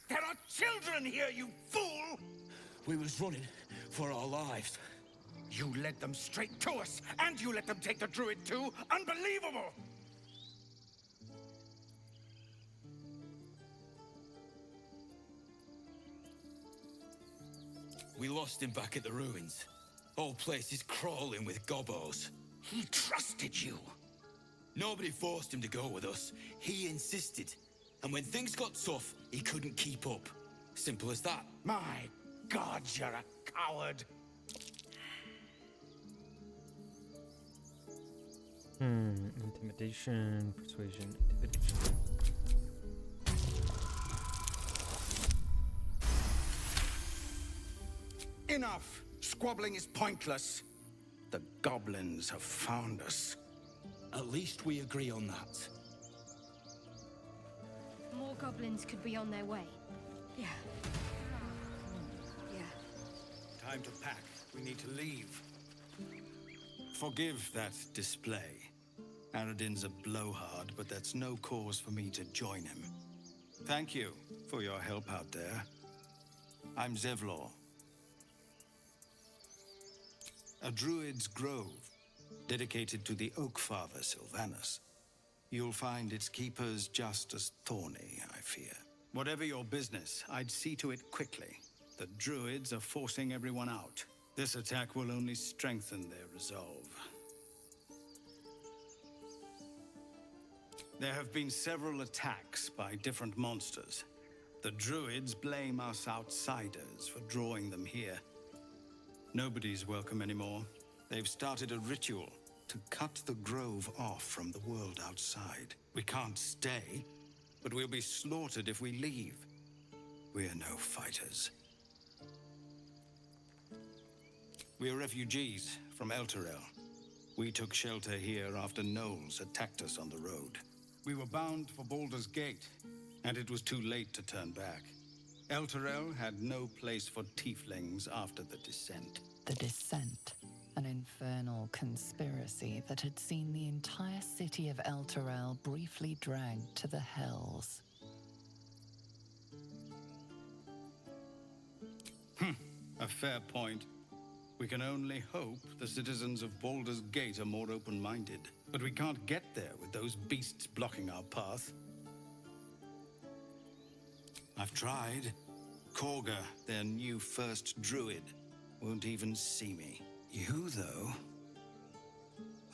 There are children here, you fool! We was running for our lives. You led them straight to us, and you let them take the druid too? Unbelievable! We lost him back at the ruins. Whole place is crawling with gobos. He trusted you. Nobody forced him to go with us. He insisted. And when things got tough, he couldn't keep up. Simple as that. My God, you're a coward. Intimidation, persuasion, intimidation. Enough! Squabbling is pointless. The goblins have found us. At least we agree on that. More goblins could be on their way. Yeah. Time to pack. We need to leave. Forgive that display. Aradin's a blowhard, but that's no cause for me to join him. Thank you for your help out there. I'm Zevlor. A druid's grove, dedicated to the Oak Father Sylvanus. You'll find its keepers just as thorny, I fear. Whatever your business, I'd see to it quickly. The druids are forcing everyone out. This attack will only strengthen their resolve. There have been several attacks by different monsters. The druids blame us outsiders for drawing them here. Nobody's welcome anymore. They've started a ritual to cut the grove off from the world outside. We can't stay, but we'll be slaughtered if we leave. We're no fighters. We're refugees from Elturel. We took shelter here after gnolls attacked us on the road. We were bound for Baldur's Gate, and it was too late to turn back. Elturel had no place for tieflings after the Descent. The Descent, an infernal conspiracy that had seen the entire city of Elturel briefly dragged to the Hells. A fair point. We can only hope the citizens of Baldur's Gate are more open-minded. But we can't get there with those beasts blocking our path. I've tried. Korga, their new first druid, won't even see me. You, though?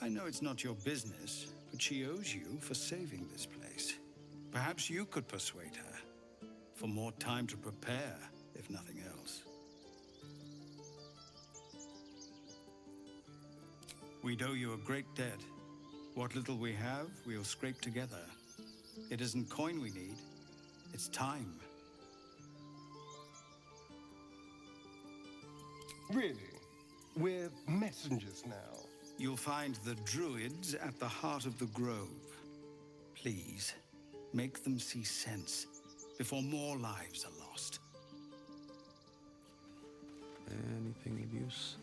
I know it's not your business, but she owes you for saving this place. Perhaps you could persuade her. For more time to prepare, if nothing else. We'd owe you a great debt. What little we have, we'll scrape together. It isn't coin we need, it's time. Really? We're messengers now. You'll find the druids at the heart of the grove. Please, make them see sense before more lives are lost. Anything of use?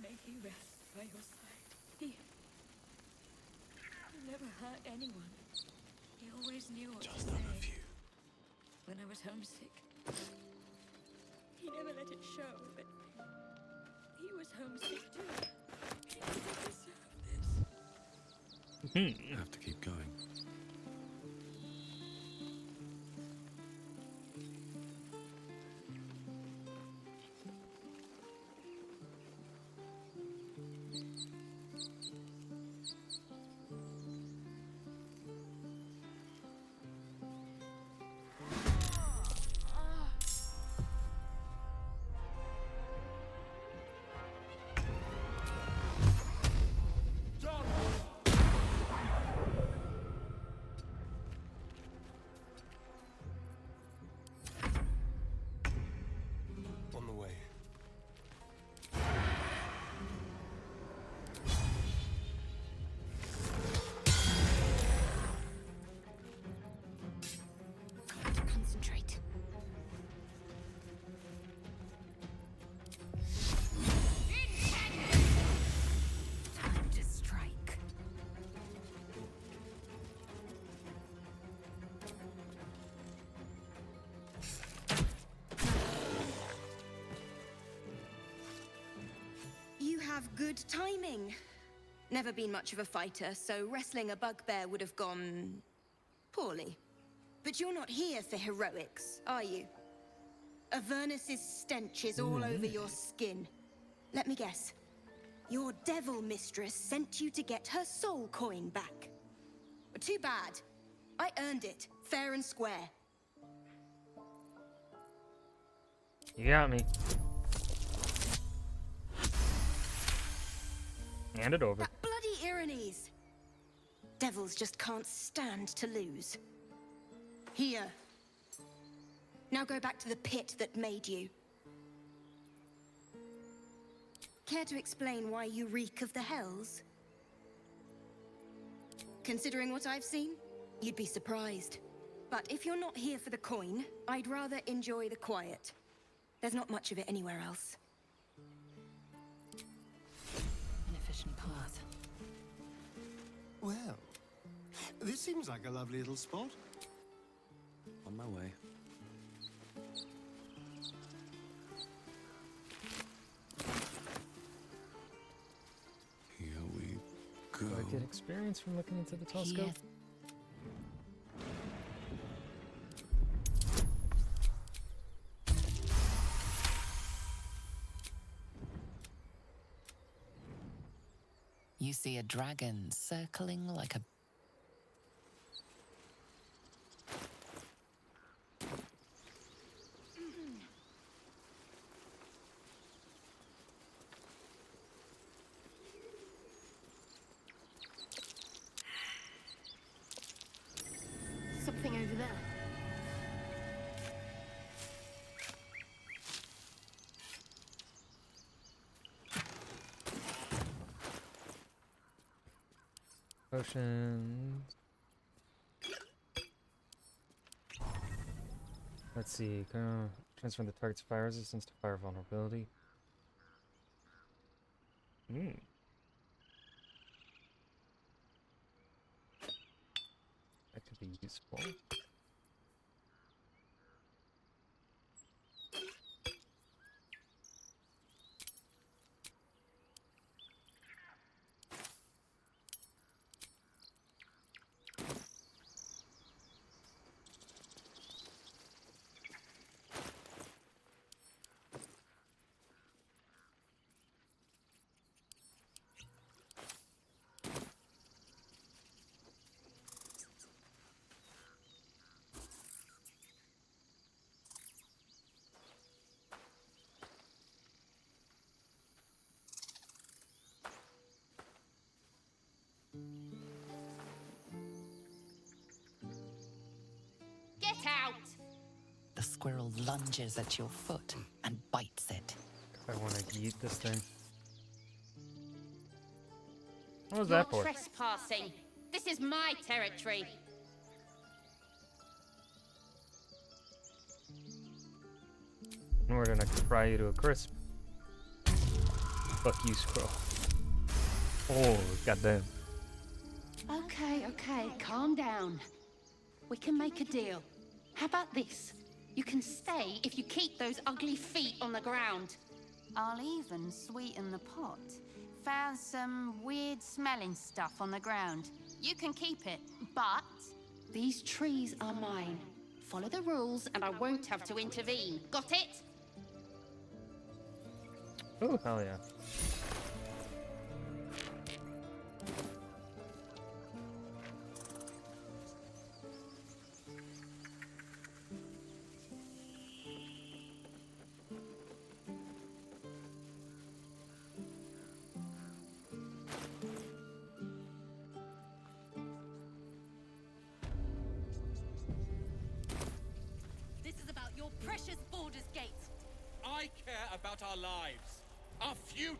May he rest by your side. He never hurt anyone. He always knew what to say. When I was homesick, he never let it show, but he was homesick too. He didn't deserve this. I have to keep going. On the way. Got to concentrate. Time to strike. You have good timing. Never been much of a fighter, so wrestling a bugbear would have gone poorly. But you're not here for heroics, are you? Avernus's stench is all over your skin. Let me guess. Your devil mistress sent you to get her soul coin back. Too bad. I earned it, fair and square. You got me. Hand it over. That bloody Irenes! Devils just can't stand to lose. Here. Now go back to the pit that made you. Care to explain why you reek of the hells? Considering what I've seen, you'd be surprised. But if you're not here for the coin, I'd rather enjoy the quiet. There's not much of it anywhere else. An efficient path. Well, this seems like a lovely little spot. On my way. Here we go. Do I get experience from looking into the telescope? You see a dragon circling like a... Something over there. Potions. Let's see. Transfer the target's fire resistance to fire vulnerability. That could be useful. Get out! The squirrel lunges at your foot and bites it. I want to eat this thing. What was You're that for? trespassing. This is my territory. In order to fry you to a crisp. Fuck you, squirrel. Oh, goddamn. Okay, calm down. We can make a deal. How about this? You can stay if you keep those ugly feet on the ground. I'll even sweeten the pot. Found some weird smelling stuff on the ground. You can keep it, but... These trees are mine. Follow the rules and I won't have to intervene. Got it? Oh, hell yeah. This is about your precious Baldur's Gate. I care about our lives, our future.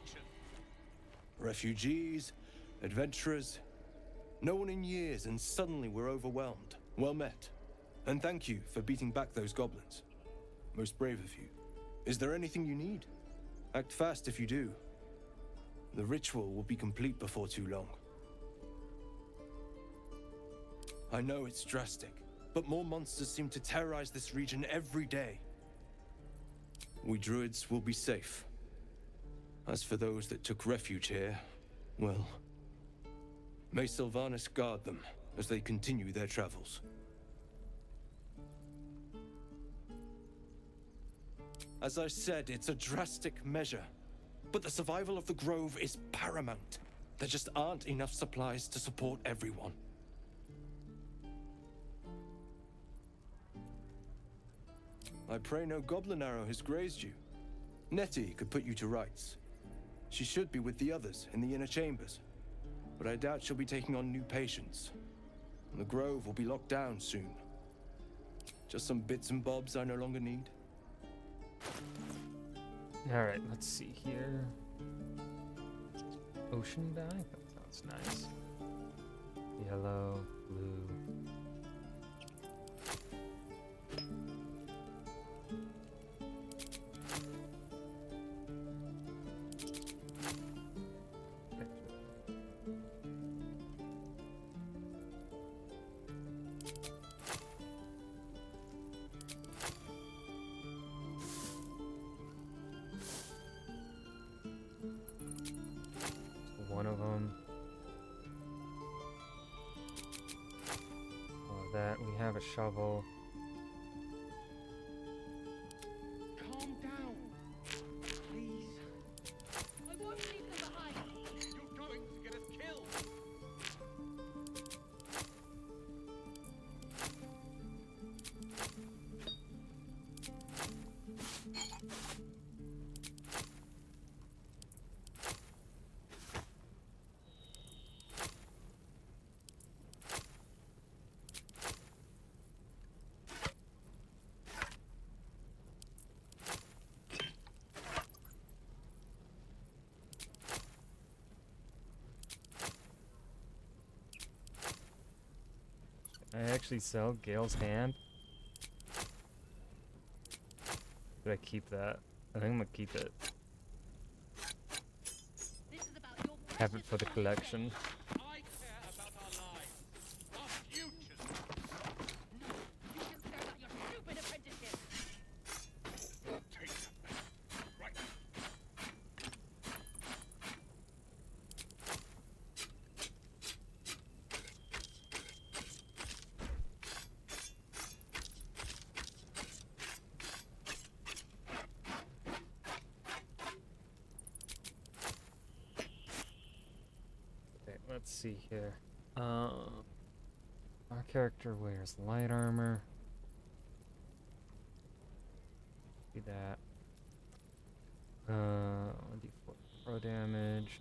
Refugees, adventurers, no one in years, and suddenly we're overwhelmed. Well met. And thank you for beating back those goblins. Most brave of you. Is there anything you need? Act fast if you do. The ritual will be complete before too long. I know it's drastic, but more monsters seem to terrorize this region every day. We druids will be safe. As for those that took refuge here, well, may Sylvanas guard them as they continue their travels. As I said, it's a drastic measure, but the survival of the Grove is paramount. There just aren't enough supplies to support everyone. I pray no goblin arrow has grazed you. Nettie could put you to rights. She should be with the others in the inner chambers, but I doubt she'll be taking on new patients. And the Grove will be locked down soon. Just some bits and bobs I no longer need. Alright, let's see here. Ocean dye? That sounds nice. Yellow, blue. One of them. Oh, that we have a shovel. Calm down, please. I won't leave them behind. You're going to get us killed. I actually sell Gale's hand. Did I keep that? I think I'm gonna keep it. Have it for the collection. I care about our lives, our futures. No, you can care about your stupid apprenticeship. Take that back. Right. Okay, let's see here. Our character wears light armor. See that. 1d4 pro damage.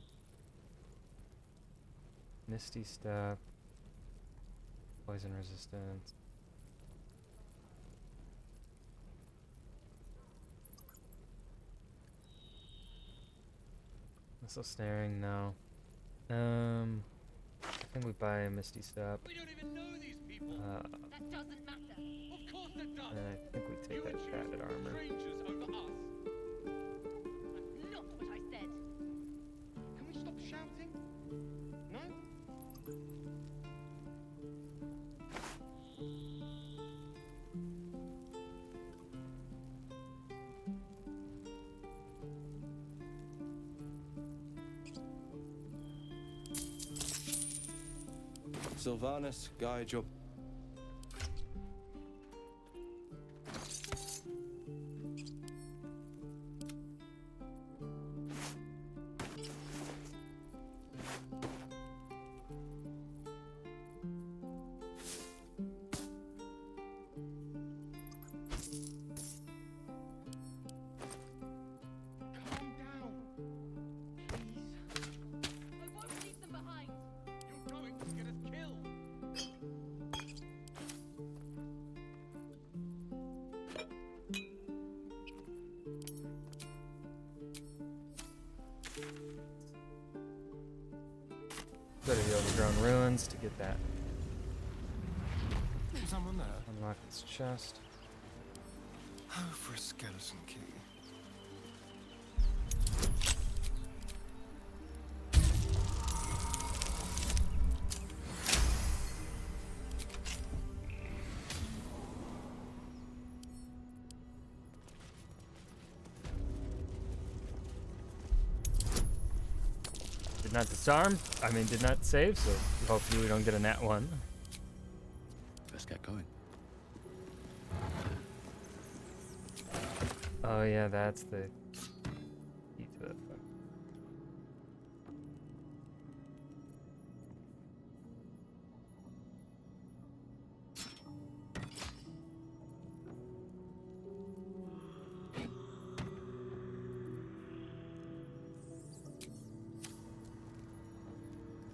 Misty Step. Poison resistance. Missile snaring, no. I think we buy a Misty Step. We don't even know these people. That doesn't matter. Of course it does. And I think we take that padded armor. Strangers over us. That's not what I said. Can we stop shouting? No? Sylvanus, guide your... Calm down. Please. I won't leave them behind. You're going to get us killed. Go to the Overgrown Ruins to get that. There's someone there. Unlock this chest. Oh, for a skeleton key. Did not disarm. I mean, did not save, so hopefully we don't get a nat one. Let's get going. Oh yeah, that's the key to it.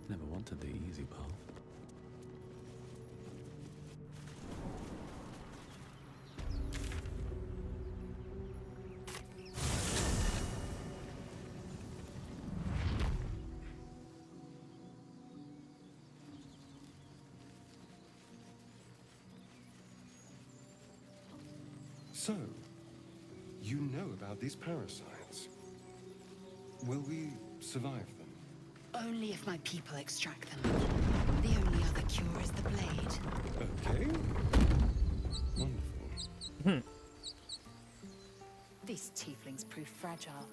Never wanted the easy path. So, you know about these parasites. Will we survive them? Only if my people extract them. The only other cure is the blade. Okay. Wonderful. These tieflings prove fragile.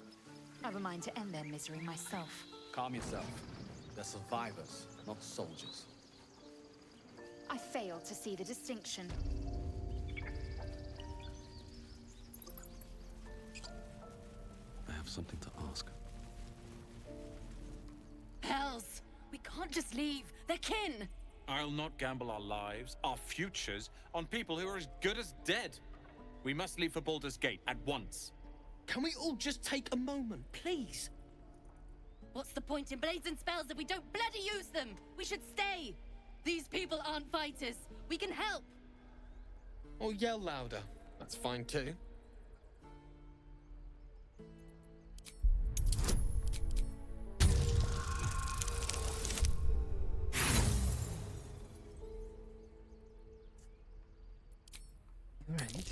Have a mind to end their misery myself. Calm yourself. They're survivors, not soldiers. I fail to see the distinction. I have something to ask. Hells! We can't just leave. They're kin! I'll not gamble our lives, our futures, on people who are as good as dead. We must leave for Baldur's Gate at once. Can we all just take a moment, please? What's the point in blades and spells if we don't bloody use them? We should stay! These people aren't fighters. We can help! Or yell louder. That's fine too. Right.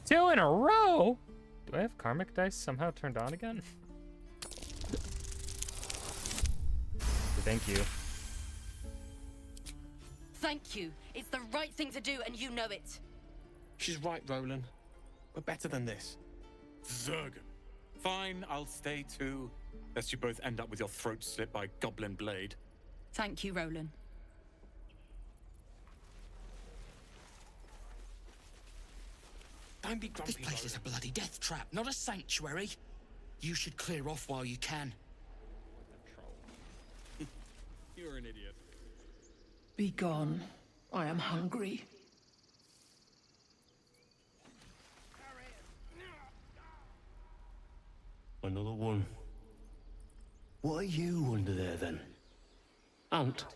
2 in a row? Do I have karmic dice somehow turned on again? Thank you. Thank you. It's the right thing to do, and you know it. She's right, Roland. We're better than this. Zergan. Fine, I'll stay too. Lest you both end up with your throat slit by goblin blade. Thank you, Roland. Don't be grumpy, This place is a bloody death trap, not a sanctuary. You should clear off while you can. You're an idiot. Be gone. I am hungry. Another one. What are you under there then? Ant?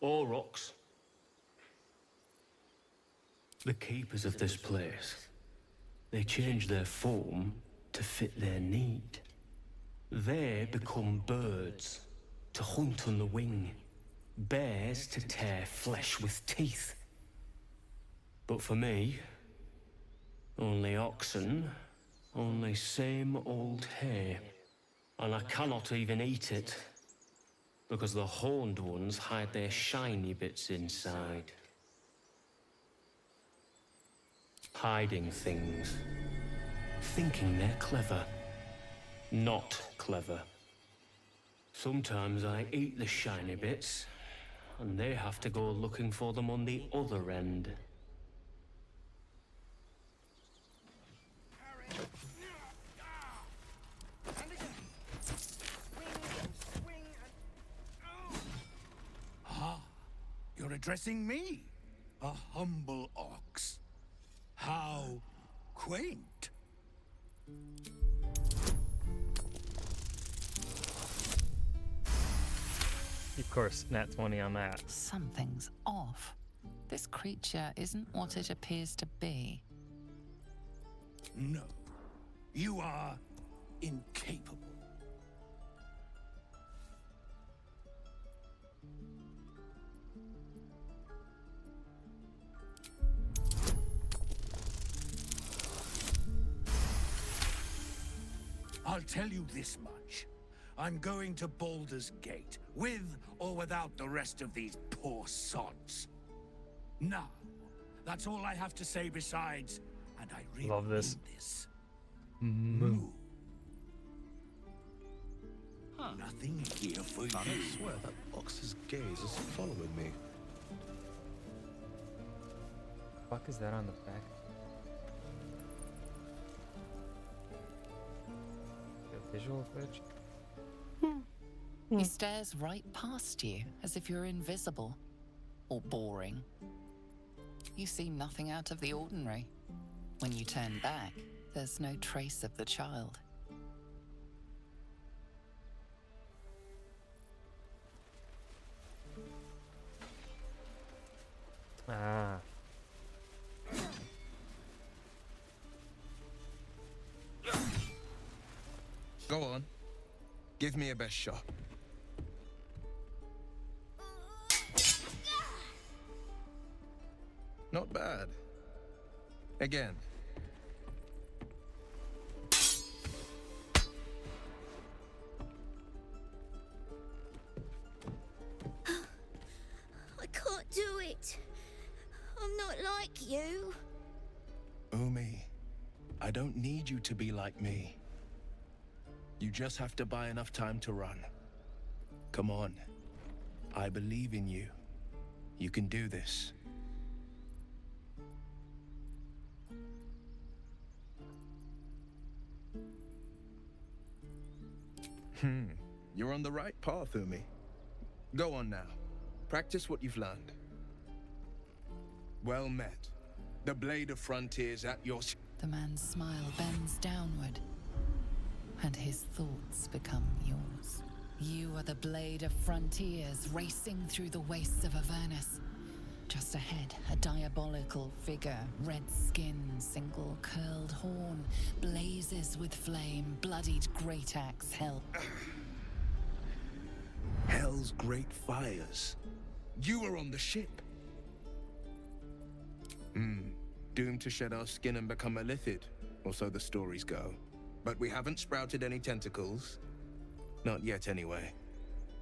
Or rocks? The keepers of this place. They change their form to fit their need. They become birds, to hunt on the wing. Bears to tear flesh with teeth. But for me, only oxen, only same old hay. And I cannot even eat it, because the horned ones hide their shiny bits inside. Hiding things. Thinking they're clever. Not clever. Sometimes I eat the shiny bits, and they have to go looking for them on the other end. Ah, you're addressing me, a humble ox. How quaint. Of course, nat 20 on that. Something's off. This creature isn't what it appears to be. No, you are incapable. I'll tell you this much. I'm going to Baldur's Gate, with or without the rest of these poor sods. Now, that's all I have to say besides, and I really love this. mean this. Moo. Nothing here for you. I swear that ox's gaze is following me. Fuck is that on the back? The visual glitch? He stares right past you, as if you're invisible. Or boring. You see nothing out of the ordinary. When you turn back, there's no trace of the child. Ah. Go on. Give me a best shot. Not bad. Again. I can't do it. I'm not like you. Umi, I don't need you to be like me. You just have to buy enough time to run. Come on. I believe in you. You can do this. You're on the right path, Umi. Go on now. Practice what you've learned. Well met. The Blade of Frontiers at your... The man's smile bends downward, and his thoughts become yours. You are the Blade of Frontiers racing through the wastes of Avernus. Just ahead, a diabolical figure, red skin, single curled horn, blazes with flame, bloodied great axe held. Hell's great fires. You were on the ship. Doomed to shed our skin and become a lithid, or so the stories go. But we haven't sprouted any tentacles. Not yet, anyway.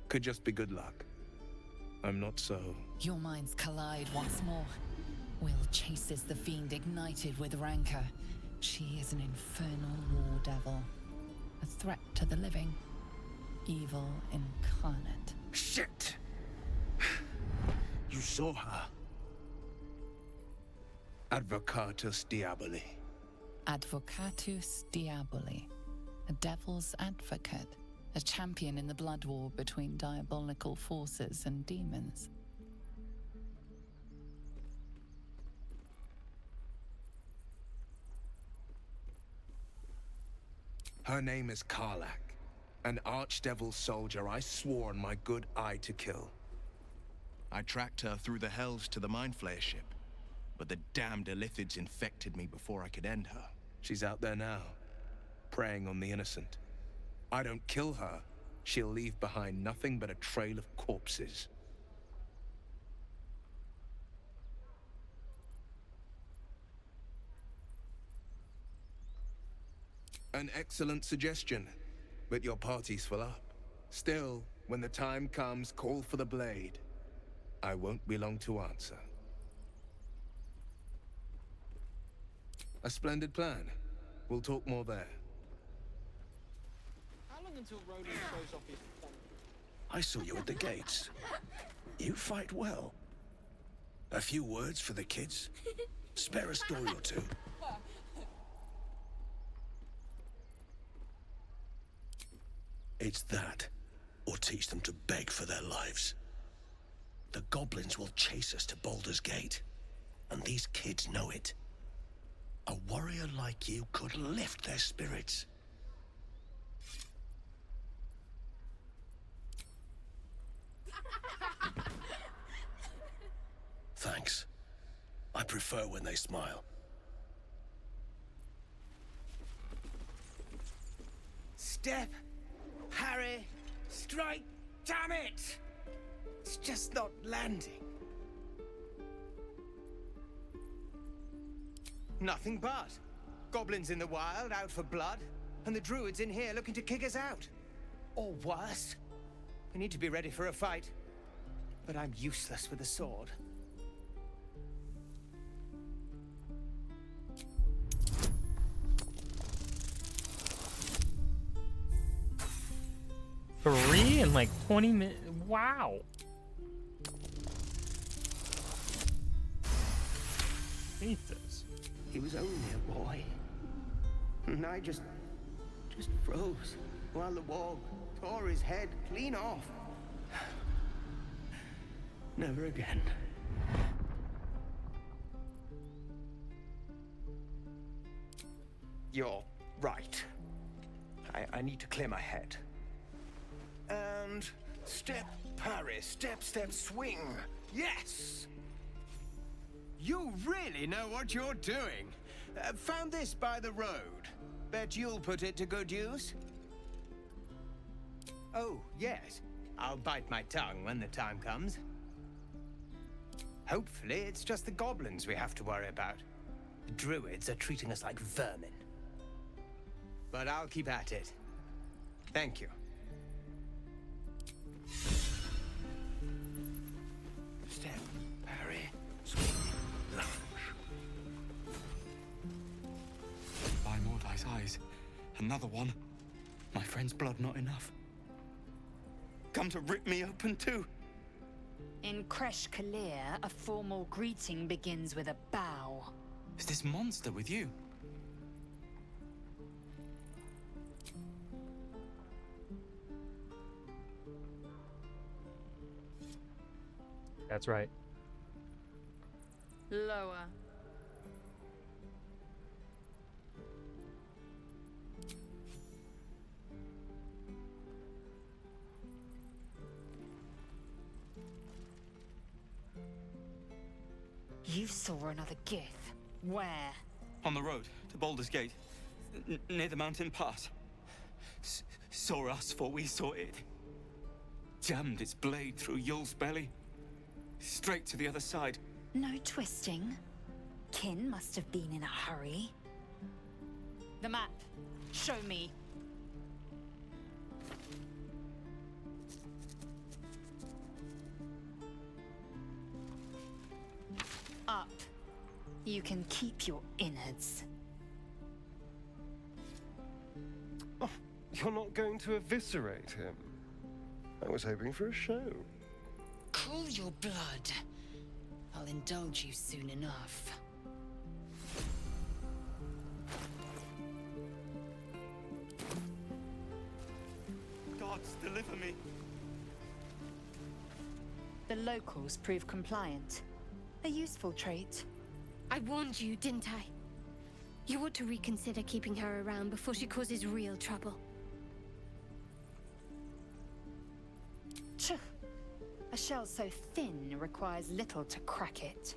Could just be good luck. I'm not so... Your minds collide once more. Will chases the fiend ignited with rancor. She is an infernal war devil. A threat to the living. Evil incarnate. Shit! You saw her. Advocatus Diaboli. Advocatus Diaboli. A devil's advocate. A champion in the blood war between diabolical forces and demons. Her name is Karlach, an archdevil soldier I swore on my good eye to kill. I tracked her through the hells to the Mind Flayer ship, but the damned Illithids infected me before I could end her. She's out there now, preying on the innocent. I don't kill her, she'll leave behind nothing but a trail of corpses. An excellent suggestion, but your party's full up. Still, when the time comes, call for the blade. I won't be long to answer. A splendid plan. We'll talk more there. How long until Roland shows off his... I saw you at the gates. You fight well. A few words for the kids? Spare a story or two. It's that, or teach them to beg for their lives. The goblins will chase us to Baldur's Gate, and these kids know it. A warrior like you could lift their spirits. Thanks. I prefer when they smile. Step, parry, strike, damn it! It's just not landing. Nothing but. Goblins in the wild, out for blood, and the druids in here looking to kick us out. Or worse. We need to be ready for a fight. But I'm useless with a sword. Three in like 20 minutes. Wow. Jesus. He was only a boy. And I just froze while the wall tore his head clean off. Never again. You're right. I need to clear my head. And step, parry, step, step, swing. Yes! You really know what you're doing. Found this by the road. Bet you'll put it to good use. Oh, yes. I'll bite my tongue when the time comes. Hopefully, it's just the goblins we have to worry about. The druids are treating us like vermin. But I'll keep at it. Thank you. Step, parry, swing, lunge. By Mordai's eyes, another one. My friend's blood not enough. Come to rip me open too. In Kresh Kalir, a formal greeting begins with a bow. Is this monster with you? That's right. Lower. You saw another Gith. Where? On the road to Baldur's Gate, near the mountain pass. Saw us, for we saw it. Jammed its blade through Yul's belly. Straight to the other side. No twisting. Kin must have been in a hurry. The map. Show me. Up. You can keep your innards. Oh, you're not going to eviscerate him? I was hoping for a show. Cool your blood. I'll indulge you soon enough. Gods, deliver me. The locals prove compliant. A useful trait. I warned you, didn't I? You ought to reconsider keeping her around before she causes real trouble. Tch. A shell so thin requires little to crack it.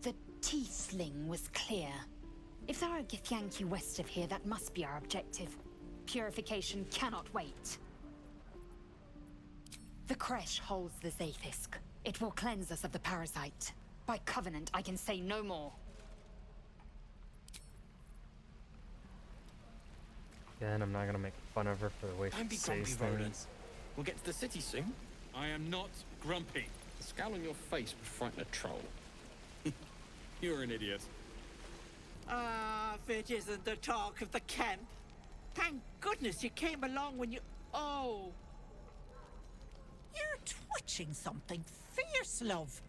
The tiefling was clear. If there are Githyanki west of here, that must be our objective. Purification cannot wait. The Kresh holds the Zaithisk. It will cleanse us of the parasite. By covenant, I can say no more. Again, I'm not gonna make fun of her for the way Don't be she says grumpy, Roland. things. We'll get to the city soon. I am not grumpy. The scowl on your face would frighten a troll. You're an idiot. Ah, if it isn't the talk of the camp. Thank goodness you came along when you... Oh. You're twitching something fierce, love.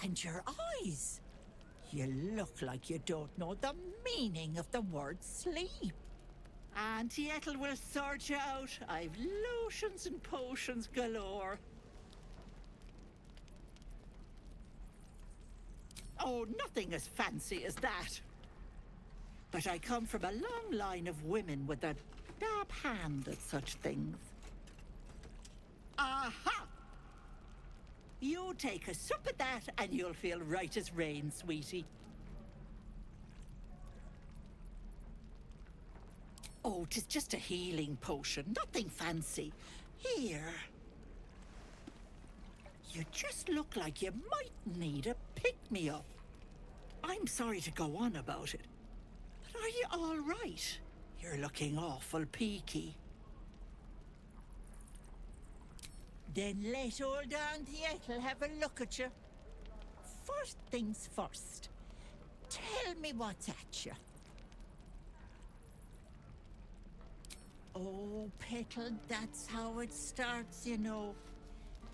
And your eyes. You look like you don't know the meaning of the word sleep. Auntie Ethel will sort you out. I've lotions and potions galore. Oh, nothing as fancy as that. But I come from a long line of women with a dab hand at such things. Aha! You take a sup at that and you'll feel right as rain, sweetie. Oh, 'tis just a healing potion, nothing fancy. Here. You just look like you might need a pick-me-up. I'm sorry to go on about it, but are you all right? You're looking awful peaky. Then let old Auntie Ethel have a look at you. First things first. Tell me what's at you. Oh, Petal, that's how it starts, you know.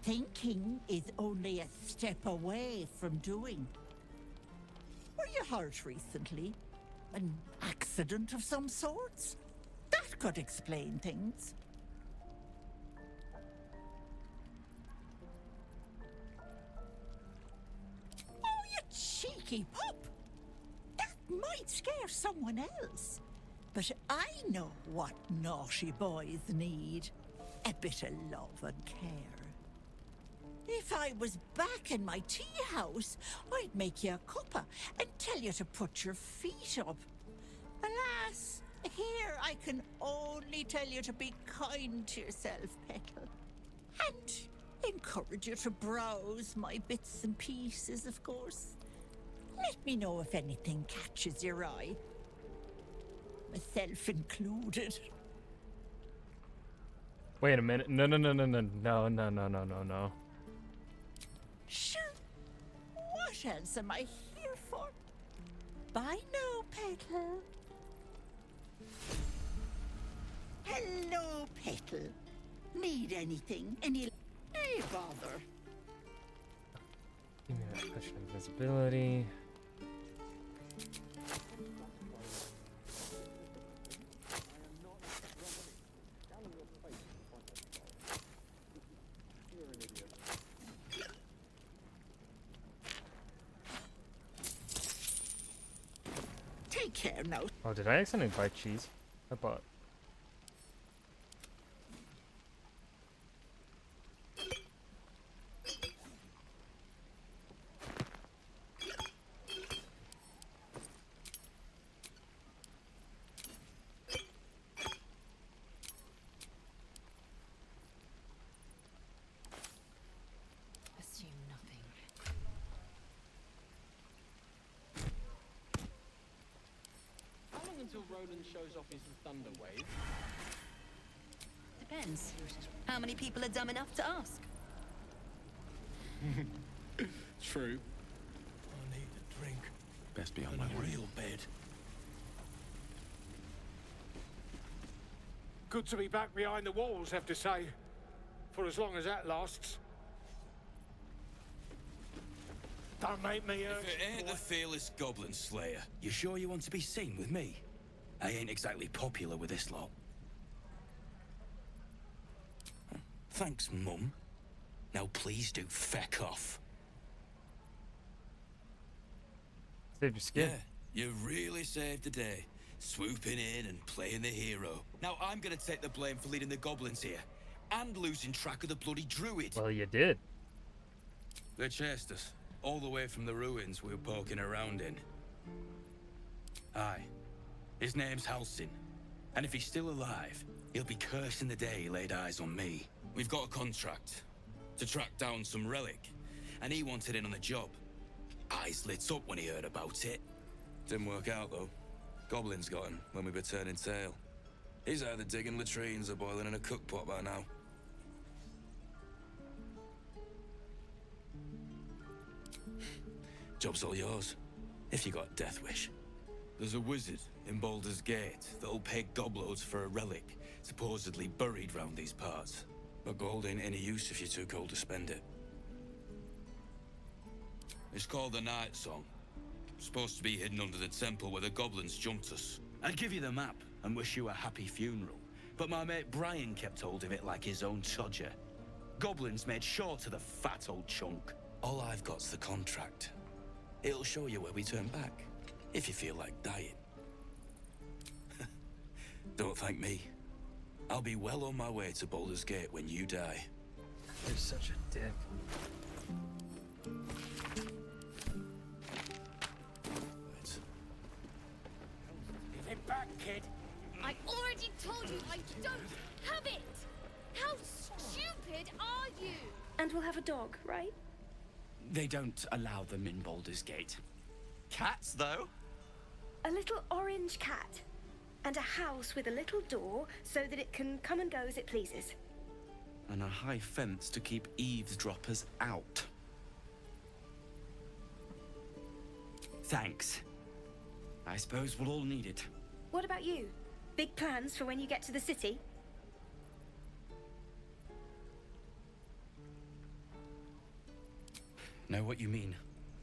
Thinking is only a step away from doing. Were you hurt recently? An accident of some sorts? That could explain things. Oh, you cheeky pup! That might scare someone else. But I know what naughty boys need. A bit of love and care. If I was back in my tea house, I'd make you a cuppa and tell you to put your feet up. Alas, here I can only tell you to be kind to yourself, Petal. And Encourage you to browse my bits and pieces, of course. Let me know if anything catches your eye. Myself included. Wait a minute. No. Sure. What else am I here for? Bye now, Petal. Hello, Petal. Need anything? Any bother? Give me that potion of invisibility. Take care now. Oh, did I accidentally buy cheese? I bought. Assume nothing. How long until Roland shows off his thunder wave? Depends. How many people are dumb enough to ask? True. I need a drink. Best be on And my a way. real bed. Good to be back behind the walls, have to say. For as long as that lasts. Don't make me If it ain't the fearless goblin slayer, you sure you want to be seen with me? I ain't exactly popular with this lot. Thanks, Mum. Now please do feck off. Saved your skin. Yeah, you really saved the day. Swooping in and playing the hero. Now I'm gonna take the blame for leading the goblins here. And losing track of the bloody druid. Well, you did. They chased us. All the way from the ruins we were poking around in. Aye. His name's Halsin. And if he's still alive, he'll be cursing the day he laid eyes on me. We've got a contract to track down some relic, and he wanted in on the job. Eyes lit up when he heard about it. Didn't work out, though. Goblins got him when we were turning tail. He's either digging latrines or boiling in a cookpot by now. Job's all yours, if you got a death wish. There's a wizard in Baldur's Gate that'll pay gobloads for a relic, supposedly buried round these parts. But gold ain't any use if you're too cold to spend it. It's called the Night Song. Supposed to be hidden under the temple where the goblins jumped us. I'd give you the map and wish you a happy funeral, but my mate Brian kept hold of it like his own Todger. Goblins made sure to the fat old chunk. All I've got's the contract. It'll show you where we turn back, if you feel like dying. Don't thank me. I'll be well on my way to Baldur's Gate when you die. You're such a dick. Give it back, kid. I already told you I don't have it! How stupid are you? And we'll have a dog, right? They don't allow them in Baldur's Gate. Cats, though? A little orange cat. And a house with a little door so that it can come and go as it pleases. And a high fence to keep eavesdroppers out. Thanks. I suppose we'll all need it. What about you? Big plans for when you get to the city? Know what you mean?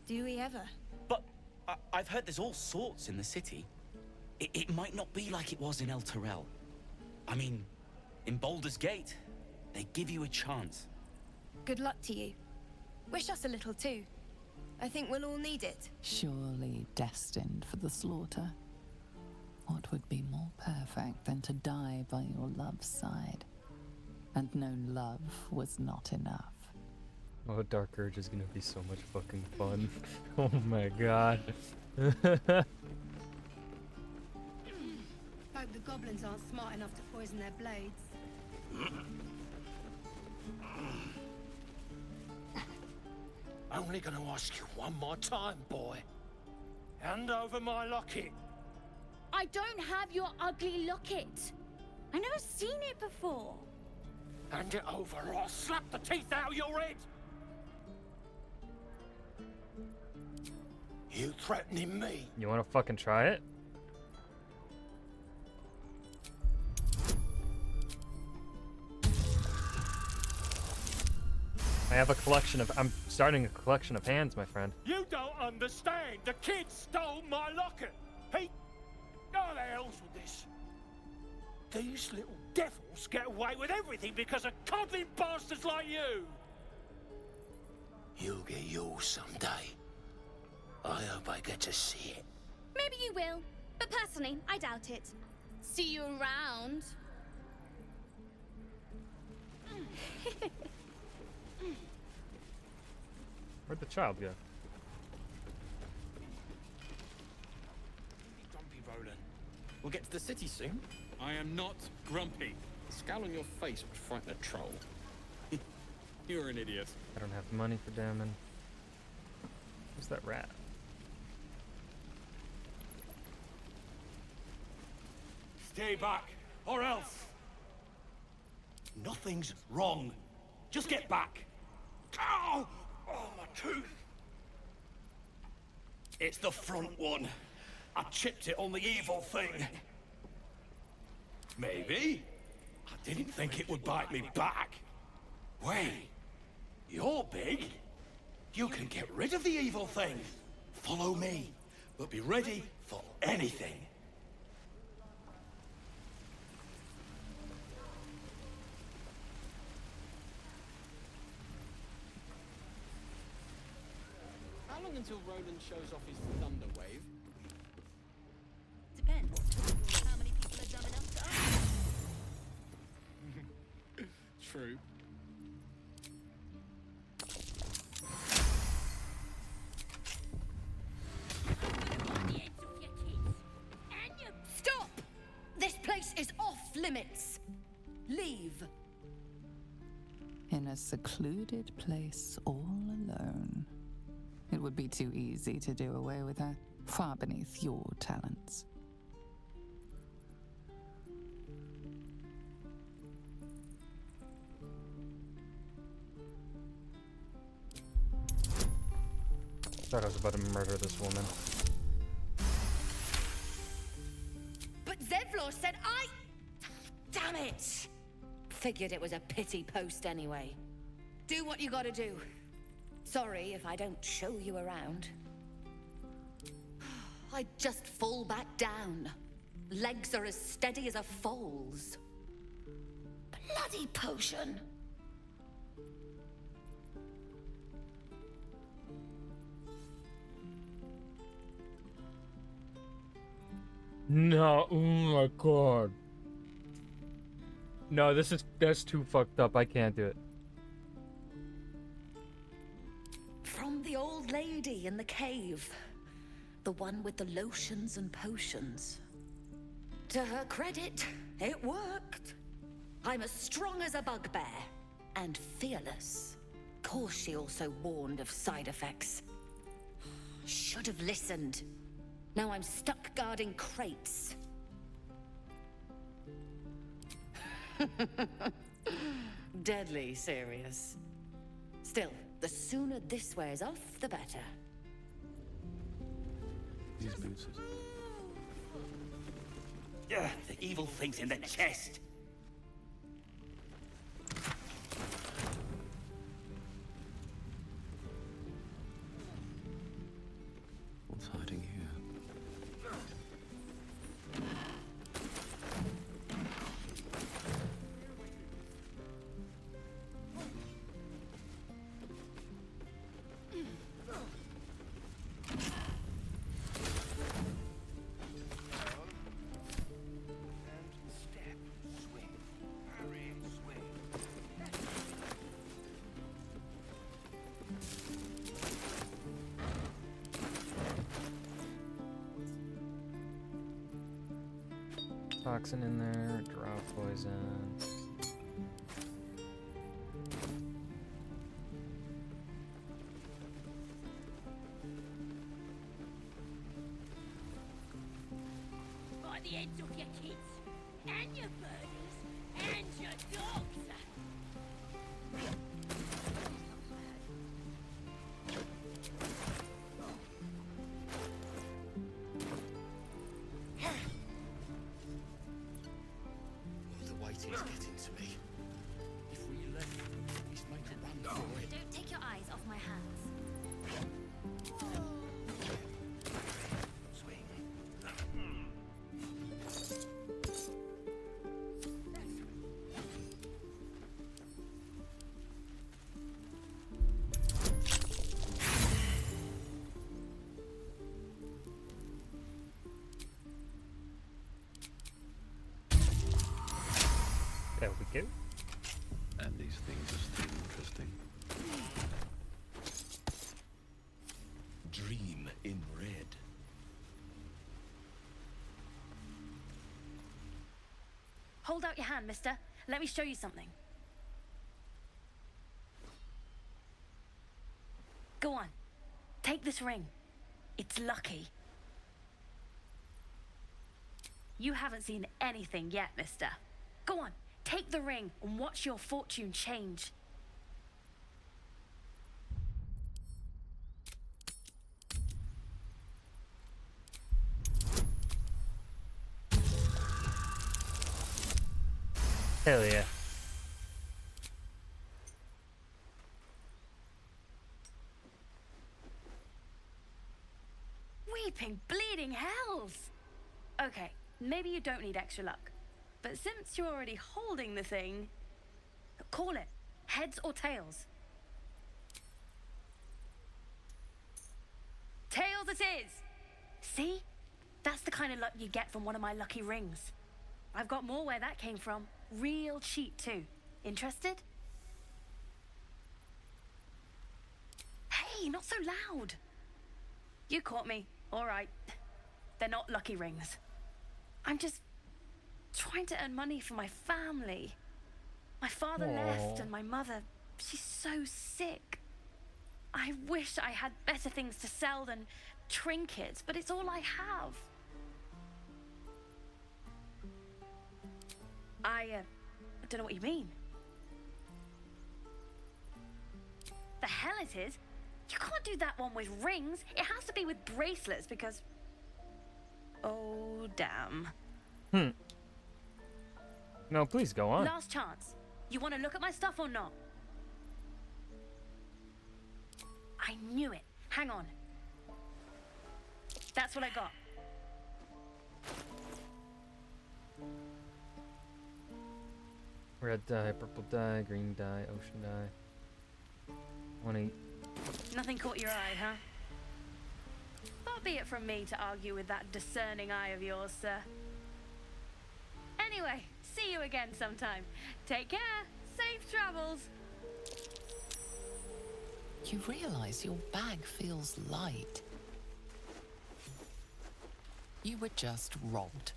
Do we ever? But I've heard there's all sorts in the city. It might not be like it was in El Terrell. I mean, in Baldur's Gate, they give you a chance. Good luck to you. Wish us a little too. I think we'll all need it. Surely destined for the slaughter. What would be more perfect than to die by your love's side? And no love was not enough. Oh, Dark Urge is gonna be so much fucking fun. Oh my god. Hope the goblins aren't smart enough to poison their blades. Only gonna ask you one more time, boy. Hand over my locket. I don't have your ugly locket. I never seen it before. Hand it over or I'll slap the teeth out of your head. You threatening me? You wanna fucking try it? I have a collection of. I'm starting a collection of hands, my friend. You don't understand. The kid stole my locket. He... Oh, the hell's with this? These little devils get away with everything because of coddling bastards like you. You'll get yours someday. I hope I get to see it. Maybe you will, but personally, I doubt it. See you around. Where'd the child go? Grumpy, Roland. We'll get to the city soon. I am not grumpy. The scowl on your face would frighten a troll. You're an idiot. I don't have money for damning. Who's that rat? Stay back, or else. Nothing's wrong. Just get back. Ow! Oh, my tooth. It's the front one. I chipped it on the evil thing. Maybe. I didn't think it would bite me back. Wait. You're big. You can get rid of the evil thing. Follow me, but be ready for anything. How long until Roland shows off his thunder wave? Depends. How many people are dumb enough to ask? True. Stop! This place is off limits. Leave. In a secluded place all alone. It would be too easy to do away with her, far beneath your talents. Thought I was about to murder this woman. But Zevlor said I... Damn it! Figured it was a pity post anyway. Do what you gotta do. Sorry if I don't show you around. I'd just fall back down. Legs are as steady as a foal's. Bloody potion! No, oh my god. No, that's too fucked up. I can't do it. From the old lady in the cave. The one with the lotions and potions. To her credit, it worked. I'm as strong as a bugbear. And fearless. Course she also warned of side effects. Should have listened. Now I'm stuck guarding crates. Deadly serious. Still, the sooner this wears off, the better. These boots. Yeah, the evil thing's in the chest. What's hiding here? Toxin in there, draw poison. want the heads of your kids, and your murders, and your dogs. Oh, the waiting's getting to me. If we let he's make a run for it. Don't take your eyes off my hands. Swing. There we go. And these things are still interesting. Dream in red. Hold out your hand, mister. Let me show you something. Go on. Take this ring. It's lucky. You haven't seen anything yet, mister. Go on. Take the ring and watch your fortune change. Hell yeah. Weeping, bleeding hells! Okay, maybe you don't need extra luck. But since you're already holding the thing, call it. Heads or tails? Tails it is! See? That's the kind of luck you get from one of my lucky rings. I've got more where that came from. Real cheap, too. Interested? Hey, not so loud! You caught me. All right. They're not lucky rings. I'm just trying to earn money for my family. My father left, and my mother, she's so sick. I wish I had better things to sell than trinkets, but it's all I have. I don't know what you mean. The hell it is? You can't do that one with rings. It has to be with bracelets because... Oh, damn. No, please go on. Last chance. You want to look at my stuff or not? I knew it. Hang on. That's what I got. Red dye, purple dye, green dye, ocean dye. 1 Nothing caught your eye, huh? Far be it from me to argue with that discerning eye of yours, sir. Anyway, see you again sometime. Take care. Safe travels. You realize your bag feels light. You were just robbed.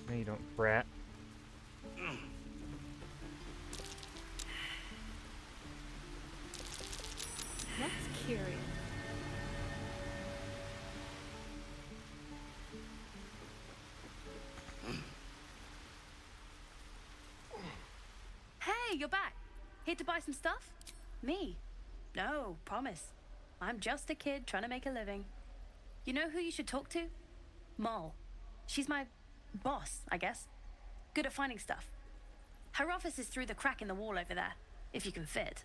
No, you don't, brat. That's curious. Hey, you're back. Here to buy some stuff? Me? No, promise. I'm just a kid trying to make a living. You know who you should talk to? Moll. She's my boss, I guess. Good at finding stuff. Her office is through the crack in the wall over there, if you can fit.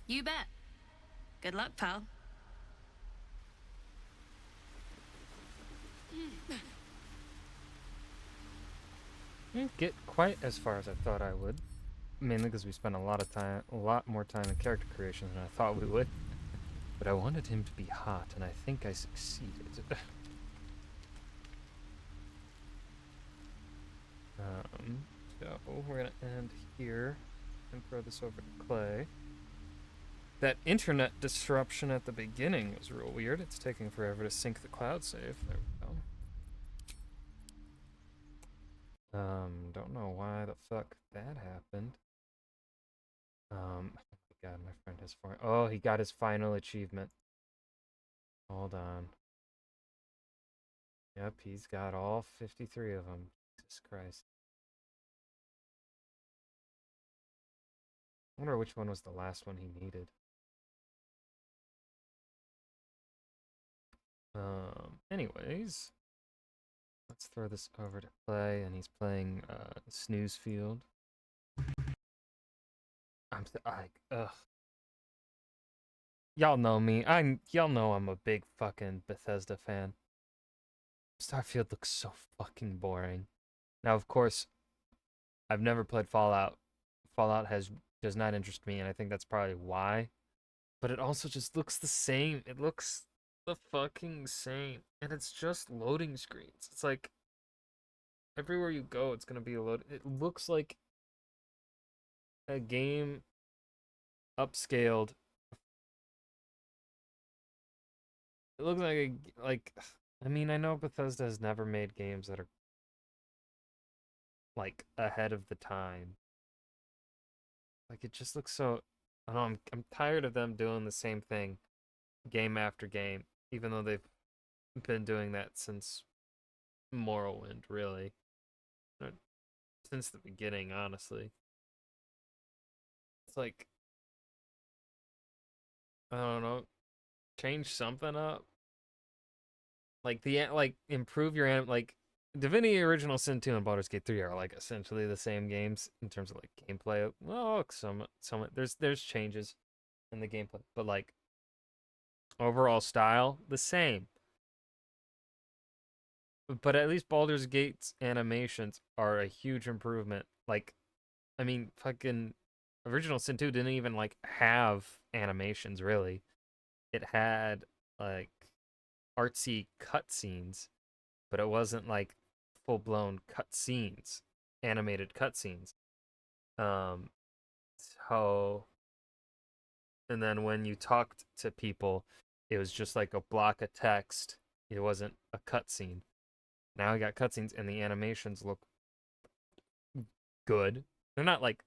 You bet. Good luck, pal. Didn't get quite as far as I thought I would. Mainly because we spent a lot more time in character creation than I thought we would. But I wanted him to be hot, and I think I succeeded. So we're gonna end here and throw this over to Clay. That internet disruption at the beginning was real weird. It's taking forever to sync the cloud save. There we go. Don't know why the fuck that happened. Oh, he got his final achievement. Hold on. Yep, he's got all 53 of them. Jesus Christ. I wonder which one was the last one he needed. Anyways, let's throw this over to play, and he's playing Snooze Field. Ugh. Y'all know me. Y'all know I'm a big fucking Bethesda fan. Starfield looks so fucking boring. Now, of course, I've never played Fallout. Fallout does not interest me, and I think that's probably why. But it also just looks the same. It looks the fucking same. And it's just loading screens. It's like everywhere you go, it's gonna be a load. It looks like a game upscaled. It looks like I mean, I know Bethesda has never made games that are like ahead of the time. Like it just looks so I don't know, I'm tired of them doing the same thing game after game, even though they've been doing that since Morrowind, really. Since the beginning, honestly. It's like I don't know, change something up. Like improve your like Divinity Original Sin 2 and Baldur's Gate 3 are like essentially the same games in terms of like gameplay. Well, some there's changes in the gameplay, but like overall style the same. But at least Baldur's Gate's animations are a huge improvement. Like, I mean, fucking Original Sin 2 didn't even like have animations really. It had like artsy cutscenes, but it wasn't like full-blown cutscenes, animated cutscenes. So and then when you talked to people, it was just like a block of text. It wasn't a cutscene. Now I got cutscenes and the animations look good. They're not like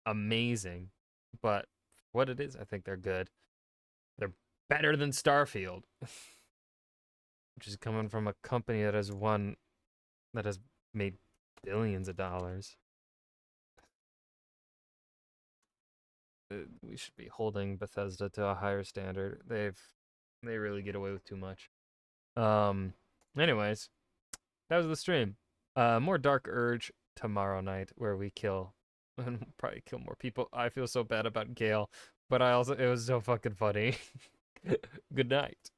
amazing, but what it is, I think they're good. They're better than Starfield, which is coming from a company that has made billions of dollars. We should be holding Bethesda to a higher standard. They really get away with too much. Anyways, that was the stream. More Dark Urge tomorrow night where we kill and probably kill more people. I feel so bad about Gale, but it was so fucking funny. Good night.